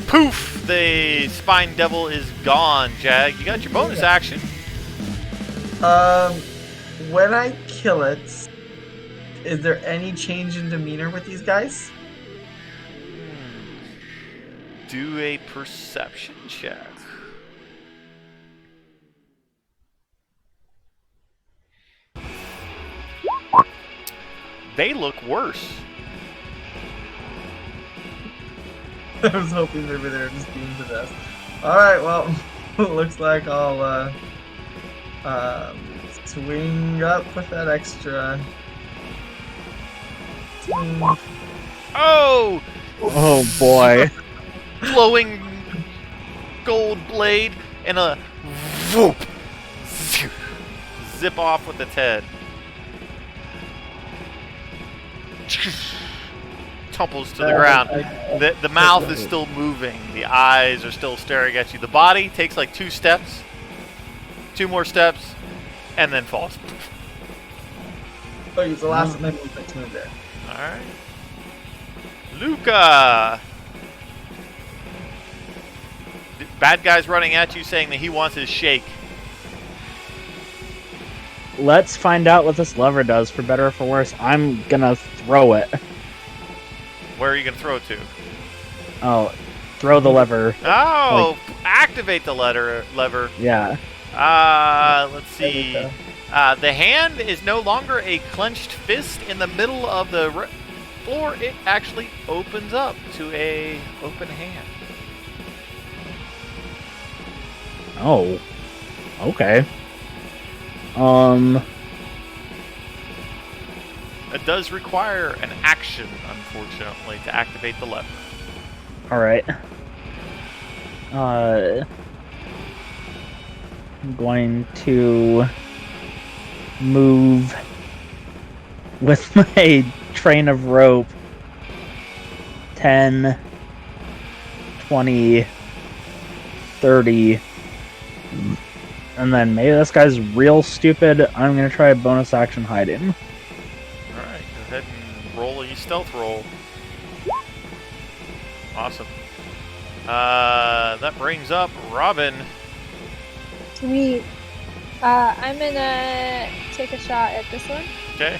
Speaker 1: Poof! The Spine Devil is gone, Jag. You got your bonus action.
Speaker 4: When I kill it, is there any change in demeanor with these guys?
Speaker 1: Do a perception check. They look worse.
Speaker 4: I was hoping maybe they were just being possessed. Alright, well, looks like I'll swing up with that extra.
Speaker 1: Oh!
Speaker 2: Oh boy.
Speaker 1: Glowing gold blade and a whoop. Zip off with its head. Tumples to the ground. The mouth is still moving. The eyes are still staring at you. The body takes like 2 steps. 2 more steps. And then falls.
Speaker 4: Oh, use the last of my movement to move there.
Speaker 1: Alright. Luca! Bad guy's running at you saying that he wants his shake.
Speaker 2: Let's find out what this lever does, for better or for worse. I'm gonna throw it.
Speaker 1: Where are you going to throw it to?
Speaker 2: Oh, throw the lever.
Speaker 1: Oh! Activate the lever.
Speaker 2: Yeah.
Speaker 1: Let's see. The hand is no longer a clenched fist in the middle of the floor. It actually opens up to a open hand.
Speaker 2: Oh. Okay.
Speaker 1: It does require an action, unfortunately, to activate the lever.
Speaker 2: Alright. I'm going to move with my train of rope 10, 20, 30, and then maybe this guy's real stupid. I'm going to try a bonus action hiding.
Speaker 1: Alright, go ahead and roll a stealth roll. Awesome. That brings up Robin.
Speaker 3: Sweet. I'm gonna take a shot at this one.
Speaker 1: Okay.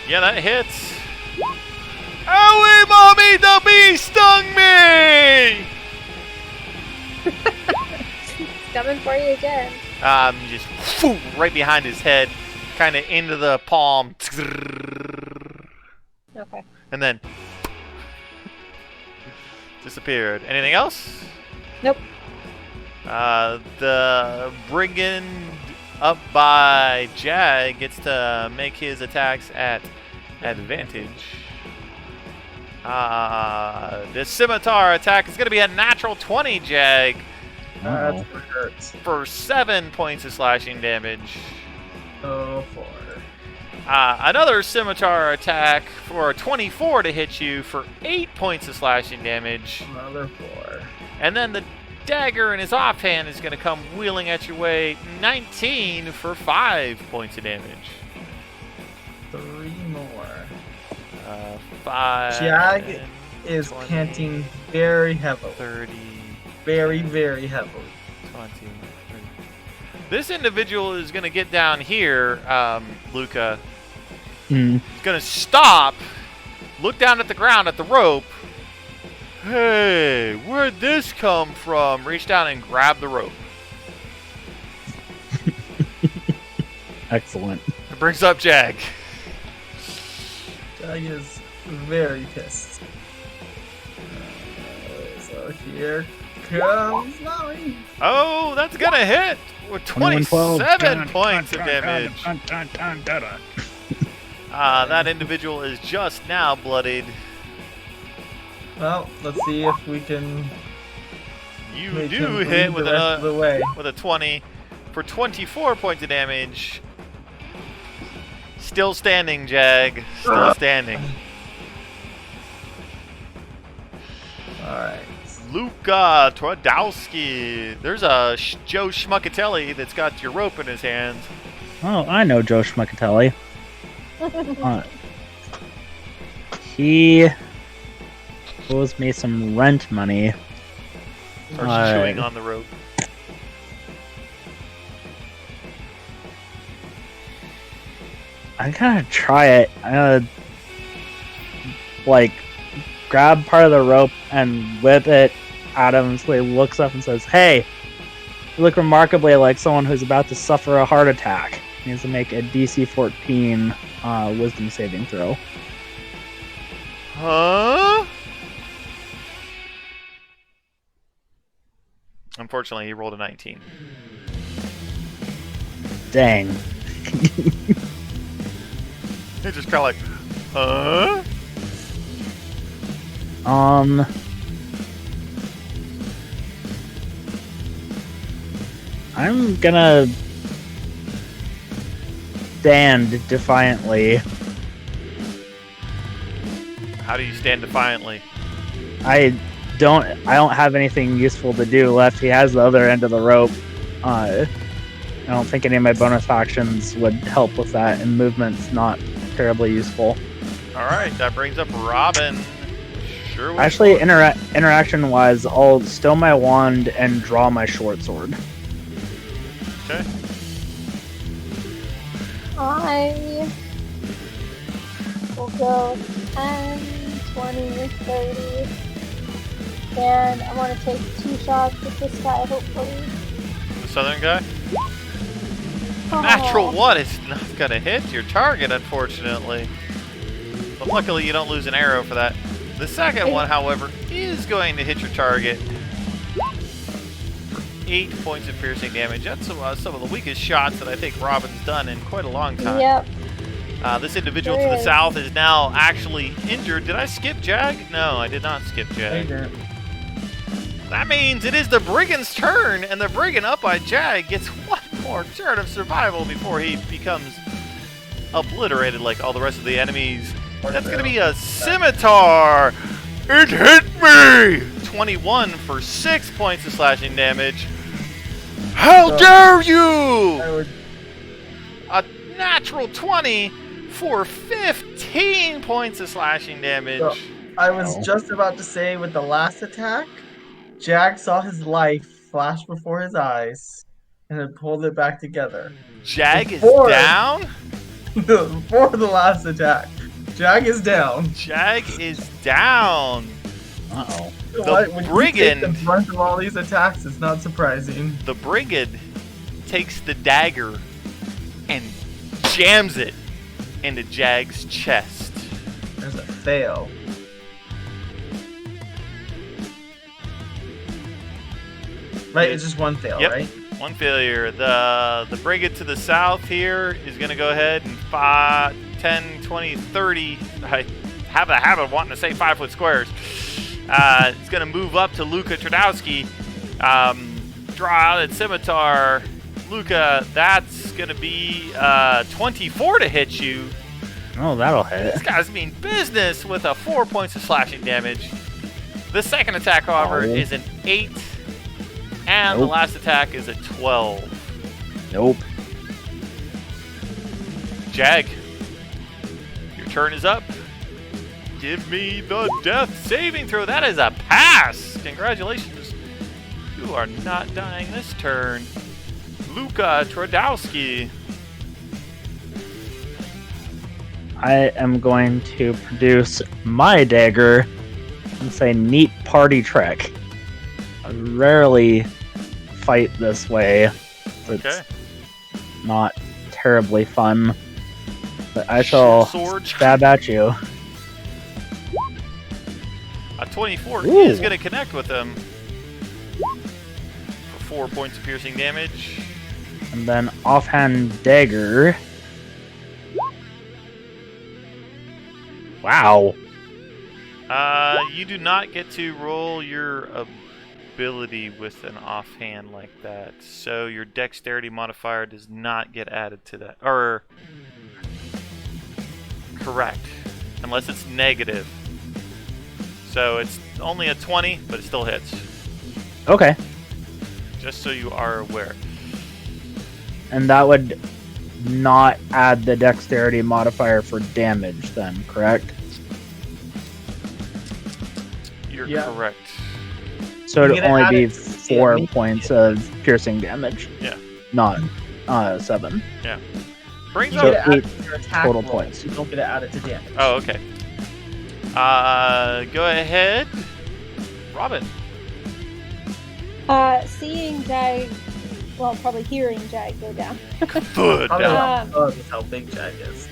Speaker 1: Yeah, that hits. Owie, mommy, the bee stung me!
Speaker 3: It's coming for you again.
Speaker 1: Just right behind his head, kind of into the palm.
Speaker 3: Okay.
Speaker 1: And then disappeared. Anything else?
Speaker 3: Nope.
Speaker 1: The brigand up by Jag gets to make his attacks at advantage. The scimitar attack is going to be a natural 20, Jag.
Speaker 4: That's what hurts.
Speaker 1: For 7 points of slashing damage.
Speaker 4: Oh, 4.
Speaker 1: Another scimitar attack for a 24 to hit you for 8 points of slashing damage.
Speaker 4: Another 4.
Speaker 1: And then the dagger in his offhand is going to come wheeling at your way. 19 for 5 points of damage.
Speaker 4: 3 more.
Speaker 1: 5.
Speaker 4: Jag is
Speaker 1: 20,
Speaker 4: panting very heavily.
Speaker 1: 30.
Speaker 4: Very, very heavily.
Speaker 1: 20. 30. This individual is going to get down here, Luca.
Speaker 2: Hmm.
Speaker 1: He's going to stop, look down at the ground at the rope. Hey, where'd this come from? Reach down and grab the rope.
Speaker 2: Excellent.
Speaker 1: It brings up Jag.
Speaker 4: Jag is very pissed. So here comes Molly.
Speaker 1: Oh, that's going to hit with 27 points of damage. That individual is just now bloodied.
Speaker 4: Well, let's see if we can.
Speaker 1: You
Speaker 4: make
Speaker 1: do
Speaker 4: him
Speaker 1: hit
Speaker 4: bleed
Speaker 1: with
Speaker 4: the rest of the way.
Speaker 1: a 20 for 24 points of damage. Still standing, Jag. Still standing.
Speaker 4: All right.
Speaker 1: Luka Twardowski. There's a Joe Schmuckatelli that's got your rope in his hands.
Speaker 2: Oh, I know Joe Schmuckatelli. He owes me some rent money.
Speaker 1: Starts chewing on the rope.
Speaker 2: I gotta try it. I gotta, like, grab part of the rope and whip it at him so he looks up and says, "Hey, you look remarkably like someone who's about to suffer a heart attack." He needs to make a DC 14 wisdom saving throw.
Speaker 1: Huh? Unfortunately, he rolled a 19.
Speaker 2: Dang.
Speaker 1: He's just kind of like, huh?
Speaker 2: I'm gonna stand defiantly.
Speaker 1: How do you stand defiantly?
Speaker 2: I don't have anything useful to do left. He has the other end of the rope. I don't think any of my bonus actions would help with that, and movement's not terribly useful.
Speaker 1: All right, that brings up Robin. Sure.
Speaker 2: Actually, interaction-wise, I'll stow my wand and draw my short sword.
Speaker 1: Okay.
Speaker 3: I will go 10, 20, 30. And I want to take 2 shots with this guy, hopefully.
Speaker 1: The southern guy?
Speaker 3: Oh.
Speaker 1: Natural 1 is not going to hit your target, unfortunately. But luckily, you don't lose an arrow for that. The second one, however, is going to hit your target for 8 points of piercing damage. That's some of the weakest shots that I think Robin's done in quite a long time.
Speaker 3: Yep.
Speaker 1: This individual to the south is now actually injured. Did I skip Jag? No, I did not skip Jag. That means it is the Brigand's turn, and the Brigand up by Jag gets one more turn of survival before he becomes obliterated like all the rest of the enemies. That's going to be a Scimitar! It hit me! 21 for 6 points of slashing damage. How dare you! A natural 20 for 15 points of slashing damage.
Speaker 4: So, I was just about to say, with the last attack, Jag saw his life flash before his eyes and had pulled it back together.
Speaker 1: Jag is
Speaker 4: Before-
Speaker 1: down?
Speaker 4: Before the last attack, Jag is down.
Speaker 1: Jag is down.
Speaker 2: Uh-oh.
Speaker 4: When
Speaker 1: Brigand-
Speaker 4: you take the brunt of all these attacks, it's not surprising.
Speaker 1: The Brigand takes the dagger and jams it into Jag's chest.
Speaker 4: There's a fail. Right, it's just one fail,
Speaker 1: Yep.
Speaker 4: right?
Speaker 1: One failure. The Brigand to the south here is going to go ahead and 5, 10, 20, 30. I have a habit of wanting to say 5-foot squares. It's going to move up to Luka Twardowski. Draw out its scimitar. Luka, that's going to be 24 to hit you.
Speaker 2: Oh, that'll hit.
Speaker 1: This guy's mean business with a 4 points of slashing damage. The second attack, however, is an 8. And the
Speaker 2: Nope.
Speaker 1: last attack is a 12.
Speaker 2: Nope.
Speaker 1: Jag, your turn is up. Give me the death saving throw. That is a pass. Congratulations. You are not dying this turn. Luka Twardowski.
Speaker 2: I am going to produce my dagger and say neat party trick. I rarely fight this way. It's
Speaker 1: Okay.
Speaker 2: not terribly fun. But I shall
Speaker 1: Sword.
Speaker 2: stab at you.
Speaker 1: A 24
Speaker 2: Ooh.
Speaker 1: is going to connect with him for 4 points of piercing damage.
Speaker 2: And then offhand dagger. Wow.
Speaker 1: You do not get to roll your ability with an offhand like that, so your dexterity modifier does not get added to that. Or correct, unless it's negative. So it's only a 20, but it still hits.
Speaker 2: Okay.
Speaker 1: Just so you are aware.
Speaker 2: And that would not add the dexterity modifier for damage then, correct?
Speaker 1: You're
Speaker 4: Yeah.
Speaker 1: correct.
Speaker 2: So
Speaker 4: You
Speaker 2: it'd
Speaker 4: get
Speaker 2: only
Speaker 4: added
Speaker 2: be
Speaker 4: to
Speaker 2: 4
Speaker 4: damage.
Speaker 2: points of piercing damage.
Speaker 1: Yeah.
Speaker 2: Not 7.
Speaker 1: Brings
Speaker 4: You
Speaker 1: up.
Speaker 4: get it
Speaker 2: So
Speaker 4: added to your attack
Speaker 2: total
Speaker 4: roll.
Speaker 2: points.
Speaker 4: You don't get it added to damage.
Speaker 1: Oh, okay. Go ahead, Robin.
Speaker 3: Seeing Jag, well, probably hearing Jag go down.
Speaker 1: Good.
Speaker 4: Probably
Speaker 3: Um,
Speaker 4: not with how big Jag is.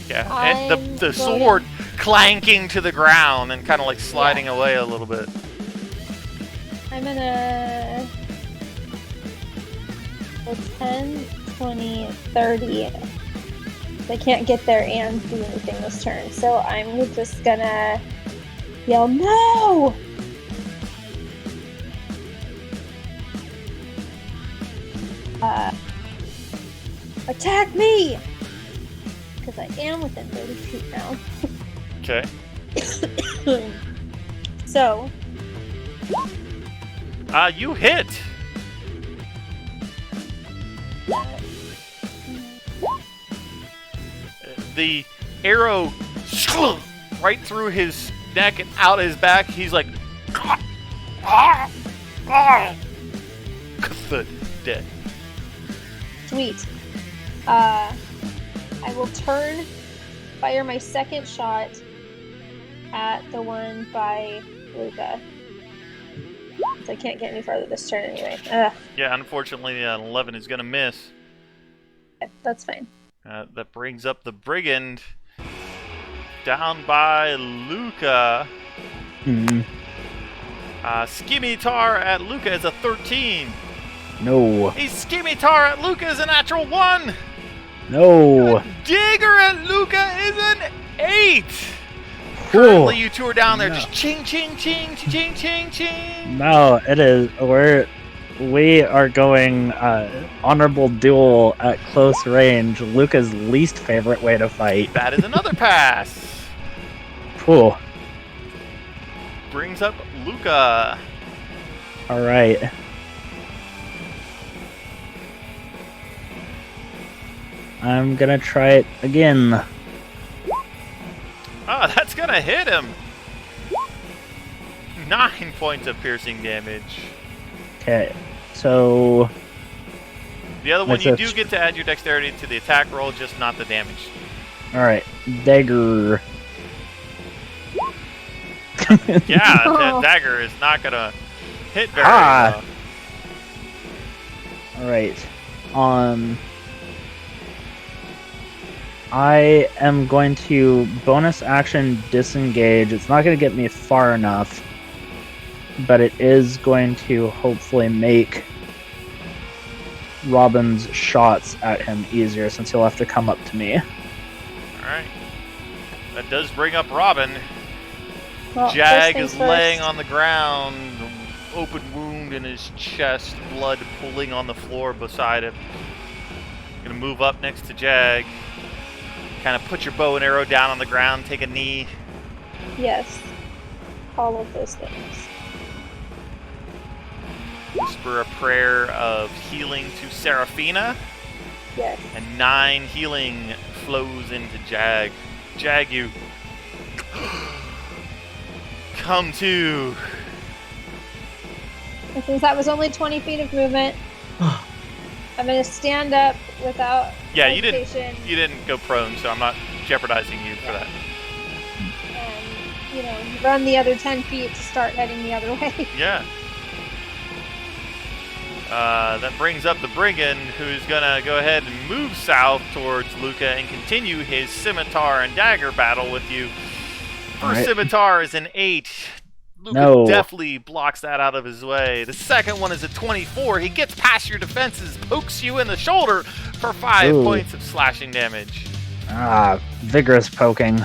Speaker 1: Yeah, and
Speaker 3: I'm
Speaker 1: the
Speaker 3: going-
Speaker 1: sword clanking to the ground and kind of like sliding away a little bit.
Speaker 3: I'm gonna go 10, 20, 30. I can't get there and do anything this turn, so I'm just gonna yell no! Attack me! Because I am within 30 feet now.
Speaker 1: Okay.
Speaker 3: So,
Speaker 1: You hit. The arrow right through his neck and out his back. He's like, Good. Dead.
Speaker 3: sweet. I will fire my second shot at the one by Luca. So I can't get any farther this turn anyway.
Speaker 1: Yeah, unfortunately, an 11 is gonna miss.
Speaker 3: That's fine.
Speaker 1: That brings up the brigand down by Luca.
Speaker 2: Hmm.
Speaker 1: Skimitar at Luca is a 13.
Speaker 2: No.
Speaker 1: A Skimitar at Luca is a natural 1.
Speaker 2: No.
Speaker 1: Digger at Luca is an 8.
Speaker 2: Cool.
Speaker 1: Currently, you two are down there
Speaker 2: No.
Speaker 1: just ching, ching, ching, ching, ching, ching.
Speaker 2: No, it is. We are going honorable duel at close range. Luca's least favorite way to fight.
Speaker 1: That is another pass.
Speaker 2: Cool.
Speaker 1: Brings up Luca.
Speaker 2: All right. I'm gonna try it again.
Speaker 1: That's gonna hit him. 9 points of piercing damage.
Speaker 2: Okay, so
Speaker 1: The other one,
Speaker 2: That's
Speaker 1: you
Speaker 2: a-
Speaker 1: do get to add your dexterity to the attack roll, just not the damage.
Speaker 2: all right, dagger.
Speaker 1: Yeah,
Speaker 3: Oh.
Speaker 1: that dagger is not gonna hit very
Speaker 2: Ah.
Speaker 1: well.
Speaker 2: All right. I am going to bonus action disengage. It's not going to get me far enough, but it is going to hopefully make Robin's shots at him easier since he'll have to come up to me.
Speaker 1: Alright. That does bring up Robin.
Speaker 3: Well, first
Speaker 1: Jag
Speaker 3: things
Speaker 1: is
Speaker 3: first.
Speaker 1: laying on the ground, open wound in his chest, blood pooling on the floor beside him. Gonna move up next to Jag. Kind of put your bow and arrow down on the ground, take a knee.
Speaker 3: Yes. All of those things.
Speaker 1: Whisper a prayer of healing to Seraphina,
Speaker 3: Yes.
Speaker 1: and 9 healing flows into Jag. Jag, you come to.
Speaker 3: And since that was only 20 feet of movement, I I'm gonna stand up without
Speaker 1: Yeah,
Speaker 3: hesitation.
Speaker 1: you didn't go prone, so I'm not jeopardizing you for that.
Speaker 3: And, run the other 10 feet to start heading the other way.
Speaker 1: Yeah. That brings up the brigand, who's gonna go ahead and move south towards Luca and continue his scimitar and dagger battle with you. First scimitar is an 8. Luca definitely blocks that out of his way. The second one is a 24. He gets past your defenses, pokes you in the shoulder for 5 points of slashing damage.
Speaker 2: Vigorous poking.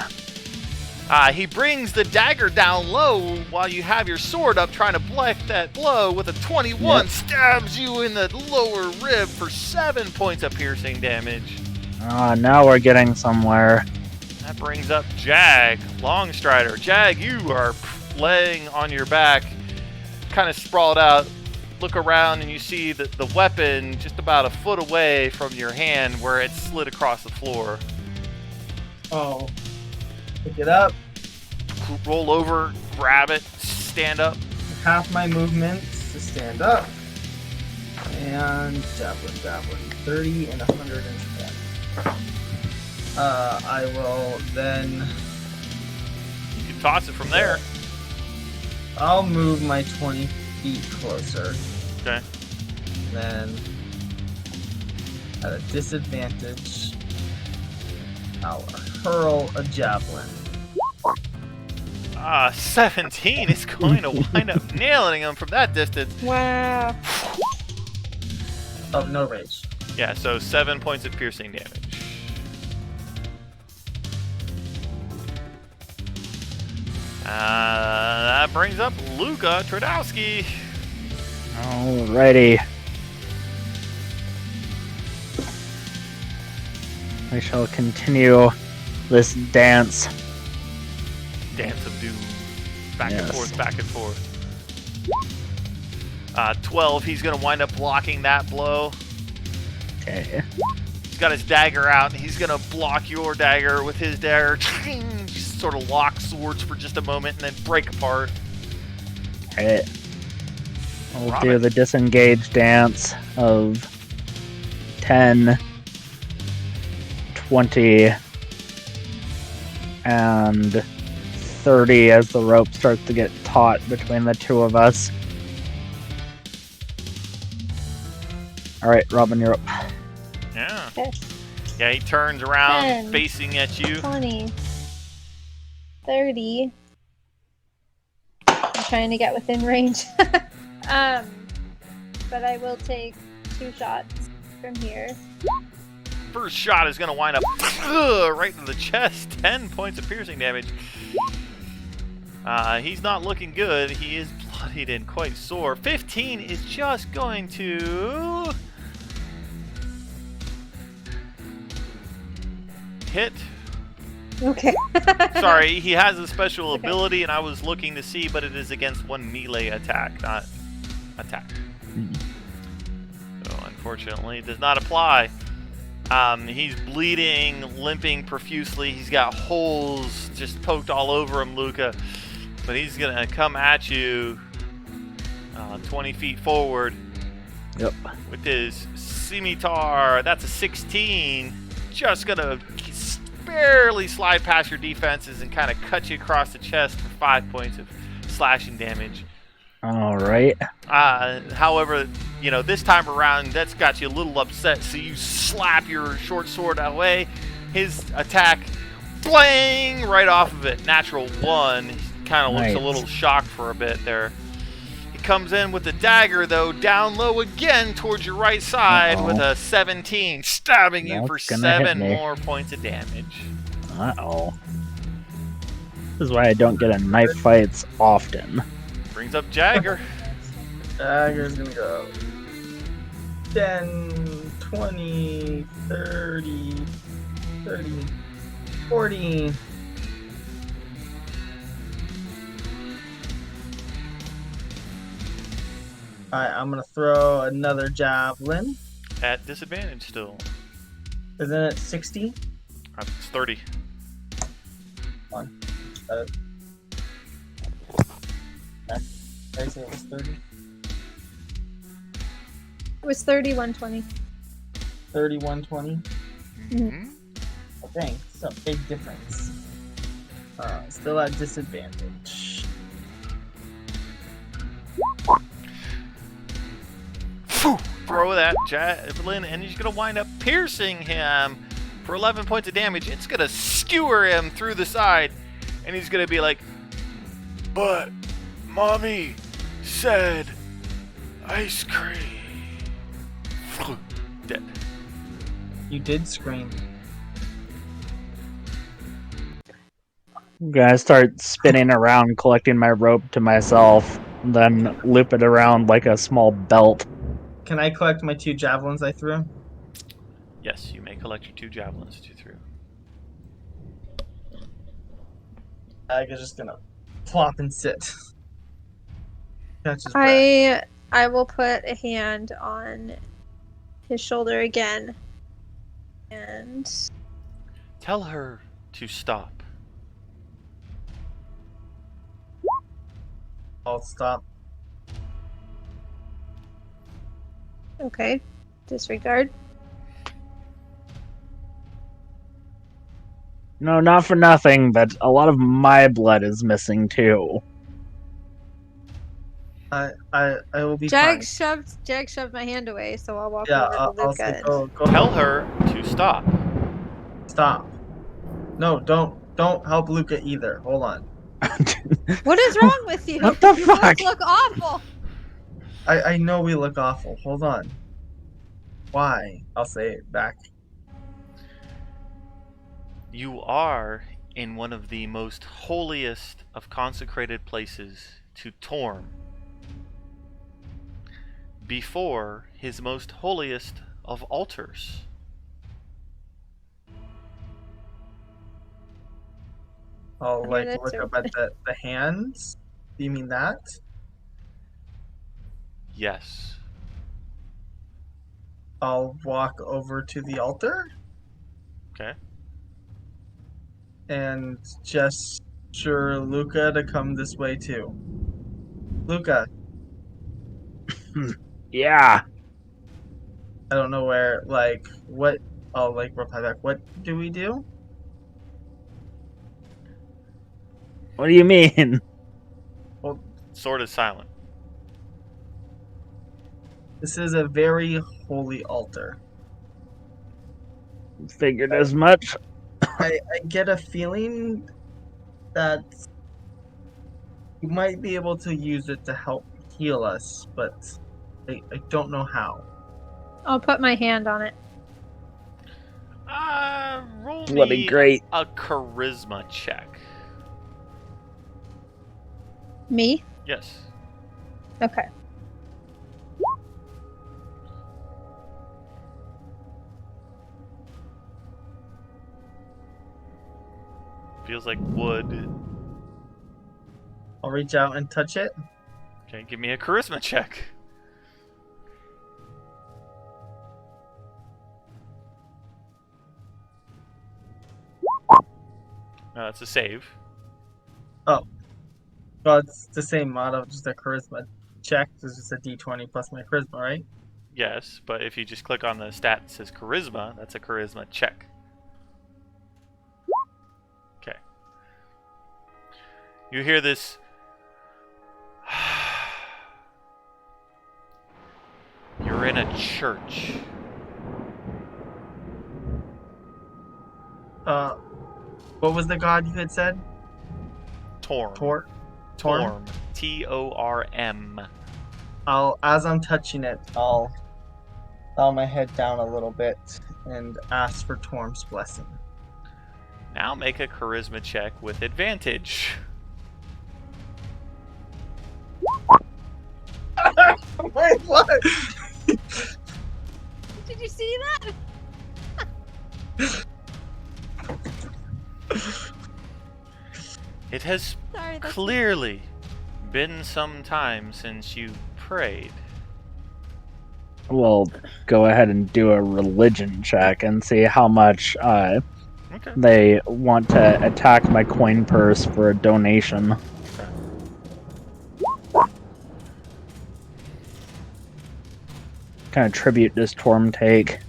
Speaker 1: He brings the dagger down low while you have your sword up trying to block that blow with a 21. Yep. Stabs you in the lower rib for 7 points of piercing damage.
Speaker 2: Now we're getting somewhere.
Speaker 1: That brings up Jag, Longstrider. Jag, you are laying on your back, kind of sprawled out. Look around and you see the weapon just about a foot away from your hand where it slid across the floor.
Speaker 4: Oh. Pick it up.
Speaker 1: Roll over, grab it, stand up.
Speaker 4: Half my movement to stand up. And javelin. 30 and 120. I will then...
Speaker 1: You can toss it from there.
Speaker 4: I'll move my 20 feet closer.
Speaker 1: Okay.
Speaker 4: Then, at a disadvantage, I'll hurl a javelin.
Speaker 1: 17 is going to wind up nailing him from that distance.
Speaker 3: Wow.
Speaker 4: Oh, no rage.
Speaker 1: Yeah, so 7 points of piercing damage. That brings up Luca Tradowski.
Speaker 2: Alrighty. I shall continue this dance.
Speaker 1: Dance of doom. Back and forth, back and forth. 12, he's going to wind up blocking that blow.
Speaker 2: Okay.
Speaker 1: He's got his dagger out, and he's going to block your dagger with his dagger. Just sort of lock swords for just a moment and then break apart.
Speaker 2: Alright. We'll do the disengage dance of 10, 20, and 30 as the rope starts to get taut between the two of us. Alright, Robin, you're up.
Speaker 1: Yeah.
Speaker 3: Okay.
Speaker 1: Yeah, he turns around
Speaker 3: 10,
Speaker 1: facing at you.
Speaker 3: 20, 30. I'm trying to get within range. But I will take 2 shots from here.
Speaker 1: First shot is going to wind up right in the chest. 10 points of piercing damage. He's not looking good. He is bloodied and quite sore. 15 is just going to hit.
Speaker 3: Okay.
Speaker 1: Sorry, he has a special ability, and I was looking to see, but it is against one melee attack, not attack. So, unfortunately, it does not apply. He's bleeding, limping profusely. He's got holes just poked all over him, Luca. But he's going to come at you 20 feet forward.
Speaker 2: Yep.
Speaker 1: With his scimitar. That's a 16. Just going to barely slide past your defenses and kind of cut you across the chest for 5 points of slashing damage.
Speaker 2: Alright.
Speaker 1: However, this time around, that's got you a little upset, so you slap your short sword away. His attack, blang, right off of it. Natural 1. He kind of looks a little shocked for a bit there. He comes in with the dagger, though, down low again towards your right side with a 17, stabbing you for 7 more points of damage.
Speaker 2: Uh-oh. This is why I don't get in knife fights often.
Speaker 1: Brings up Jagger.
Speaker 4: Jagger's gonna go 10, 20, 30, 40. Alright, I'm gonna throw another javelin.
Speaker 1: At disadvantage still.
Speaker 4: Isn't it 60?
Speaker 1: It's 30.
Speaker 4: One. I say it was 30.
Speaker 3: It was 30, 120.
Speaker 4: 31-20.
Speaker 1: Mhm.
Speaker 4: Oh, dang, it's a big difference. Still at disadvantage.
Speaker 1: Phew! Throw that javelin, and he's gonna wind up piercing him for 11 points of damage. It's gonna skewer him through the side, and he's gonna be like, "But mommy said ice cream." Phew, dead.
Speaker 4: You did scream.
Speaker 2: I'm gonna start spinning around, collecting my rope to myself, then loop it around like a small belt.
Speaker 4: Can I collect my 2 javelins I threw?
Speaker 1: Yes, you may collect your 2 javelins that you threw.
Speaker 4: I'm just gonna plop and sit. Catch his breath.
Speaker 3: I will put a hand on his shoulder again. And
Speaker 1: Tell her to stop.
Speaker 4: I'll stop.
Speaker 3: okay. Disregard.
Speaker 2: No, not for nothing, but a lot of my blood is missing too.
Speaker 4: I will be fine.
Speaker 3: Jag shoved my hand away, so I'll walk
Speaker 4: Yeah,
Speaker 3: over to
Speaker 4: I'll
Speaker 3: Luca.
Speaker 4: say
Speaker 3: and-
Speaker 4: go
Speaker 1: Tell
Speaker 4: ahead.
Speaker 1: her to stop.
Speaker 4: Stop. No, don't help Luca either. Hold on.
Speaker 3: What is wrong with you?
Speaker 2: What the
Speaker 3: You
Speaker 2: fuck?
Speaker 3: both look awful.
Speaker 4: I know we look awful. Hold on. Why? I'll say it back.
Speaker 1: You are in one of the most holiest of consecrated places to Torm, before his most holiest of altars.
Speaker 4: I'll
Speaker 3: Yeah,
Speaker 4: like
Speaker 3: that's
Speaker 4: look
Speaker 3: right.
Speaker 4: up at the hands. Do you mean that?
Speaker 1: Yes.
Speaker 4: I'll walk over to the altar
Speaker 1: Okay.
Speaker 4: and gesture Luca to come this way too. Luca,
Speaker 2: Yeah.
Speaker 4: I don't know where, like, what, I'll, like, reply back. What do we do?
Speaker 2: What do you mean?
Speaker 1: Sword is silent.
Speaker 4: This is a very holy altar.
Speaker 2: Figured as much.
Speaker 4: I get a feeling that you might be able to use it to help heal us, but I don't know how.
Speaker 3: I'll put my hand on it.
Speaker 1: Roll
Speaker 2: Bloody
Speaker 1: me
Speaker 2: great.
Speaker 1: a charisma check.
Speaker 3: Me?
Speaker 1: Yes.
Speaker 3: Okay.
Speaker 1: Feels like wood.
Speaker 4: I'll reach out and touch it.
Speaker 1: Okay, give me a charisma check. It's a save.
Speaker 4: Well, it's the same model, just a charisma check. It's just a d20 plus my charisma, right?
Speaker 1: Yes, but if you just click on the stat that says charisma, that's a charisma check. Okay. You hear this. You're in a church.
Speaker 4: What was the god you had said?
Speaker 1: Torm.
Speaker 4: Torm.
Speaker 1: Torm. Torm.
Speaker 4: As I'm touching it, I'll bow my head down a little bit and ask for Torm's blessing.
Speaker 1: Now make a charisma check with advantage.
Speaker 4: Wait, what?
Speaker 3: Did you see that?
Speaker 1: It has
Speaker 3: Sorry, that's
Speaker 1: clearly been some time since you prayed.
Speaker 2: We'll go ahead and do a religion check and see how much
Speaker 1: Okay.
Speaker 2: they want to attack my coin purse for a donation. Kind of tribute does Torm take?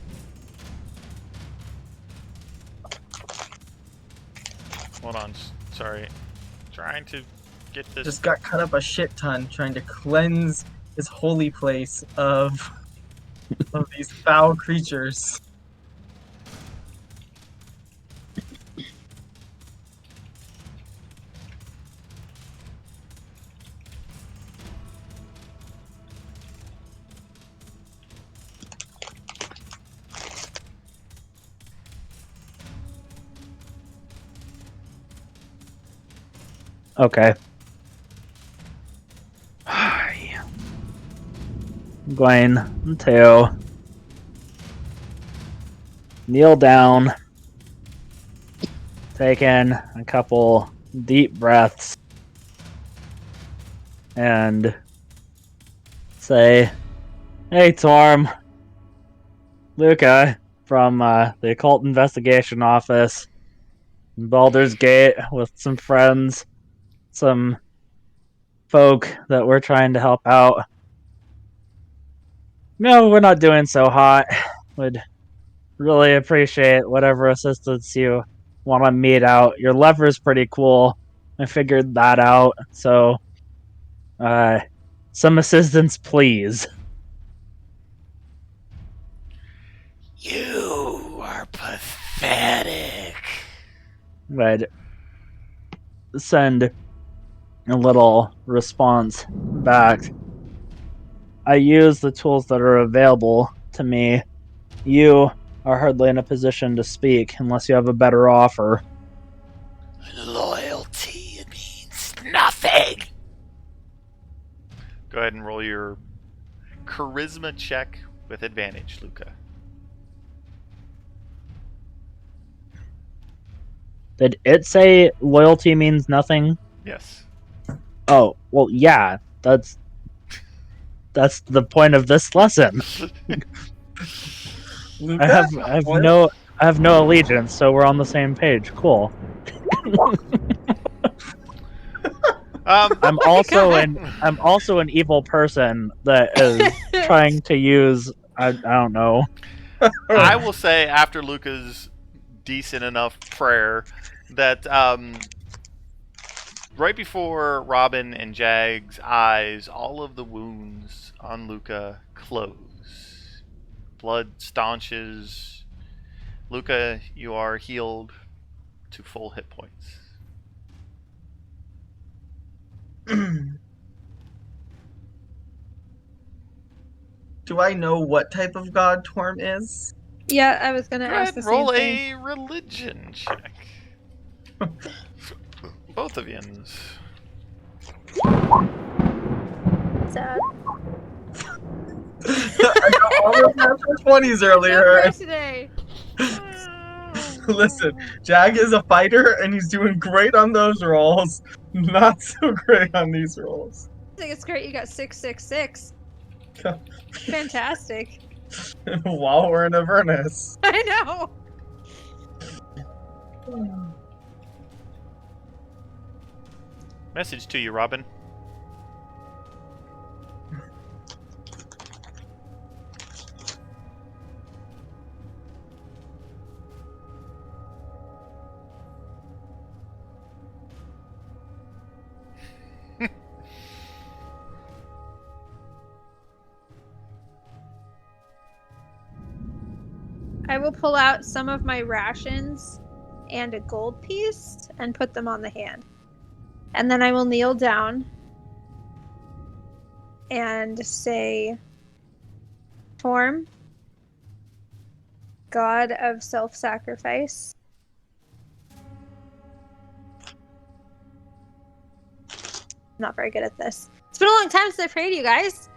Speaker 1: trying to get this.
Speaker 4: Just got cut up a shit ton trying to cleanse this holy place of these foul creatures.
Speaker 2: Okay. I'm going to kneel down, take in a couple deep breaths, and say, "Hey, Torm, Luca from the Occult Investigation Office in Baldur's Gate with some friends, some folk that we're trying to help out. No, we're not doing so hot. Would really appreciate whatever assistance you want to meet out. Your lever's pretty cool. I figured that out. So, some assistance, please."
Speaker 1: You are pathetic.
Speaker 2: I'd send a little response back. I use the tools that are available to me. You are hardly in a position to speak unless you have a better offer.
Speaker 1: Loyalty means nothing. Go ahead and roll your charisma check with advantage, Luca.
Speaker 2: Did it say loyalty means nothing?
Speaker 1: Yes.
Speaker 2: Oh, well, yeah. That's the point of this lesson.
Speaker 4: Luca,
Speaker 2: I have no allegiance, so we're on the same page. Cool. I'm also an evil person that is trying to use I don't know.
Speaker 1: I will say after Luca's decent enough prayer that right before Robin and Jag's eyes, all of the wounds on Luca close. Blood staunches. Luca, you are healed to full hit points.
Speaker 4: Do I know what type of god Torm is?
Speaker 3: Yeah, I was gonna
Speaker 1: Go
Speaker 3: ask
Speaker 1: ahead
Speaker 3: the
Speaker 1: and
Speaker 3: same
Speaker 1: roll
Speaker 3: thing.
Speaker 1: a religion check. Both of yous.
Speaker 3: Sad.
Speaker 4: I got all those natural 20s
Speaker 3: No
Speaker 4: earlier.
Speaker 3: prayer today.
Speaker 4: Listen, Jag is a fighter and he's doing great on those rolls. Not so great on these rolls.
Speaker 3: I think it's great you got 666. Fantastic.
Speaker 4: While we're in Avernus.
Speaker 3: I know.
Speaker 1: Message to you, Robin.
Speaker 3: I will pull out some of my rations and a gold piece and put them on the hand. And then I will kneel down and say, Torm, God of self-sacrifice, I'm not very good at this. It's been a long time since I prayed, you guys.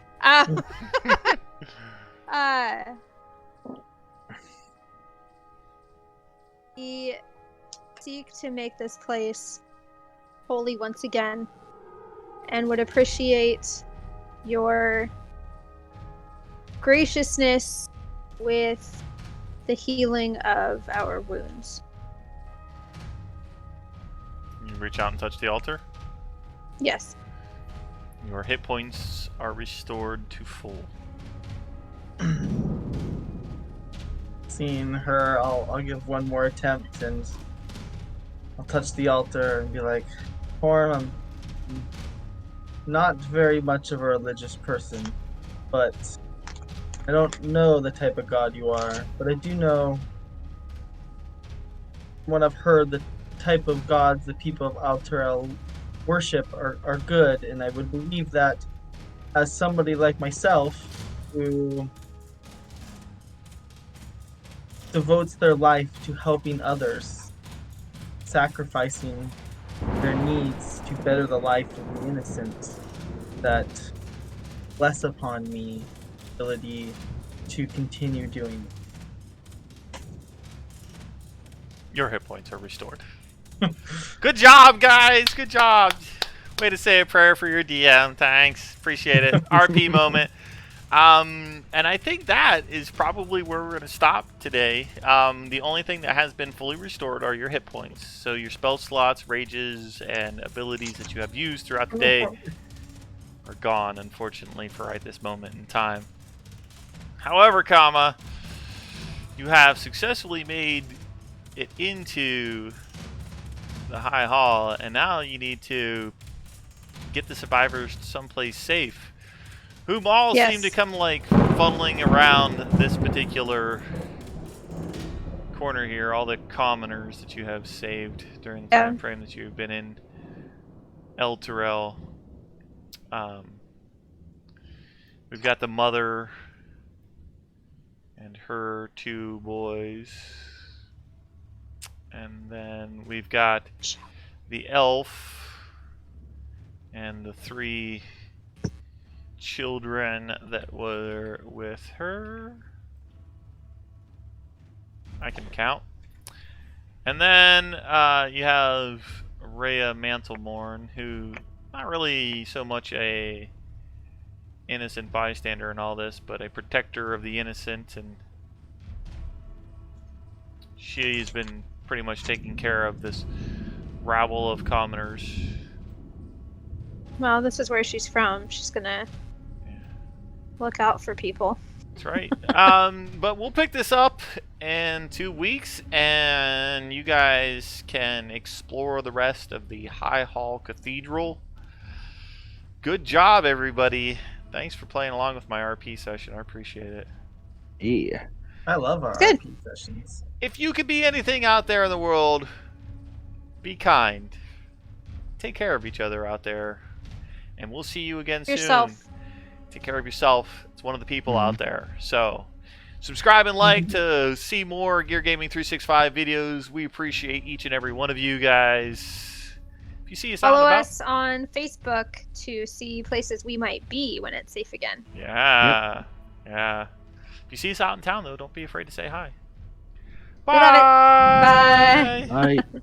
Speaker 3: We seek to make this place holy once again and would appreciate your graciousness with the healing of our wounds.
Speaker 1: You reach out and touch the altar.
Speaker 3: Yes.
Speaker 1: Your hit points are restored to full.
Speaker 4: Seeing her, I'll give one more attempt and I'll touch the altar and be like, Form, I'm not very much of a religious person, but I don't know the type of god you are. But I do know, when I've heard, the type of gods the people of Elturel worship are good, and I would believe that as somebody like myself who devotes their life to helping others, sacrificing their needs to better the life of the innocent, that bless upon me the ability to continue doing
Speaker 1: Your hit points are restored. Good job, guys. Good job. Way to say a prayer for your DM. Thanks. Appreciate it. RP moment. And I think that is probably where we're going to stop today. The only thing that has been fully restored are your hit points. So your spell slots, rages, and abilities that you have used throughout the day are gone, unfortunately, for right this moment in time. However, you have successfully made it into the High Hall, and now you need to get the survivors someplace safe, whom all seem to come like funneling around this particular corner here. All the commoners that you have saved during the time frame that you've been in Elturel. We've got the mother and her 2 boys. And then we've got the elf and the 3 children that were with her. I can count. And then you have Rhea Mantlemorn, who not really so much a innocent bystander in all this, but a protector of the innocent, and she's been pretty much taking care of this rabble of commoners.
Speaker 3: Well, this is where she's from. She's gonna look out for people.
Speaker 1: That's right. But we'll pick this up in 2 weeks, and you guys can explore the rest of the High Hall Cathedral. Good job, everybody. Thanks for playing along with my RP session. I appreciate it.
Speaker 2: Yeah.
Speaker 4: I love our
Speaker 3: Good.
Speaker 4: RP sessions.
Speaker 1: If you could be anything out there in the world, be kind. Take care of each other out there. And we'll see you again
Speaker 3: Yourself.
Speaker 1: soon. Take care of yourself. It's one of the people out there. So, subscribe and like to see more Gear Gaming 365 videos. We appreciate each and every one of you guys. If you see us out and
Speaker 3: Follow
Speaker 1: about,
Speaker 3: us on Facebook to see places we might be when it's safe again.
Speaker 1: yeah. If you see us out in town, though, don't be afraid to say hi.
Speaker 3: We love it. Bye.
Speaker 2: Bye.